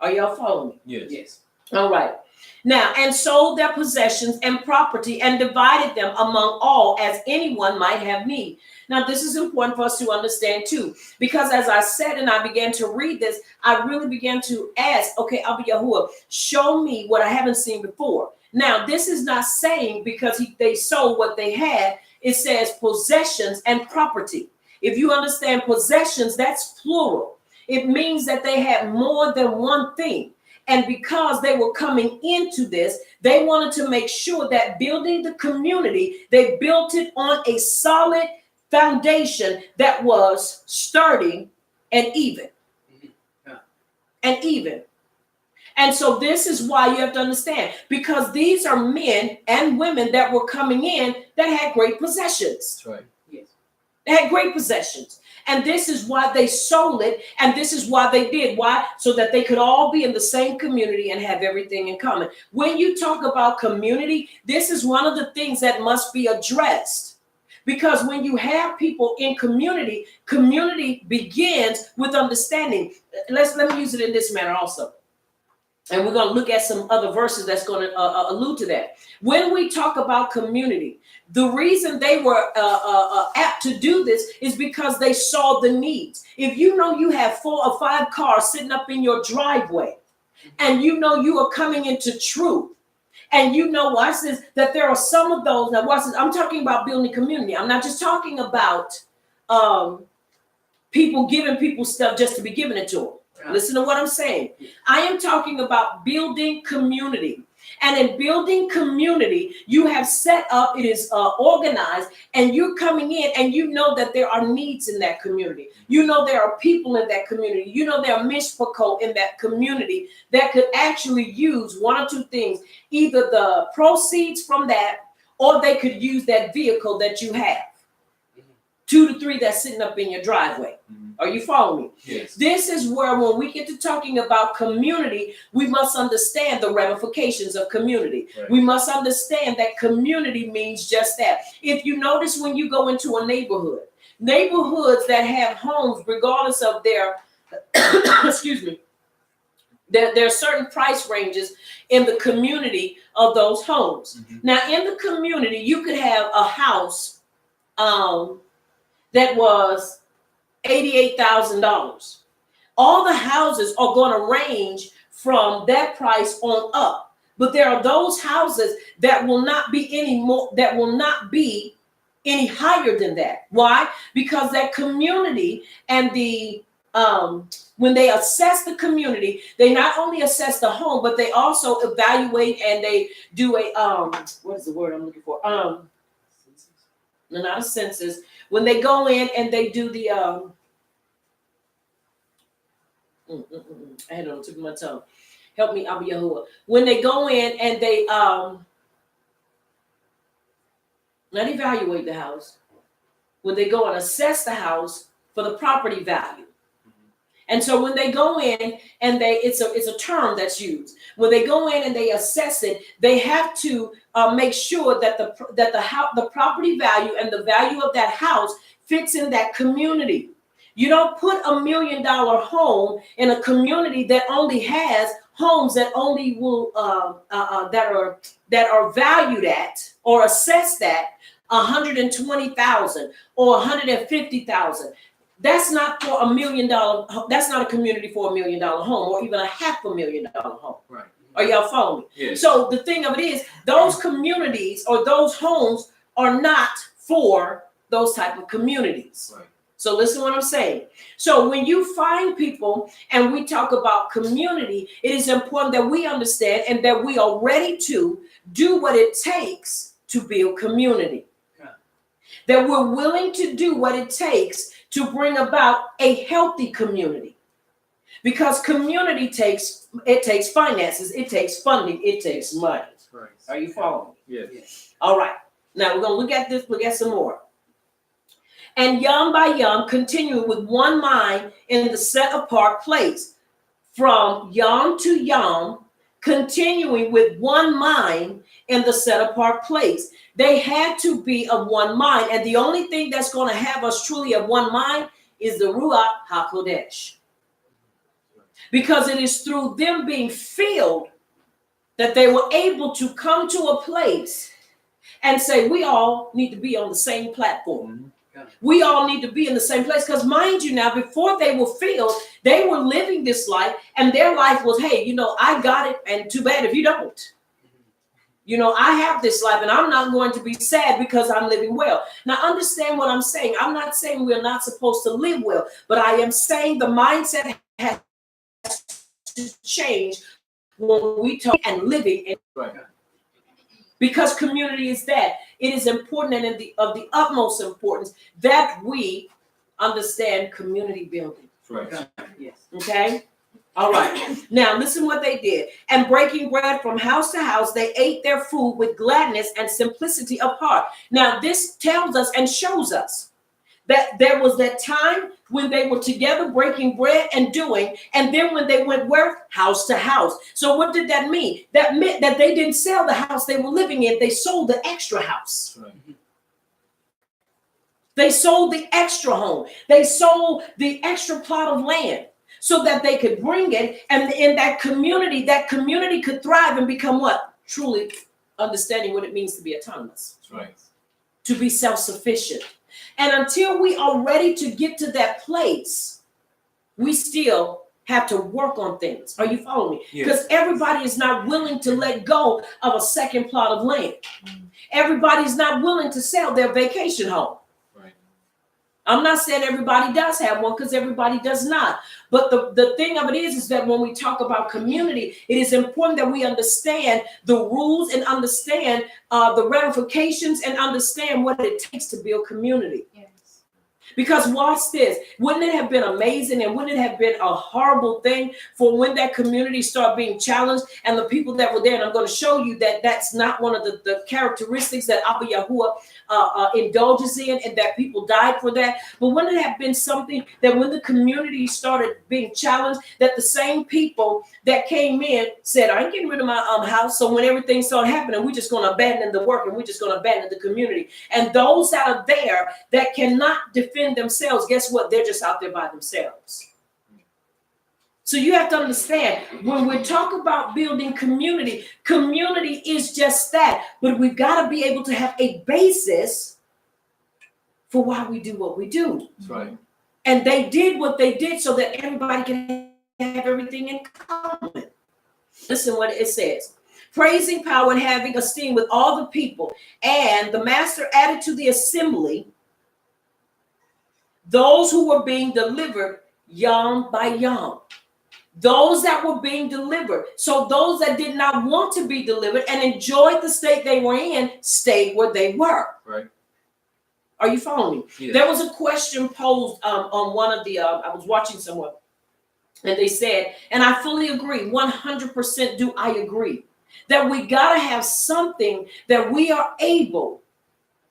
Speaker 5: Are y'all following me?
Speaker 4: Yes.
Speaker 6: Yes.
Speaker 5: All right. Now, and sold their possessions and property and divided them among all as anyone might have need. Now, this is important for us to understand too, because as I said and I began to read this, I really began to ask, okay, Abba Yahuwah, show me what I haven't seen before. Now, this is not saying because they sold what they had. It says possessions and property. If you understand possessions, that's plural. It means that they had more than one thing. And because they were coming into this, they wanted to make sure that building the community, they built it on a solid foundation that was sturdy and even. And even. And so this is why you have to understand, because these are men and women that were coming in that had great possessions.
Speaker 4: That's right.
Speaker 6: Yes.
Speaker 5: They had great possessions. And this is why they sold it. And this is why they did. Why? So that they could all be in the same community and have everything in common. When you talk about community, this is one of the things that must be addressed. Because when you have people in community, community begins with understanding. Let me use it in this manner also. And we're going to look at some other verses that's going to allude to that. When we talk about community, the reason they were apt to do this is because they saw the needs. If you know you have 4 or 5 cars sitting up in your driveway, and you know you are coming into truth, and you know, watch this, that there are some of those, now watch this, I'm talking about building community. I'm not just talking about people giving people stuff just to be giving it to them. Listen to what I'm saying. I am talking about building community. And in building community, you have set up, it is organized, and you're coming in and you know that there are needs in that community. You know there are people in that community. You know there are mishpachot in that community that could actually use one or two things, either the proceeds from that, or they could use that vehicle that you have. 2 to 3 that's sitting up in your driveway. Are you following me?
Speaker 4: Yes.
Speaker 5: This is where when we get to talking about community, we must understand the ramifications of community.
Speaker 4: Right.
Speaker 5: We must understand that community means just that. If you notice when you go into a neighborhood, neighborhoods that have homes, regardless of their, excuse me, there are certain price ranges in the community of those homes. Now, in the community, you could have a house that was $88,000. All the houses are going to range from that price on up. But there are those houses that will not be any higher than that. Why? Because that community and the when they assess the community, they not only assess the home, but they also evaluate and they do a what is the word I'm looking for? No, not a census. When they go in and they do the I had it on the tip of my tongue. Help me, Abba Yahuwah. When they go in and they not evaluate the house, when they go and assess the house for the property value. And so when they go in and it's a term that's used. When they go in and they assess it, they have to make sure that the property value and the value of that house fits in that community. You don't put $1 million home in a community that only has homes that only will that are valued at or assessed at $120,000 or $150,000. That's not for $1 million. That's not a community for $1 million home, or even a $500,000 home.
Speaker 4: Right.
Speaker 5: Are y'all following me?
Speaker 4: Yes.
Speaker 5: So the thing of it is, those communities or those homes are not for those type of communities.
Speaker 4: Right.
Speaker 5: So listen to what I'm saying. So when you find people and we talk about community, it is important that we understand and that we are ready to do what it takes to build community.
Speaker 6: Yeah.
Speaker 5: That we're willing to do what it takes to bring about a healthy community. Because community takes finances, it takes funding, it takes money.
Speaker 4: Right.
Speaker 5: Are you following me?
Speaker 4: Yes.
Speaker 6: Yes.
Speaker 5: All right. Now we're going to look at this, look at some more. And Yom by Yom, continuing with one mind in the set apart place. From Yom to Yom, continuing with one mind in the set apart place. They had to be of one mind. And the only thing that's going to have us truly of one mind is the Ruach HaKodesh. Because it is through them being filled that they were able to come to a place and say, we all need to be on the same platform. We all need to be in the same place. Because mind you now, before they were filled, they were living this life, and their life was, hey, I got it, and too bad if you don't. I have this life, and I'm not going to be sad because I'm living well. Now, understand what I'm saying. I'm not saying we're not supposed to live well, but I am saying the mindset has to change when we talk and living in.
Speaker 4: Right.
Speaker 5: Because community is that. It is important and of the utmost importance that we understand community building.
Speaker 4: Right.
Speaker 6: Yes.
Speaker 5: Okay? All right. Now, listen what they did. And breaking bread from house to house, they ate their food with gladness and simplicity of heart. Now, this tells us and shows us that there was that time when they were together breaking bread and doing, and then when they went where? House to house. So what did that mean? That meant that they didn't sell the house they were living in. They sold the extra house.
Speaker 4: Right.
Speaker 5: They sold the extra home. They sold the extra plot of land so that they could bring it, and in that community could thrive and become what? Truly understanding what it means to be autonomous.
Speaker 4: That's right.
Speaker 5: To be self-sufficient. And until we are ready to get to that place, we still have to work on things. Are you following me?
Speaker 4: Yes.
Speaker 5: Because everybody is not willing to let go of a second plot of land. Everybody's not willing to sell their vacation home.
Speaker 4: Right.
Speaker 5: I'm not saying everybody does have one, because everybody does not. But the thing of it is that when we talk about community, it is important that we understand the rules and understand the ramifications and understand what it takes to build community.
Speaker 1: Yes.
Speaker 5: Because watch this, wouldn't it have been amazing and wouldn't it have been a horrible thing for when that community started being challenged and the people that were there, and I'm going to show you that that's not one of the characteristics that Abba Yahuwah indulges in, and that people died for that. But wouldn't it have been something that when the community started being challenged, that the same people that came in said, I ain't getting rid of my house. So when everything started happening, we're just going to abandon the work and we're just going to abandon the community. And those that are there that cannot defend themselves, guess what? They're just out there by themselves. So you have to understand, when we talk about building community, community is just that. But we've got to be able to have a basis for why we do what we do.
Speaker 4: That's right.
Speaker 5: And they did what they did so that everybody can have everything in common. Listen what it says. Praising power and having esteem with all the people. And the master added to the assembly those who were being delivered yom by yom. Those that were being delivered. So those that did not want to be delivered and enjoyed the state they were in stayed where they were.
Speaker 4: Right.
Speaker 5: Are you following me?
Speaker 4: Yes.
Speaker 5: There was a question posed on one of the, I was watching someone, and they said, and I fully agree, 100% do I agree, that we got to have something that we are able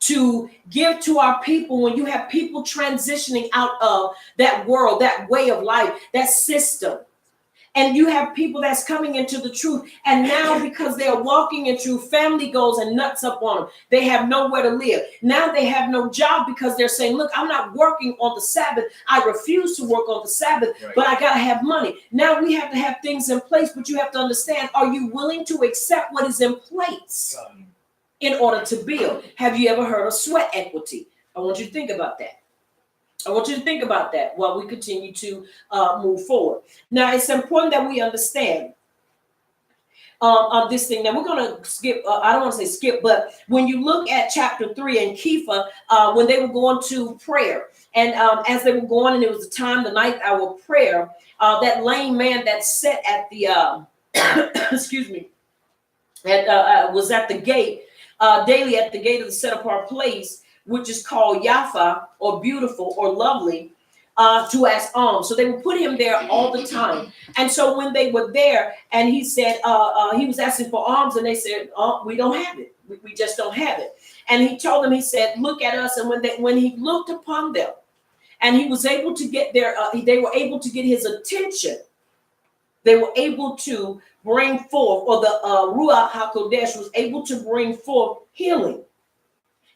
Speaker 5: to give to our people when you have people transitioning out of that world, that way of life, that system. And you have people that's coming into the truth. And now because they are walking in truth, family goes and nuts up on them. They have nowhere to live. Now they have no job because they're saying, look, I'm not working on the Sabbath. I refuse to work on the Sabbath,
Speaker 4: Right.
Speaker 5: but I got to have money. Now we have to have things in place, but you have to understand, are you willing to accept what is in place in order to build? Have you ever heard of sweat equity? I want you to think about that. I want you to think about that while we continue to move forward. Now, it's important that we understand this thing. Now, we're going to skip, I don't want to say skip, but when you look at chapter 3 in Kepha, when they were going to prayer, and as they were going, and it was the time, the ninth hour prayer, that lame man that sat at the, excuse me, was at the gate, daily at the gate of the set apart place, which is called Yafa, or beautiful, or lovely, to ask alms. So they would put him there all the time. And so when they were there, and he said, he was asking for alms, and they said, oh, we don't have it. We just don't have it. And he told them, he said, look at us. And when he looked upon them and he was able to get they were able to get his attention. They were able to bring forth, or the Ruach HaKodesh was able to bring forth healing.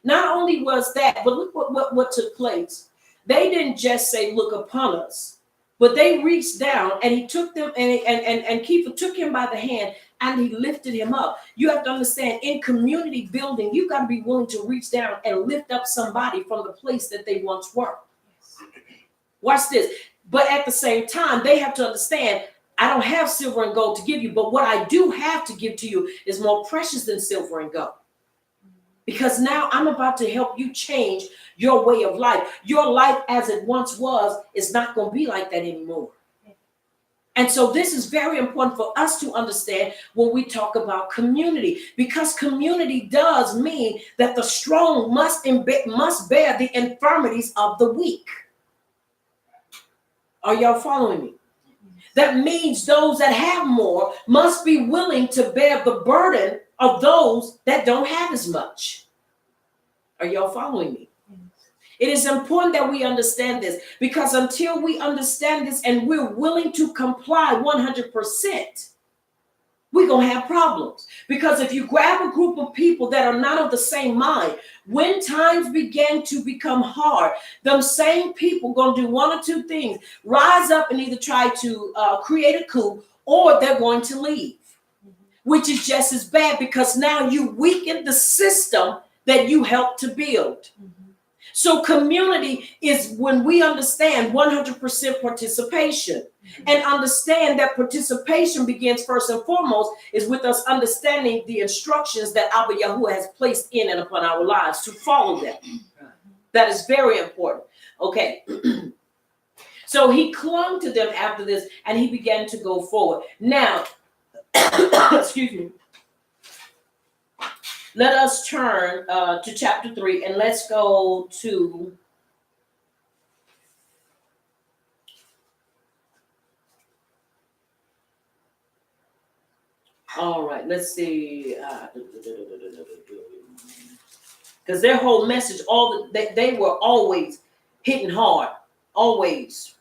Speaker 5: Not only was that, but look what took place. They didn't just say, look upon us, but they reached down and he took them and Kiefer took him by the hand and he lifted him up. You have to understand, in community building, you got to be willing to reach down and lift up somebody from the place that they once were. Watch this. But at the same time, they have to understand, I don't have silver and gold to give you, but what I do have to give to you is more precious than silver and gold. Because now I'm about to help you change your way of life. Your life as it once was is not going to be like that anymore. And so this is very important for us to understand when we talk about community, because community does mean that the strong must bear the infirmities of the weak. Are y'all following me? That means those that have more must be willing to bear the burden of those that don't have as much. Are y'all following me? It is important that we understand this, because until we understand this and we're willing to comply 100%, we're going to have problems. Because if you grab a group of people that are not of the same mind, when times begin to become hard, them same people going to do one or two things: rise up and either try to create a coup, or they're going to leave, which is just as bad, because now you weaken the system that you helped to build. So community is when we understand 100% participation, and understand that participation begins first and foremost is with us understanding the instructions that Abba Yahuwah has placed in and upon our lives, to follow them. That is very important. Okay. So he clung to them after this and he began to go forward. Now, excuse me. Let us turn to chapter 3 and let's go to all right, let's see. Because their whole message, they were always hitting hard, always.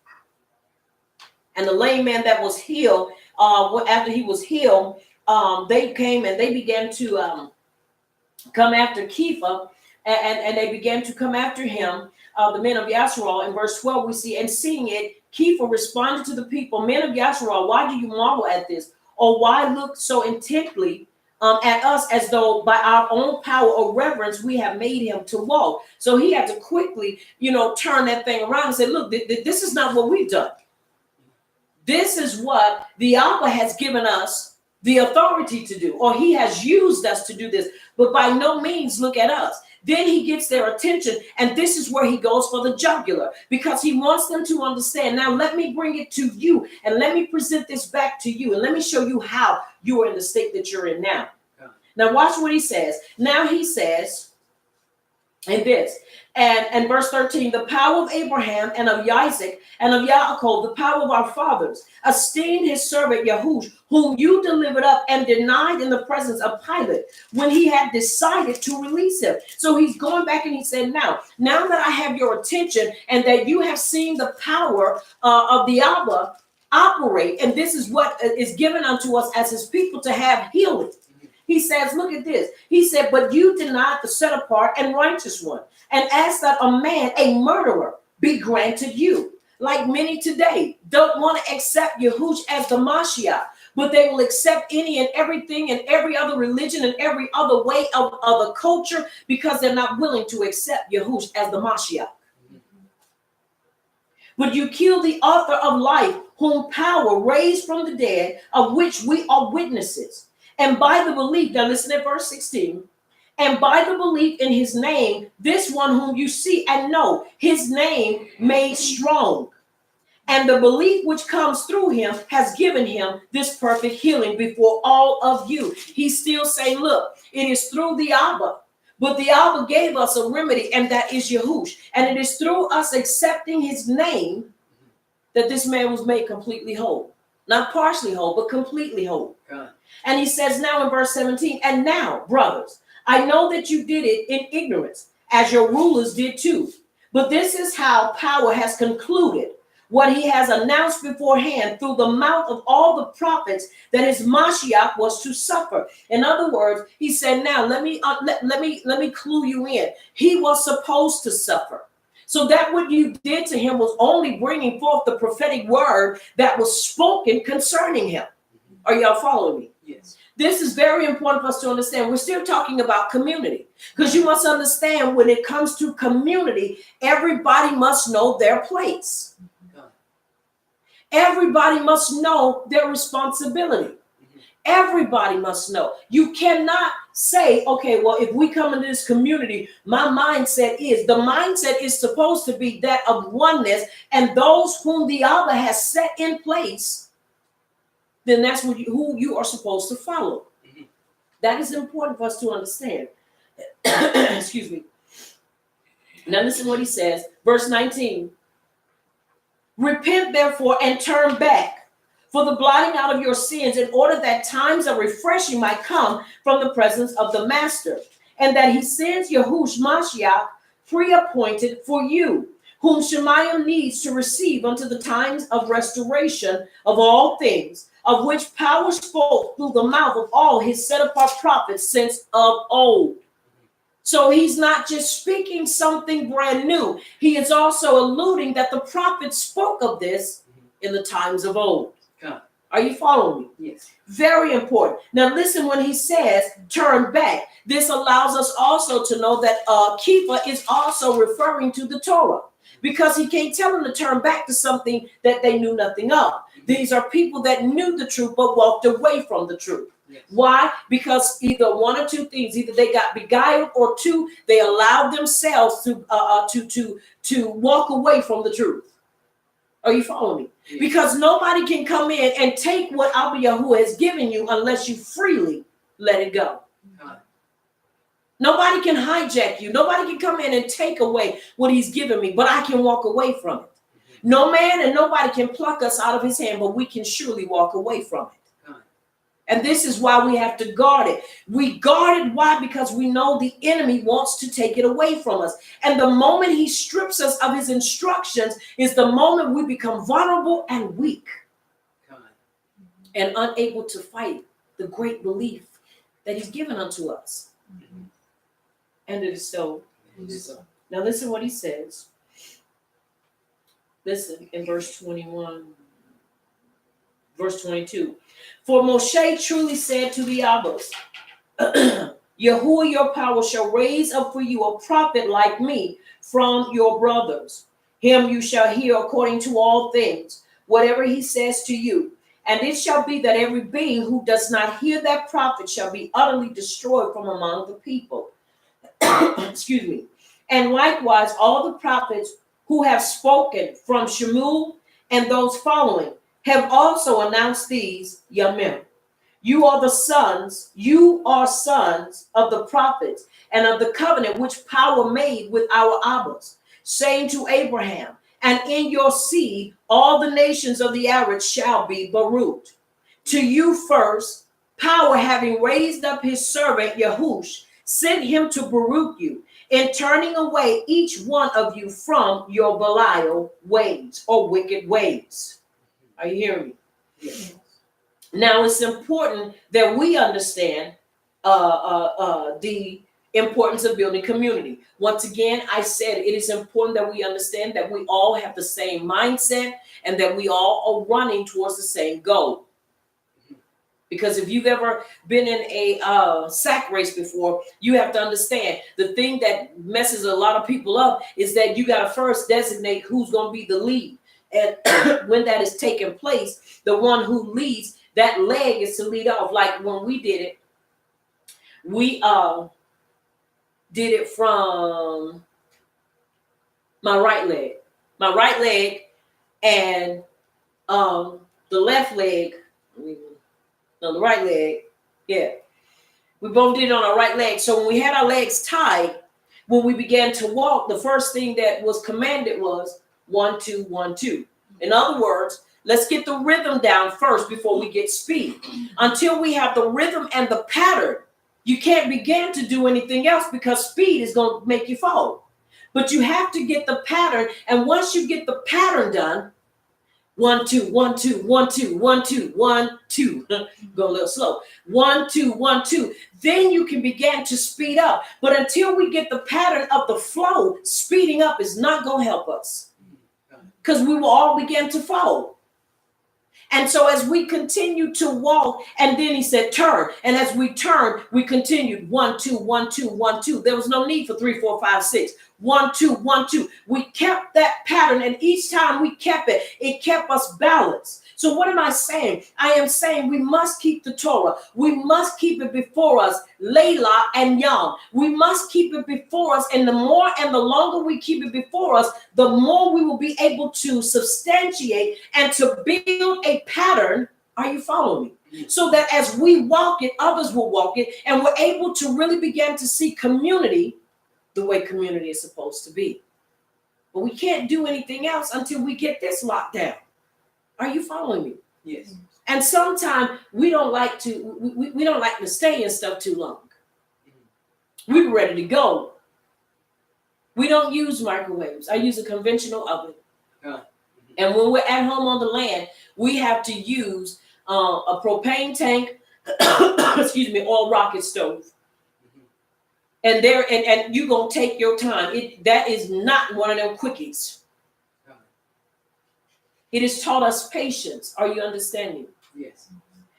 Speaker 5: And the lame man that was healed, after he was healed, they came and they began to come after Kepha, and they began to come after him, the men of Yasharal. In verse 12, we see, and seeing it, Kepha responded to the people, men of Yasharal, why do you marvel at this? Or why look so intently at us as though by our own power or reverence we have made him to walk? So he had to quickly, turn that thing around and say, look, this is not what we've done. This is what the Abba has given us the authority to do, or he has used us to do this, but by no means look at us. Then he gets their attention, and this is where he goes for the jugular, because he wants them to understand. Now let me bring it to you, and let me present this back to you, and let me show you how you are in the state that you're in now. Now watch what he says. Now he says, and this, and verse 13, the power of Abraham and of Isaac and of Yaakov, the power of our fathers, esteemed his servant Yahush, whom you delivered up and denied in the presence of Pilate when he had decided to release him. So he's going back and he said, now that I have your attention and that you have seen the power of the Abba operate, and this is what is given unto us as his people to have healing. He says, look at this. He said, but you denied the set apart and righteous one, and asked that a man, a murderer, be granted you. Like many today, don't want to accept Yahush as the Mashiach, but they will accept any and everything and every other religion and every other way of a culture, because they're not willing to accept Yahush as the Mashiach. But you kill the author of life, whom power raised from the dead, of which we are witnesses. And by the belief, now listen at verse 16, and by the belief in his name, this one whom you see and know, his name made strong. And the belief which comes through him has given him this perfect healing before all of you. He's still saying, look, it is through the Abba, but the Abba gave us a remedy, and that is Yahush. And it is through us accepting his name that this man was made completely whole. Not partially whole, but completely whole. And he says now in verse 17, and now, brothers, I know that you did it in ignorance, as your rulers did too. But this is how power has concluded what he has announced beforehand through the mouth of all the prophets, that his Mashiach was to suffer. In other words, he said, now let me clue you in. He was supposed to suffer. So that what you did to him was only bringing forth the prophetic word that was spoken concerning him. Are y'all following me?
Speaker 6: Yes.
Speaker 5: This is very important for us to understand. We're still talking about community, because you must understand, when it comes to community, everybody must know their place. Everybody must know their responsibility. Everybody must know. You cannot say, okay, well, if we come into this community, my mindset is supposed to be that of oneness, and those whom the Abba has set in place, then that's who you are supposed to follow. That is important for us to understand. Excuse me. Now listen what he says, verse 19. Repent therefore and turn back for the blotting out of your sins, in order that times of refreshing might come from the presence of the Master, and that he sends Yahushua Mashiach pre-appointed for you, whom Shemayim needs to receive unto the times of restoration of all things, of which power spoke through the mouth of all his set-apart prophets since of old. So he's not just speaking something brand new. He is also alluding that the prophets spoke of this in the times of old. Are you following me?
Speaker 6: Yes.
Speaker 5: Very important. Now listen, when he says turn back, this allows us also to know that Kippur is also referring to the Torah, because he can't tell them to turn back to something that they knew nothing of. These are people that knew the truth but walked away from the truth.
Speaker 6: Yes.
Speaker 5: Why? Because either one or two things: either they got beguiled, or two, they allowed themselves to walk away from the truth. Are you following me?
Speaker 6: Yes.
Speaker 5: Because nobody can come in and take what Abba Yahuwah has given you unless you freely let it go. Nobody can hijack you. Nobody can come in and take away what he's given me, but I can walk away from it. No man and nobody can pluck us out of his hand, but we can surely walk away from it. And this is why we have to guard it. We guard it. Why? Because we know the enemy wants to take it away from us. And the moment he strips us of his instructions is the moment we become vulnerable and weak and unable to fight the great belief that he's given unto us. And it is so. Now listen what he says. Listen in verse 21. Verse 22. For Moshe truly said to the Abbas, Yahuwah your power shall raise up for you a prophet like me from your brothers. Him you shall hear according to all things, whatever he says to you. And it shall be that every being who does not hear that prophet shall be utterly destroyed from among the people. Excuse me. And likewise, all the prophets who have spoken from Shemuel and those following have also announced these Yamim. You are sons of the prophets and of the covenant which power made with our Abbas, saying to Abraham, and in your seed all the nations of the earth shall be Baruch. To you first, power having raised up his servant Yahush, sent him to Baruch you, in turning away each one of you from your Belial ways or wicked ways. Are you hearing me?
Speaker 6: Yes.
Speaker 5: Now it's important that we understand the importance of building community. Once again, I said it is important that we understand that we all have the same mindset and that we all are running towards the same goal. Because if you've ever been in a sack race before, you have to understand the thing that messes a lot of people up is that you got to first designate who's going to be the lead. And when that is taking place, the one who leads, that leg is to lead off. Like when we did it, we did it from my right leg and the left leg, no, the right leg. Yeah. We both did it on our right leg. So when we had our legs tied, when we began to walk, the first thing that was commanded was 1, 2, 1, 2. In other words, let's get the rhythm down first before we get speed. Until we have the rhythm and the pattern, You can't begin to do anything else because speed is going to make you fall. But you have to get the pattern. And once you get the pattern done, 1, 2, 1, 2, 1, 2, 1, 2, 1, 2. Go a little slow. 1, 2, 1, 2. Then you can begin to speed up. But until we get the pattern of the flow, speeding up is not going to help us. Because we will all begin to fall. And so as we continue to walk, and then he said, turn. And as we turned, we continued 1, 2, 1, 2, 1, 2. There was no need for 3, 4, 5, 6. 1, 2, 1, 2. We kept that pattern, and each time we kept it, it kept us balanced. So what am I saying? I am saying we must keep the Torah. We must keep it before us, Layla and Yom. We must keep it before us, and the more and the longer we keep it before us, the more we will be able to substantiate and to build a pattern. Are you following me? So that as we walk it, others will walk it, and we're able to really begin to see community the way community is supposed to be. But we can't do anything else until we get this locked down. Are you following me?
Speaker 6: Yes.
Speaker 5: And sometimes we don't like to we don't like to stay in stuff too long. We're ready to go. We don't use microwaves. I use a conventional oven. And when we're at home on the land, we have to use a propane tank, excuse me, or rocket stove. And and you're gonna take your time. That is not one of them quickies. It has taught us patience. Are you understanding?
Speaker 6: Yes.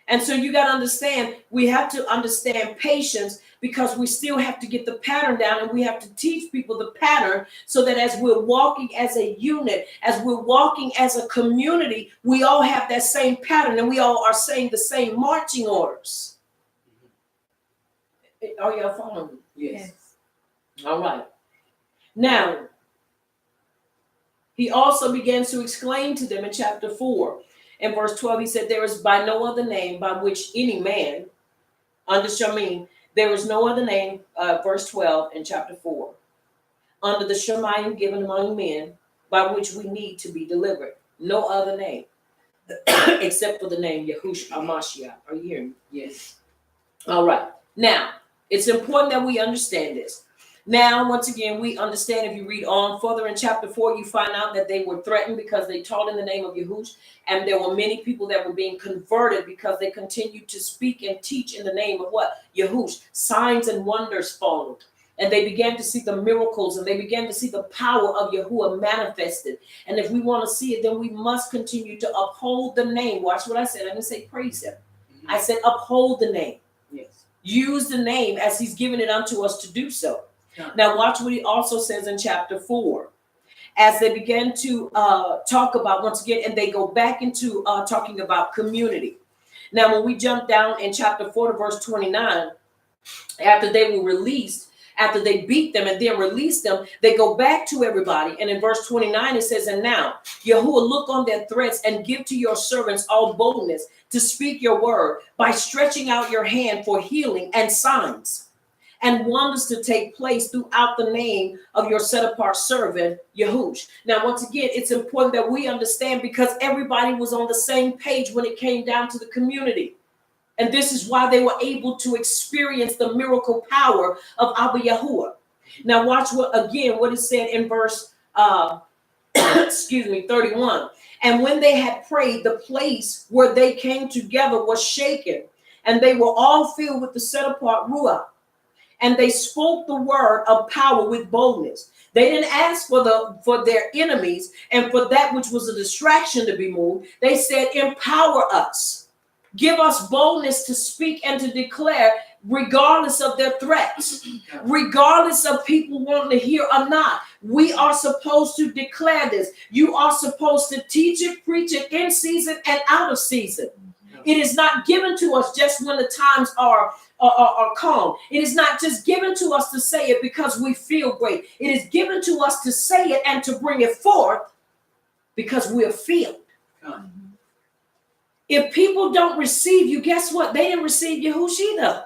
Speaker 5: And so you got to understand, we have to understand patience because we still have to get the pattern down, and we have to teach people the pattern so that as we're walking as a unit, as we're walking as a community, we all have that same pattern and we all are saying the same marching orders. Are y'all following me?
Speaker 6: Yes.
Speaker 5: All right. Now, he also begins to explain to them in chapter 4. In verse 12, he said, there is by no other name by which any man, under Shamin, there is no other name, verse 12 in chapter 4, under the Shemayim given among men, by which we need to be delivered. No other name, except for the name Yahushua HaMashiach. Are you hearing me?
Speaker 6: Yes.
Speaker 5: All right. Now, it's important that we understand this. Now, once again, we understand if you read on further in chapter 4, you find out that they were threatened because they taught in the name of Yahushua, and there were many people that were being converted because they continued to speak and teach in the name of what? Yahushua. Signs and wonders followed. And they began to see the miracles, and they began to see the power of Yahuwah manifested. And if we want to see it, then we must continue to uphold the name. Watch what I said. I didn't say praise him. I said uphold the name.
Speaker 6: Yes.
Speaker 5: Use the name as he's given it unto us to do so. Now watch what he also says in chapter 4. As they begin to talk about, once again, and they go back into talking about community. Now when we jump down in chapter 4 to verse 29, after they were released, after they beat them and then released them, they go back to everybody. And in verse 29 it says, and now Yahuwah, look on their threats and give to your servants all boldness to speak your word by stretching out your hand for healing and signs and wonders to take place throughout the name of your set apart servant, Yahushua. Now, once again, it's important that we understand because everybody was on the same page when it came down to the community. And this is why they were able to experience the miracle power of Abba Yahuwah. Now, watch what it said in verse, 31. And when they had prayed, the place where they came together was shaken, and they were all filled with the set apart Ruach. And they spoke the word of power with boldness. They didn't ask for their enemies and for that which was a distraction to be moved. They said, empower us. Give us boldness to speak and to declare, regardless of their threats, regardless of people wanting to hear or not. We are supposed to declare this. You are supposed to teach it, preach it in season and out of season. It is not given to us just when the times are calm. It is not just given to us to say it because we feel great. It is given to us to say it and to bring it forth because we're filled. If people don't receive you, guess what? They didn't receive Yahushua either.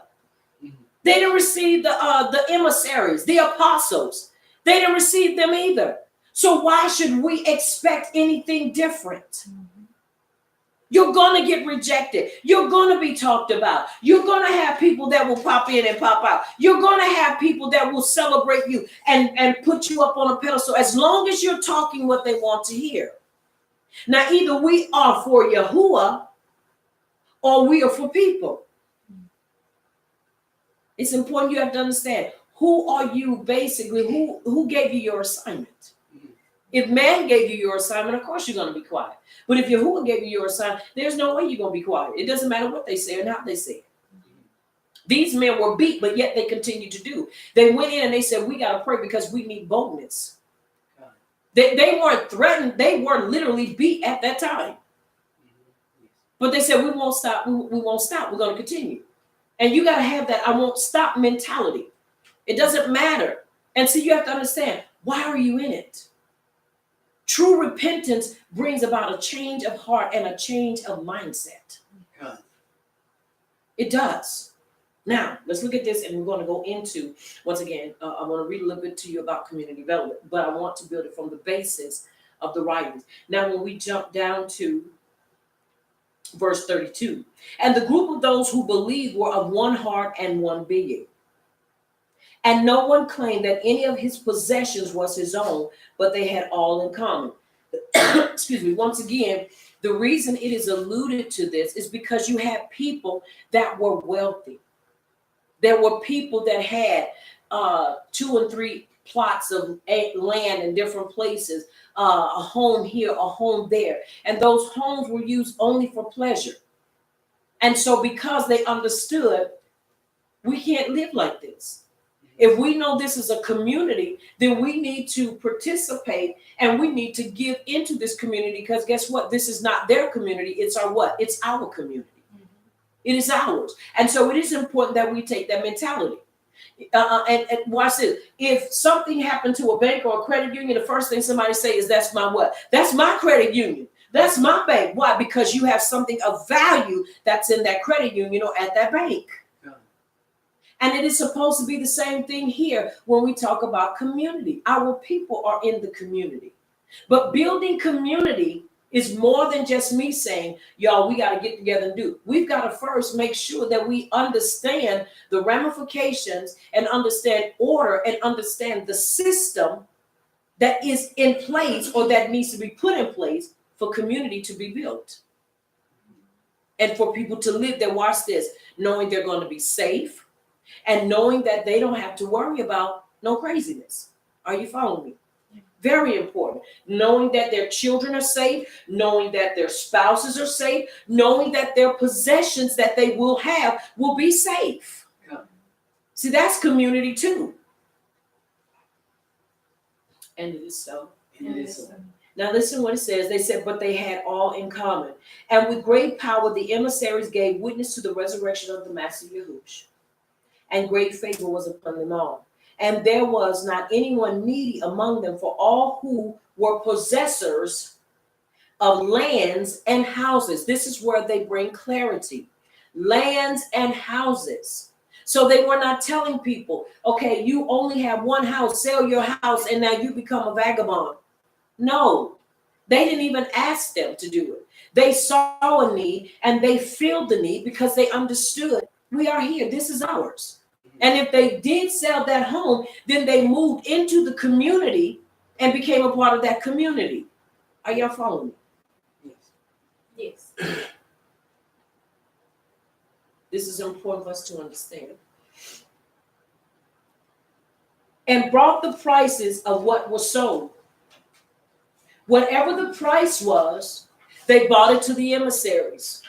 Speaker 5: They didn't receive the emissaries, the apostles. They didn't receive them either. So why should we expect anything different? You're going to get rejected. You're going to be talked about. You're going to have people that will pop in and pop out. You're going to have people that will celebrate you and put you up on a pedestal as long as you're talking what they want to hear. Now, either we are for Yahuwah or we are for people. It's important you have to understand, who are you basically, who gave you your assignment? If man gave you your assignment, of course you're going to be quiet. But if Yahuwah gave you your assignment, there's no way you're going to be quiet. It doesn't matter what they say and how they say it. These men were beat, but yet they continued to do. They went in and they said, we got to pray because we need boldness. They weren't threatened. They were literally beat at that time. But they said, we won't stop. We won't stop. We're going to continue. And you got to have that I won't stop mentality. It doesn't matter. And so you have to understand, why are you in it? True repentance brings about a change of heart and a change of mindset. It does. Now, let's look at this, and we're going to go into, once again, I want to read a little bit to you about community development, but I want to build it from the basis of the writings. Now, when we jump down to verse 32, and the group of those who believed were of one heart and one being. And no one claimed that any of his possessions was his own, but they had all in common. Excuse me. Once again, the reason it is alluded to this is because you had people that were wealthy. There were people that had 2 and 3 plots of land in different places, a home here, a home there. And those homes were used only for pleasure. And so because they understood, we can't live like this. If we know this is a community, then we need to participate and we need to give into this community, because guess what? This is not their community. It's our what? It's our community. It is ours. And so it is important that we take that mentality. And watch this. If something happened to a bank or a credit union, the first thing somebody say is, that's my what? That's my credit union. That's my bank. Why? Because you have something of value that's in that credit union or at that bank. And it is supposed to be the same thing here when we talk about community. Our people are in the community. But building community is more than just me saying, y'all, we got to get together and do. We've got to first make sure that we understand the ramifications and understand order and understand the system that is in place or that needs to be put in place for community to be built. And for people to live there, watch this, knowing they're going to be safe, and knowing that they don't have to worry about no craziness. Are you following me? Very important. Knowing that their children are safe, knowing that their spouses are safe, knowing that their possessions that they will have will be safe. See, that's community too. And it is so.
Speaker 6: And it is so.
Speaker 5: Now listen what it says. They said, but they had all in common. And with great power, the emissaries gave witness to the resurrection of the Master Yahushua. And great favor was upon them all. And there was not anyone needy among them, for all who were possessors of lands and houses. This is where they bring clarity. Lands and houses. So they were not telling people, okay, you only have one house, sell your house, and now you become a vagabond. No, they didn't even ask them to do it. They saw a need and they filled the need because they understood, we are here, this is ours. And if they did sell that home, then they moved into the community and became a part of that community. Are y'all following me?
Speaker 1: Yes.
Speaker 5: This is important for us to understand. And brought the prices of what was sold. Whatever the price was, they bought it to the emissaries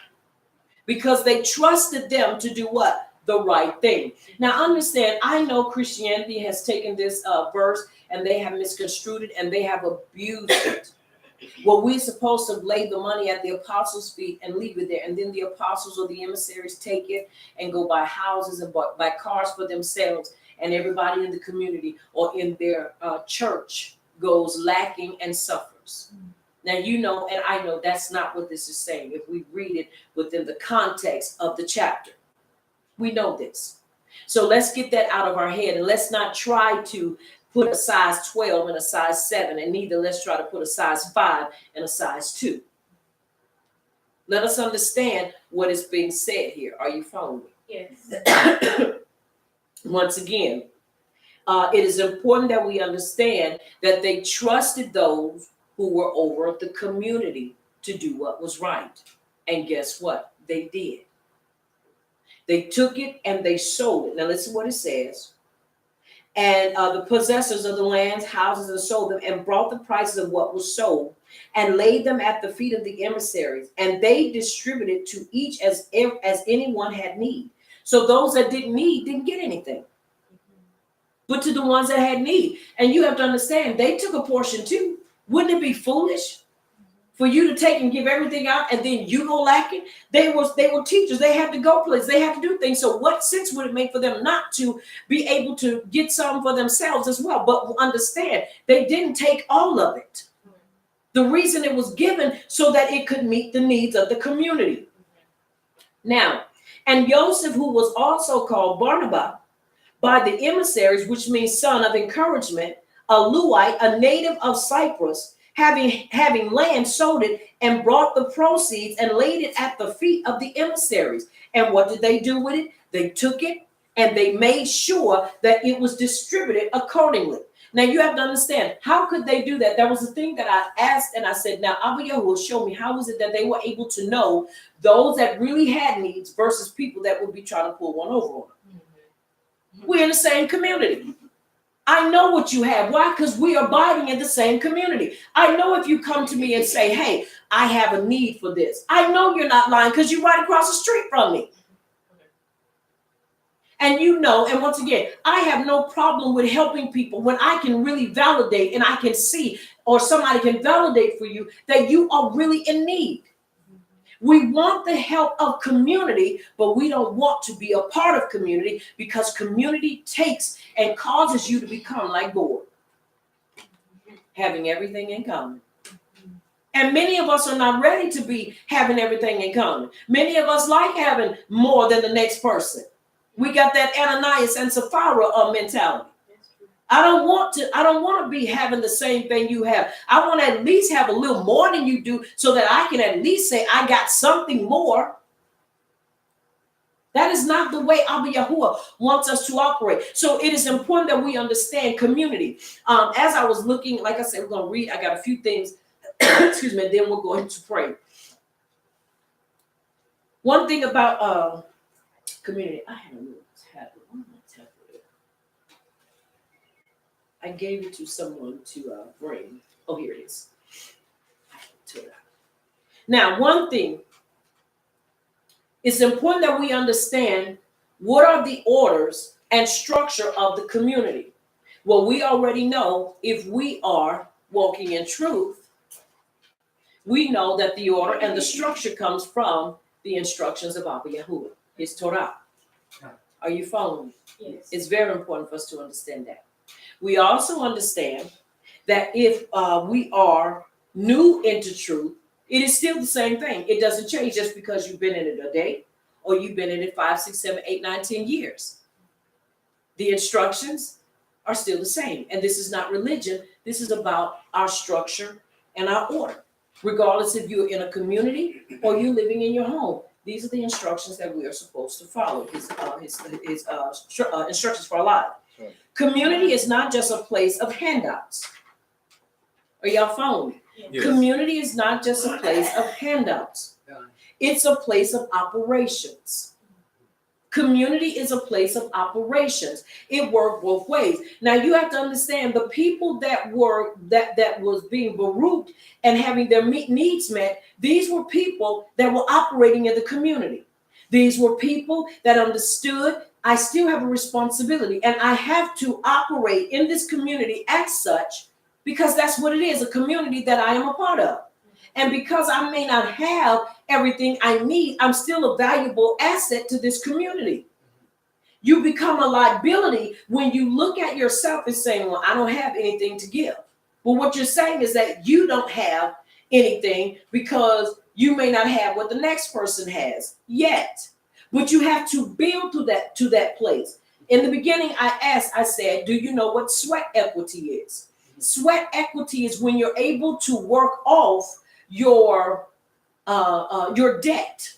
Speaker 5: because they trusted them to do what? The right thing. Now understand, I know Christianity has taken this verse and they have misconstrued it and they have abused it. Well, we're supposed to lay the money at the apostles' feet and leave it there. And then the apostles or the emissaries take it and go buy houses and buy cars for themselves. And everybody in the community or in their church goes lacking and suffers. Now, you know, and I know that's not what this is saying. If we read it within the context of the chapter. We know this. So let's get that out of our head. And let's not try to put a size 12 and a size 7. And neither let's try to put a size 5 and a size 2. Let us understand what is being said here. Are you following me?
Speaker 3: Yes.
Speaker 5: Once again, it is important that we understand that they trusted those who were over the community to do what was right. And guess what? They did. They took it and they sold it. Now listen what it says. And the possessors of the lands, houses, and sold them, and brought the prices of what was sold, and laid them at the feet of the emissaries, and they distributed to each as anyone had need. So those that didn't need didn't get anything, but to the ones that had need. And you have to understand, they took a portion too. Wouldn't it be foolish for you to take and give everything out and then you go lacking? They were teachers. They had to go places. They had to do things. So what sense would it make for them not to be able to get some for themselves as well? But understand, they didn't take all of it. The reason it was given so that it could meet the needs of the community. Now, and Joseph, who was also called Barnabas by the emissaries, which means son of encouragement, a Luite, a native of Cyprus, having land, sold it, and brought the proceeds and laid it at the feet of the emissaries. And what did they do with it? They took it and they made sure that it was distributed accordingly. Now you have to understand, how could they do that? That was the thing that I asked, and I said, now Abba Yahuwah, show me, how is it that they were able to know those that really had needs versus people that would be trying to pull one over on them? We're in the same community. I know what you have. Why? Because we are abiding in the same community. I know if you come to me and say, hey, I have a need for this, I know you're not lying because you're right across the street from me. And you know, and once again, I have no problem with helping people when I can really validate and I can see, or somebody can validate for you that you are really in need. We want the help of community, but we don't want to be a part of community because community takes and causes you to become like God, having everything in common. And many of us are not ready to be having everything in common. Many of us like having more than the next person. We got that Ananias and Sapphira mentality. I don't want to be having the same thing you have. I want to at least have a little more than you do so that I can at least say I got something more. That is not the way Abba Yahuwah wants us to operate. So it is important that we understand community. As I was looking, like I said, we're going to read. I got a few things, excuse me, and then we're going to pray. One thing about community, I had a little tablet. Where's my tablet? I gave it to someone to bring. Oh, here it is. Now, one thing, it's important that we understand what are the orders and structure of the community. Well, we already know if we are walking in truth, we know that the order and the structure comes from the instructions of Abba Yahuwah, his Torah. Are you following me?
Speaker 3: Yes.
Speaker 5: It's very important for us to understand that. We also understand that if we are new into truth, it is still the same thing. It doesn't change just because you've been in it a day or you've been in it 5, 6, 7, 8, 9, 10 years. The instructions are still the same. And this is not religion. This is about our structure and our order. Regardless if you're in a community or you're living in your home, these are the instructions that we are supposed to follow. His instructions for our life. Right. Community is not just a place of handouts. Are y'all following me? Yes. Community is not just a place of handouts. It's a place of operations. Community is a place of operations. It worked both ways. Now you have to understand the people that was being baruched and having their needs met. These were people that were operating in the community. These were people that understood I still have a responsibility and I have to operate in this community as such because that's what it is, a community that I am a part of. And because I may not have everything I need, I'm still a valuable asset to this community. You become a liability when you look at yourself and saying, well, I don't have anything to give. But what you're saying is that you don't have anything because you may not have what the next person has yet. But you have to build to that place. In the beginning, I said, do you know what sweat equity is? Sweat equity is when you're able to work off your your debt,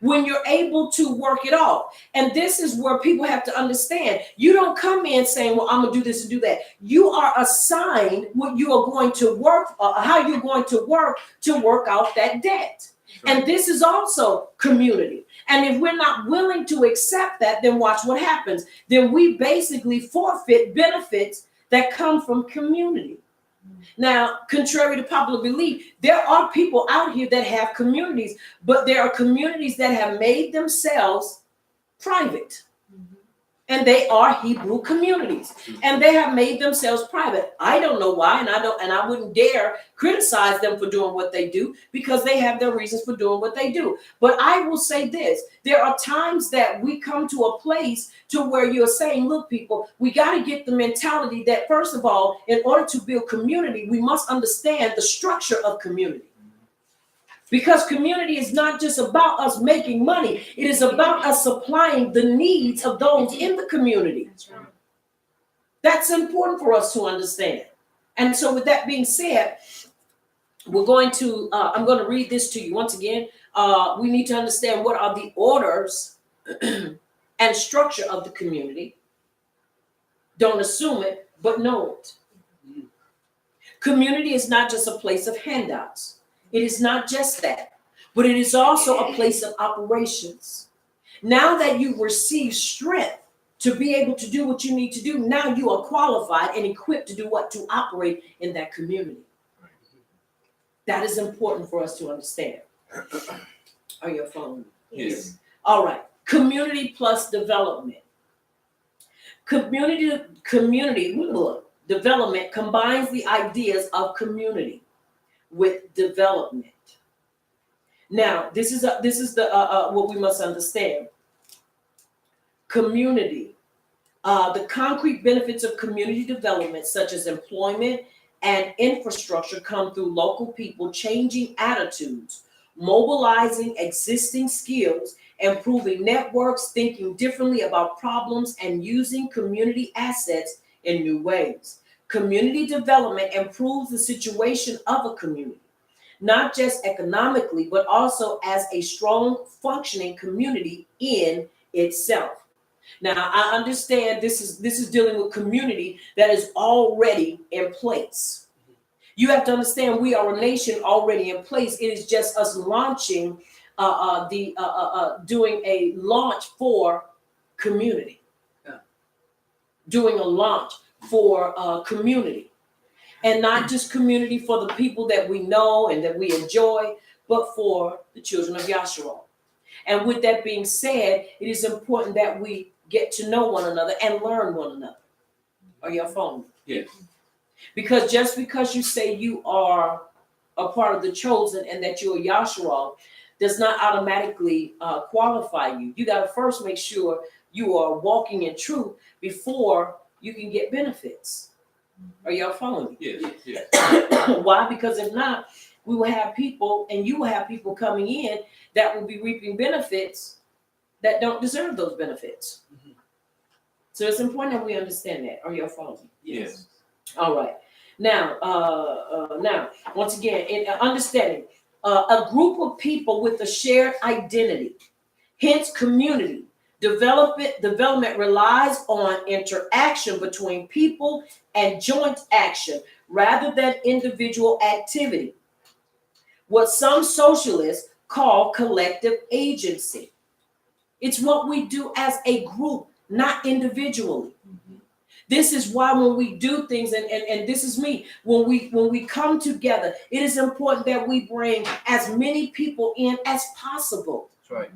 Speaker 5: when you're able to work it off. And this is where people have to understand. You don't come in saying, well, I'm going to do this and do that. You are assigned what you are going to work, how you're going to work out that debt. Right. And this is also community. And if we're not willing to accept that, then watch what happens. Then we basically forfeit benefits that come from community. Now, contrary to popular belief, there are people out here that have communities, but there are communities that have made themselves private. And they are Hebrew communities, and they have made themselves private. I don't know why, and I wouldn't dare criticize them for doing what they do, because they have their reasons for doing what they do. But I will say this: there are times that we come to a place to where you're saying, look, people, we got to get the mentality that, first of all, in order to build community, we must understand the structure of community. Because community is not just about us making money. It is about us supplying the needs of those in the community. That's right. That's important for us to understand. And so with that being said, I'm going to read this to you. Once again, we need to understand what are the orders and structure of the community. Don't assume it, but know it. Community is not just a place of handouts. It is not just that, but it is also a place of operations. Now that you've received strength to be able to do what you need to do, now you are qualified and equipped to do what? To operate in that community. That is important for us to understand. Are you following me?
Speaker 4: Yes.
Speaker 5: All right. Community plus development. Community development combines the ideas of community with development. Now, this is what we must understand. Community, the concrete benefits of community development, such as employment and infrastructure, come through local people changing attitudes, mobilizing existing skills, improving networks, thinking differently about problems, and using community assets in new ways. Community development improves the situation of a community, not just economically, but also as a strong functioning community in itself. Now, I understand this is dealing with community that is already in place. You have to understand we are a nation already in place. It is just us launching, doing a launch for community, doing a launch for community, and not just community for the people that we know and that we enjoy, but for the children of Yahshua. And with that being said, it is important that we get to know one another and learn one another. Are you following me?
Speaker 4: Yes.
Speaker 5: Because just because you say you are a part of the chosen and that you're Yahshua does not automatically qualify you. You got to first make sure you are walking in truth before you can get benefits. Are y'all following me?
Speaker 4: Yes. Yes.
Speaker 5: Why? Because if not, we will have people, and you will have people coming in that will be reaping benefits that don't deserve those benefits. Mm-hmm. So it's important that we understand that. Are y'all following me?
Speaker 4: Yes.
Speaker 5: All right. Now, once again, in understanding a group of people with a shared identity, hence community. Development relies on interaction between people and joint action rather than individual activity. What some socialists call collective agency. It's what we do as a group, not individually. Mm-hmm. This is why when we do things, and this is me, when we come together, it is important that we bring as many people in as possible.
Speaker 4: That's right.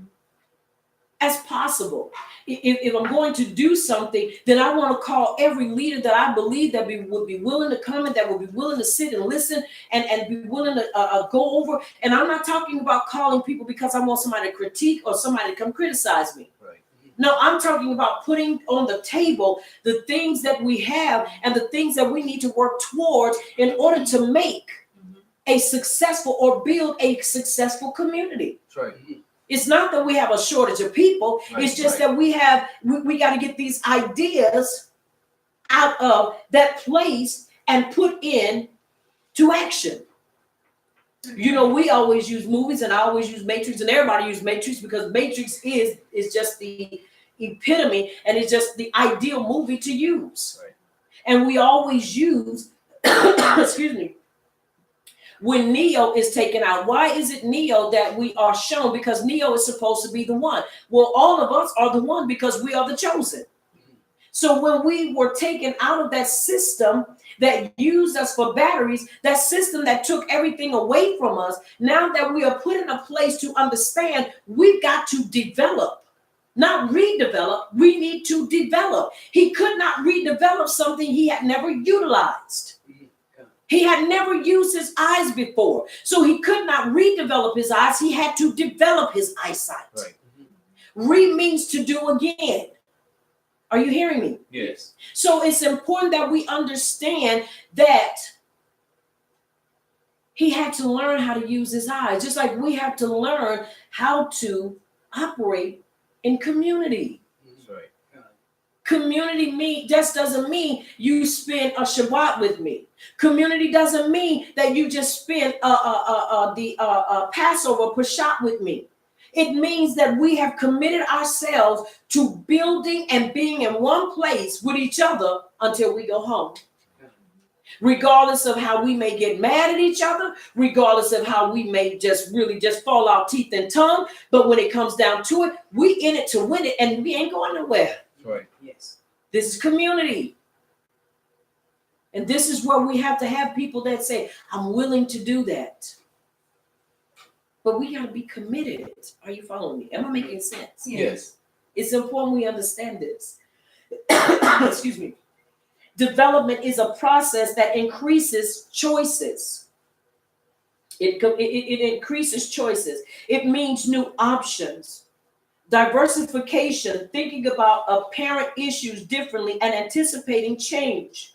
Speaker 5: As possible. If I'm going to do something, then I want to call every leader that I believe that would be willing to come and that would be willing to sit and listen and be willing to go over. And I'm not talking about calling people because I want somebody to critique or somebody to come criticize me. Right. No, I'm talking about putting on the table the things that we have and the things that we need to work towards in order to make a successful or build a successful community.
Speaker 4: That's right.
Speaker 5: It's not that we have a shortage of people. Right, it's just that we got to get these ideas out of that place and put in to action. You know, we always use movies, and I always use Matrix, and everybody uses Matrix because Matrix is just the epitome, and it's just the ideal movie to use.
Speaker 4: Right.
Speaker 5: And we always use, excuse me, when Neo is taken out. Why is it Neo that we are shown? Because Neo is supposed to be the one. Well, all of us are the one because we are the chosen. So when we were taken out of that system that used us for batteries, that system that took everything away from us, now that we are put in a place to understand, we've got to develop, not redevelop. We need to develop. He could not redevelop something he had never utilized. He had never used his eyes before. So he could not redevelop his eyes. He had to develop his eyesight.
Speaker 4: Right.
Speaker 5: Re means to do again. Are you hearing me?
Speaker 4: Yes.
Speaker 5: So it's important that we understand that he had to learn how to use his eyes, just like we have to learn how to operate in community.
Speaker 4: That's right.
Speaker 5: Community just doesn't mean you spend a Shabbat with me. Community doesn't mean that you just spend the Passover Peshat with me. It means that we have committed ourselves to building and being in one place with each other until we go home. Regardless of how we may get mad at each other, regardless of how we may just really just fall out teeth and tongue, but when it comes down to it, we in it to win it, and we ain't going nowhere.
Speaker 4: That's right.
Speaker 6: Yes.
Speaker 5: This is community. And this is where we have to have people that say, I'm willing to do that. But we got to be committed. Are you following me? Am I making sense?
Speaker 4: Yes.
Speaker 5: It's important we understand this. Excuse me. Development is a process that increases choices. It increases choices. It means new options. Diversification, thinking about apparent issues differently and anticipating change.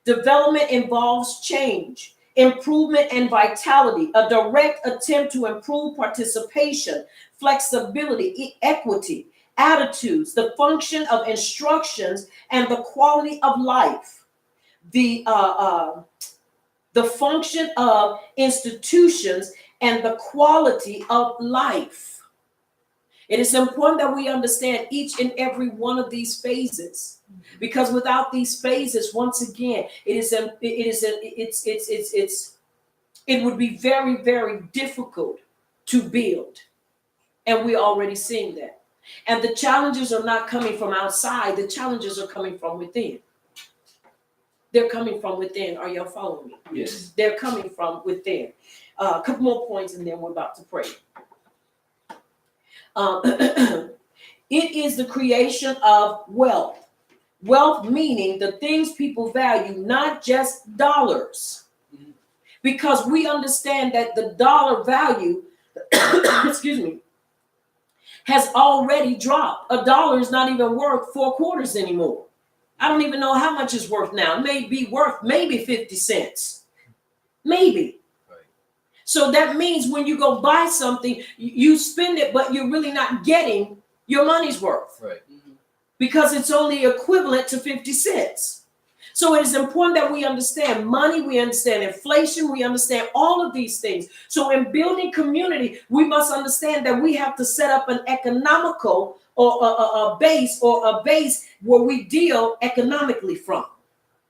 Speaker 5: Development involves change, improvement, and vitality, a direct attempt to improve participation, flexibility, equity, attitudes, the function of instructions, and the quality of life. The function of institutions and the quality of life. It is important that we understand each and every one of these phases, because without these phases, once again, it would be very, very difficult to build, and we're already seeing that. And the challenges are not coming from outside; the challenges are coming from within. They're coming from within. Are y'all following me?
Speaker 4: Yes.
Speaker 5: They're coming from within. A couple more points, and then we're about to pray. It is the creation of wealth. Wealth meaning the things people value, not just dollars. Because we understand that the dollar value, excuse me, has already dropped. A dollar is not even worth 4 quarters anymore. I don't even know how much it's worth now. It may be worth maybe 50 cents. Maybe. So that means when you go buy something, you spend it, but you're really not getting your money's worth.
Speaker 4: Right.
Speaker 5: Because it's only equivalent to 50 cents. So it is important that we understand money, we understand inflation, we understand all of these things. So in building community, we must understand that we have to set up an economical or a base where we deal economically from.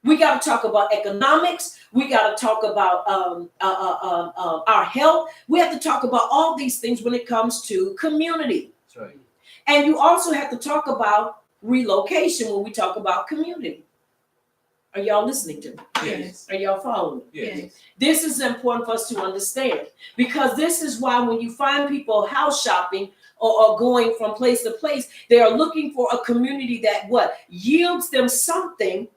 Speaker 5: We got to talk about economics. We got to talk about our health. We have to talk about all these things when it comes to community.
Speaker 4: That's right.
Speaker 5: And you also have to talk about relocation when we talk about community. Are y'all listening to me?
Speaker 4: Yes.
Speaker 5: Are y'all following me?
Speaker 4: Yes.
Speaker 5: This is important for us to understand, because this is why when you find people house shopping or going from place to place, they are looking for a community that yields them something.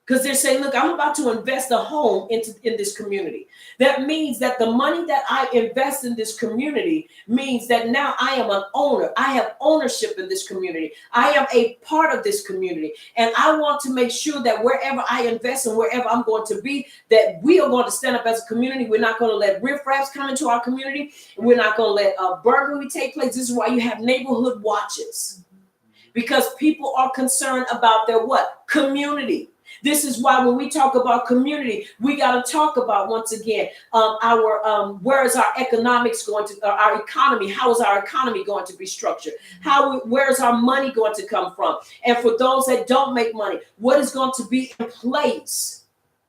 Speaker 5: Because they're saying, look, I'm about to invest a home in this community. That means that the money that I invest in this community means that now I am an owner. I have ownership in this community. I am a part of this community. And I want to make sure that wherever I invest and wherever I'm going to be, that we are going to stand up as a community. We're not going to let riffraffs come into our community. We're not going to let burglary take place. This is why you have neighborhood watches. because people are concerned about their what? Community. This is why when we talk about community, we got to talk about, once again, our where is our economics going to, our economy, how is our economy going to be structured? Where is our money going to come from? And for those that don't make money, what is going to be in place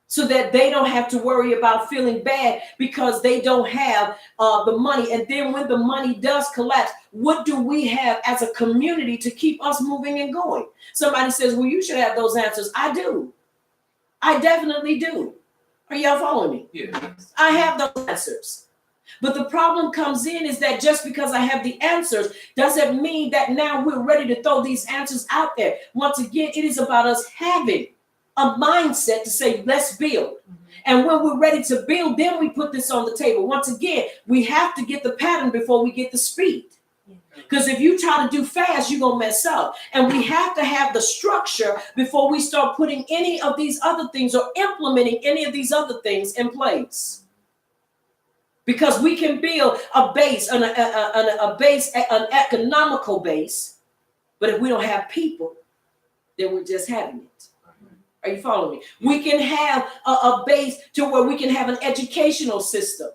Speaker 5: so that they don't have to worry about feeling bad because they don't have the money? And then when the money does collapse, what do we have as a community to keep us moving and going? Somebody says, well, you should have those answers. I do. I definitely do. Are y'all following me?
Speaker 4: Yeah.
Speaker 5: I have those answers. But the problem comes in is that just because I have the answers doesn't mean that now we're ready to throw these answers out there. Once again, it is about us having a mindset to say, let's build. And when we're ready to build, then we put this on the table. Once again, we have to get the pattern before we get the speed. Because if you try to do fast, you're going to mess up. And we have to have the structure before we start putting any of these other things or implementing any of these other things in place. Because we can build a base, an economical base, but if we don't have people, then we're just having it. Are you following me? We can have a base to where we can have an educational system.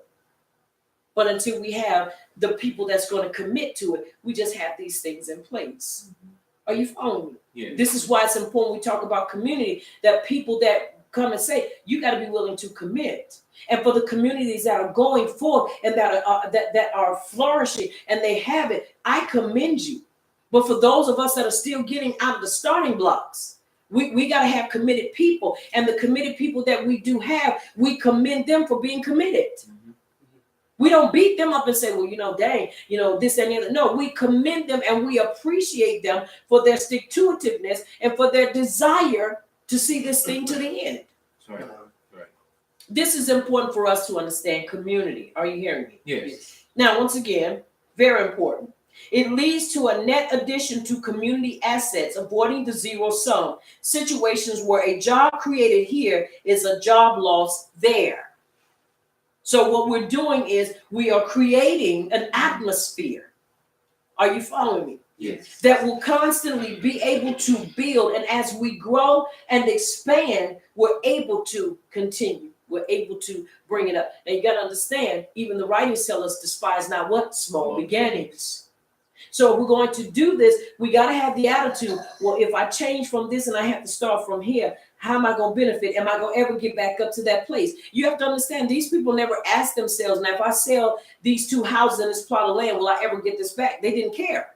Speaker 5: But until we have the people that's going to commit to it, we just have these things in place. Are you following me?
Speaker 4: Yeah.
Speaker 5: This is why it's important we talk about community, that people that come and say, you got to be willing to commit. And for the communities that are going forth and that are flourishing and they have it, I commend you. But for those of us that are still getting out of the starting blocks, we got to have committed people. And the committed people that we do have, we commend them for being committed. We don't beat them up and say, well, dang, this and the other. No, we commend them and we appreciate them for their stick-to-itiveness and for their desire to see this thing to the end.
Speaker 4: Right.
Speaker 5: This is important for us to understand community. Are you hearing me?
Speaker 4: Yes.
Speaker 5: Now, once again, very important. It leads to a net addition to community assets, avoiding the zero sum situations where a job created here is a job lost there. So what we're doing is we are creating an atmosphere. Are you following me?
Speaker 4: Yes.
Speaker 5: That will constantly be able to build. And as we grow and expand, we're able to continue. We're able to bring it up. Now you got to understand, even the writings tell us despise not what? Small beginnings. So if we're going to do this, we got to have the attitude, well, if I change from this and I have to start from here, how am I going to benefit? Am I going to ever get back up to that place? You have to understand, these people never asked themselves, now if I sell these 2 houses and this plot of land, will I ever get this back? They didn't care.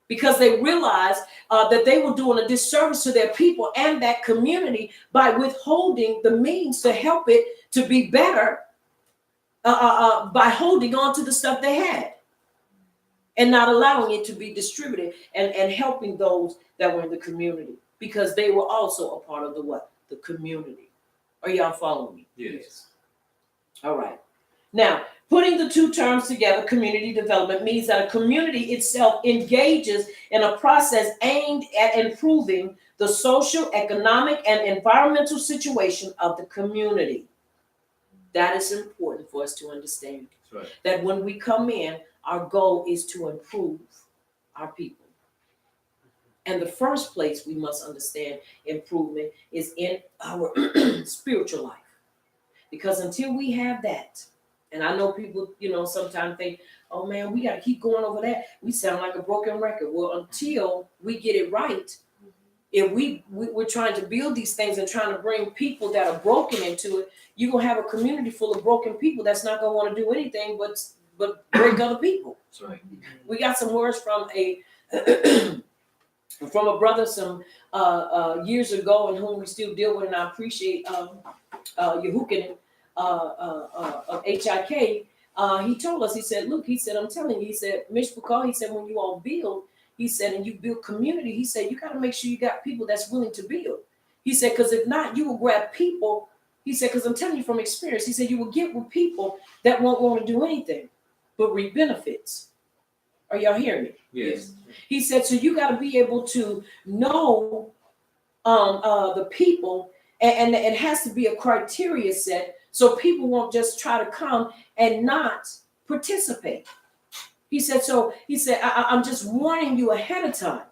Speaker 5: Because they realized that they were doing a disservice to their people and that community by withholding the means to help it to be better by holding on to the stuff they had and not allowing it to be distributed and helping those that were in the community, because they were also a part of the what? The community. Are y'all following me?
Speaker 4: Yes.
Speaker 5: All right. Now, putting the two terms together, community development, means that a community itself engages in a process aimed at improving the social, economic, and environmental situation of the community. That is important for us to understand.
Speaker 4: That's right.
Speaker 5: That when we come in, our goal is to improve our people. And the first place we must understand improvement is in our spiritual life. Because until we have that, and I know people, sometimes think, oh man, we got to keep going over that. We sound like a broken record. Well, until we get it right, if we're trying to build these things and trying to bring people that are broken into it, you're going to have a community full of broken people that's not going to want to do anything but break other people.
Speaker 4: That's right.
Speaker 5: We got some words from a brother some years ago, and whom we still deal with, and I appreciate Yehukin of HIK. He told us, he said, look, he said, I'm telling you, he said, Mishpachah, he said, when you all build, he said, and you build community, he said, you got to make sure you got people that's willing to build. He said, because if not, you will grab people. He said, because I'm telling you from experience, he said, you will get with people that won't want to do anything but reap benefits. Are y'all hearing me?
Speaker 4: Yes.
Speaker 5: He said, so you got to be able to know the people, and it has to be a criteria set so people won't just try to come and not participate. He said, I'm just warning you ahead of time.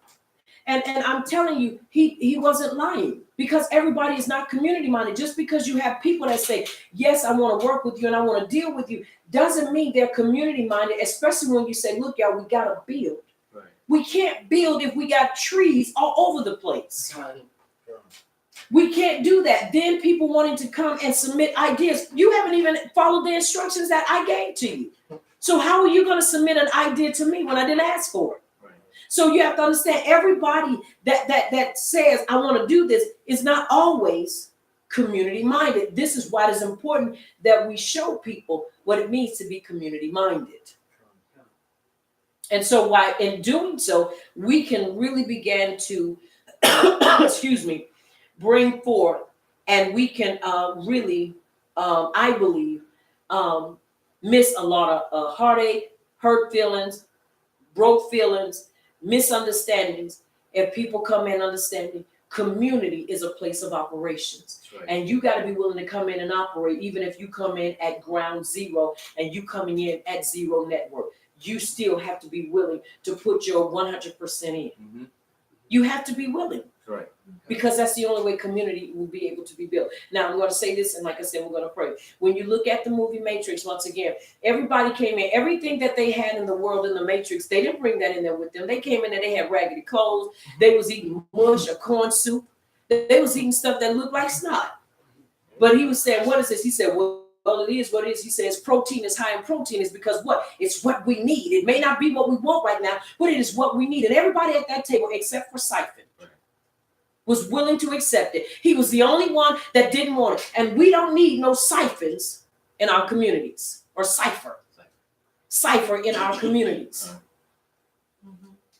Speaker 5: And I'm telling you, he wasn't lying, because everybody is not community minded. Just because you have people that say, yes, I want to work with you and I want to deal with you, doesn't mean they're community minded, especially when you say, look, y'all, we got to build.
Speaker 4: Right.
Speaker 5: We can't build if we got trees all over the place. We can't do that. Then people wanting to come and submit ideas. You haven't even followed the instructions that I gave to you. So how are you going to submit an idea to me when I didn't ask for it?
Speaker 4: Right.
Speaker 5: So you have to understand, everybody that says, I want to do this, is not always community minded. This is why it's important that we show people what it means to be community minded. And so why, in doing so, we can really begin to, excuse me, bring forth, and we can really, I believe, miss a lot of heartache, hurt feelings, broke feelings, misunderstandings, if people come in understanding community is a place of operations.
Speaker 4: Right.
Speaker 5: And you got to be willing to come in and operate, even if you come in at ground zero and you coming in at zero network. You still have to be willing to put your 100% in.
Speaker 4: Mm-hmm.
Speaker 5: You have to be willing.
Speaker 4: Right.
Speaker 5: Because that's the only way community will be able to be built. Now, I'm going to say this, and like I said, we're going to pray. When you look at the movie Matrix, once again, everybody came in. Everything that they had in the world in the Matrix, they didn't bring that in there with them. They came in and they had raggedy clothes. They was eating mush or corn soup. They was eating stuff that looked like snot. But he was saying, what is this? He said, well, it is what it is. He says protein is high in protein is because what? It's what we need. It may not be what we want right now, but it is what we need. And everybody at that table, except for Siphon, was willing to accept it. He was the only one that didn't want it. And we don't need no siphons in our communities, or cipher in our communities.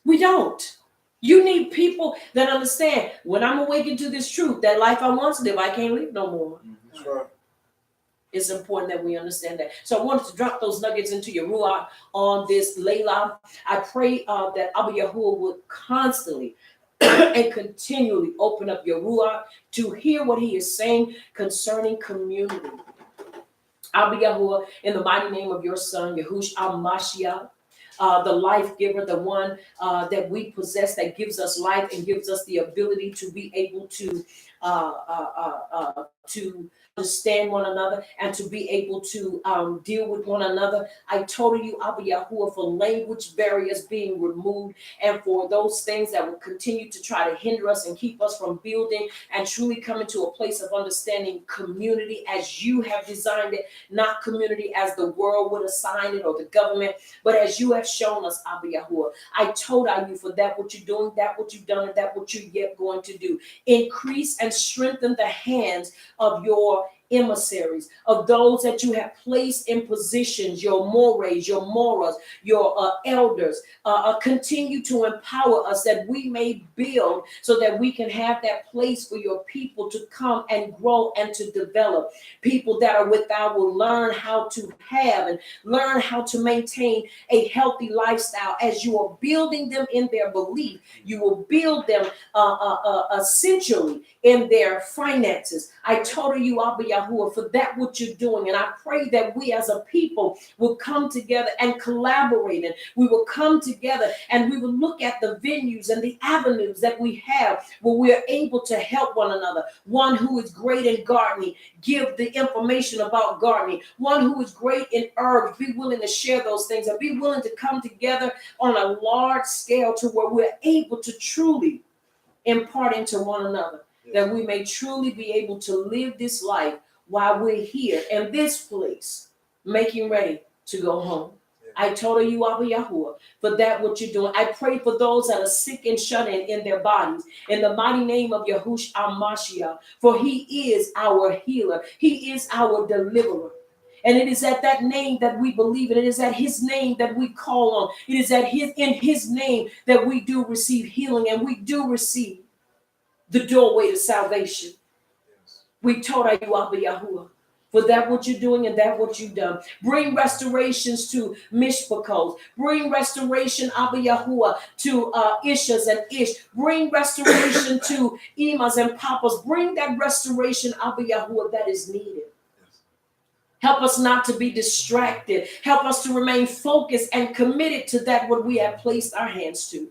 Speaker 5: We don't. You need people that understand, when I'm awakened to this truth, that life I once lived, I can't live no more.
Speaker 2: That's right.
Speaker 5: It's important that we understand that. So I wanted to drop those nuggets into your ruach on this Layla. I pray that Abba Yahuwah would constantly and continually open up your ruach to hear what he is saying concerning community. Abba Yahuwah, in the mighty name of your son, Yahushua Mashiach, the life giver, the one that we possess, that gives us life and gives us the ability to be able to understand one another and to be able to deal with one another. I told you, Abba Yahuwah, for language barriers being removed and for those things that will continue to try to hinder us and keep us from building and truly coming to a place of understanding community as you have designed it, not community as the world would assign it or the government, but as you have shown us, Abba Yahuwah. I told you for that what you're doing, that what you've done, and that what you're yet going to do. Increase and strengthen the hands of your emissaries, of those that you have placed in positions, your mores, your moras, your elders. Continue to empower us that we may build so that we can have that place for your people to come and grow and to develop. People that are without will learn how to have and learn how to maintain a healthy lifestyle. As you are building them in their belief, you will build them essentially in their finances. I told you, Abba Yahuwah, for that what you're doing. And I pray that we as a people will come together and collaborate, and we will come together and we will look at the venues and the avenues that we have where we are able to help one another. One who is great in gardening, give the information about gardening. One who is great in herbs, be willing to share those things and be willing to come together on a large scale to where we're able to truly impart into one another. That we may truly be able to live this life while we're here in this place, making ready to go home. I told you, Abba Yahuwah, for that what you're doing. I pray for those that are sick and shut in their bodies, in the mighty name of Yahushua Mashiach, for he is our healer. He is our deliverer. And it is at that name that we believe, and it is at his name that we call on. It is in his name that we do receive healing, and we do receive the doorway to salvation. We told you, Abba Yahuwah, for that what you're doing and that what you've done. Bring restorations to Mishpachos. Bring restoration, Abba Yahuwah, to Ishas and Ish. Bring restoration to Emas and Papas. Bring that restoration, Abba Yahuwah, that is needed. Help us not to be distracted. Help us to remain focused and committed to that what we have placed our hands to.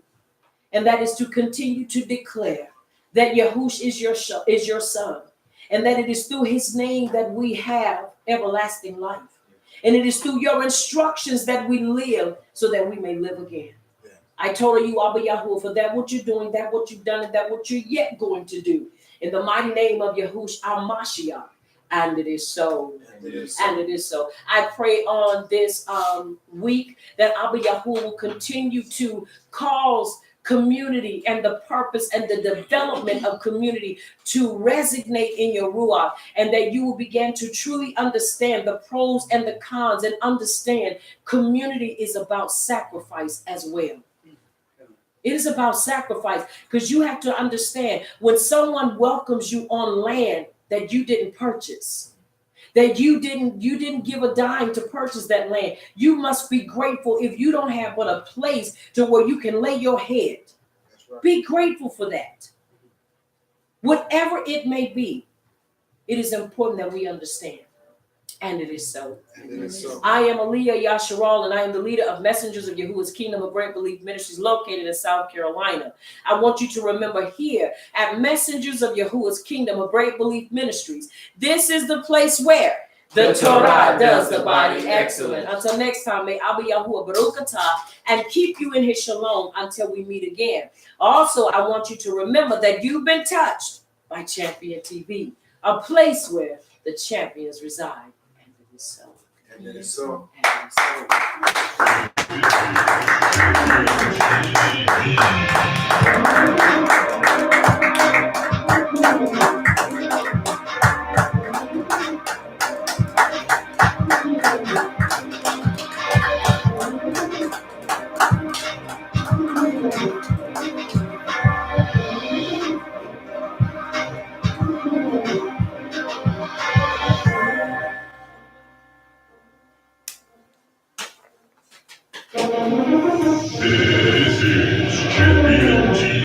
Speaker 5: and that is to continue to declare that Yahush is your son, and that it is through his name that we have everlasting life. And it is through your instructions that we live so that we may live again. I told you, Abba Yahuwah, for that what you're doing, that what you've done, and that what you're yet going to do. In the mighty name of Yahush Mashiach. And it is so. And it is so. I pray on this week that Abba Yahuwah will continue to cause community and the purpose and the development of community to resonate in your ruach, and that you will begin to truly understand the pros and the cons, and understand community is about sacrifice as well. It is about sacrifice, because you have to understand when someone welcomes you on land that you didn't purchase, that you didn't give a dime to purchase that land. You must be grateful if you don't have but a place to where you can lay your head. Right. Be grateful for that. Whatever it may be, it is important that we understand. And it is so. I am Aliyah Yasharal, and I am the leader of Messengers of Yahuwah's Kingdom of Great Belief Ministries located in South Carolina. I want you to remember here at Messengers of Yahuwah's Kingdom of Great Belief Ministries, this is the place where the Torah does the body excellent. Until next time, may Abba Yahuwah Baruch Atah and keep you in his shalom until we meet again. Also, I want you to remember that you've been touched by Champion TV, a place where the champions reside. So. And it is so. And it is so.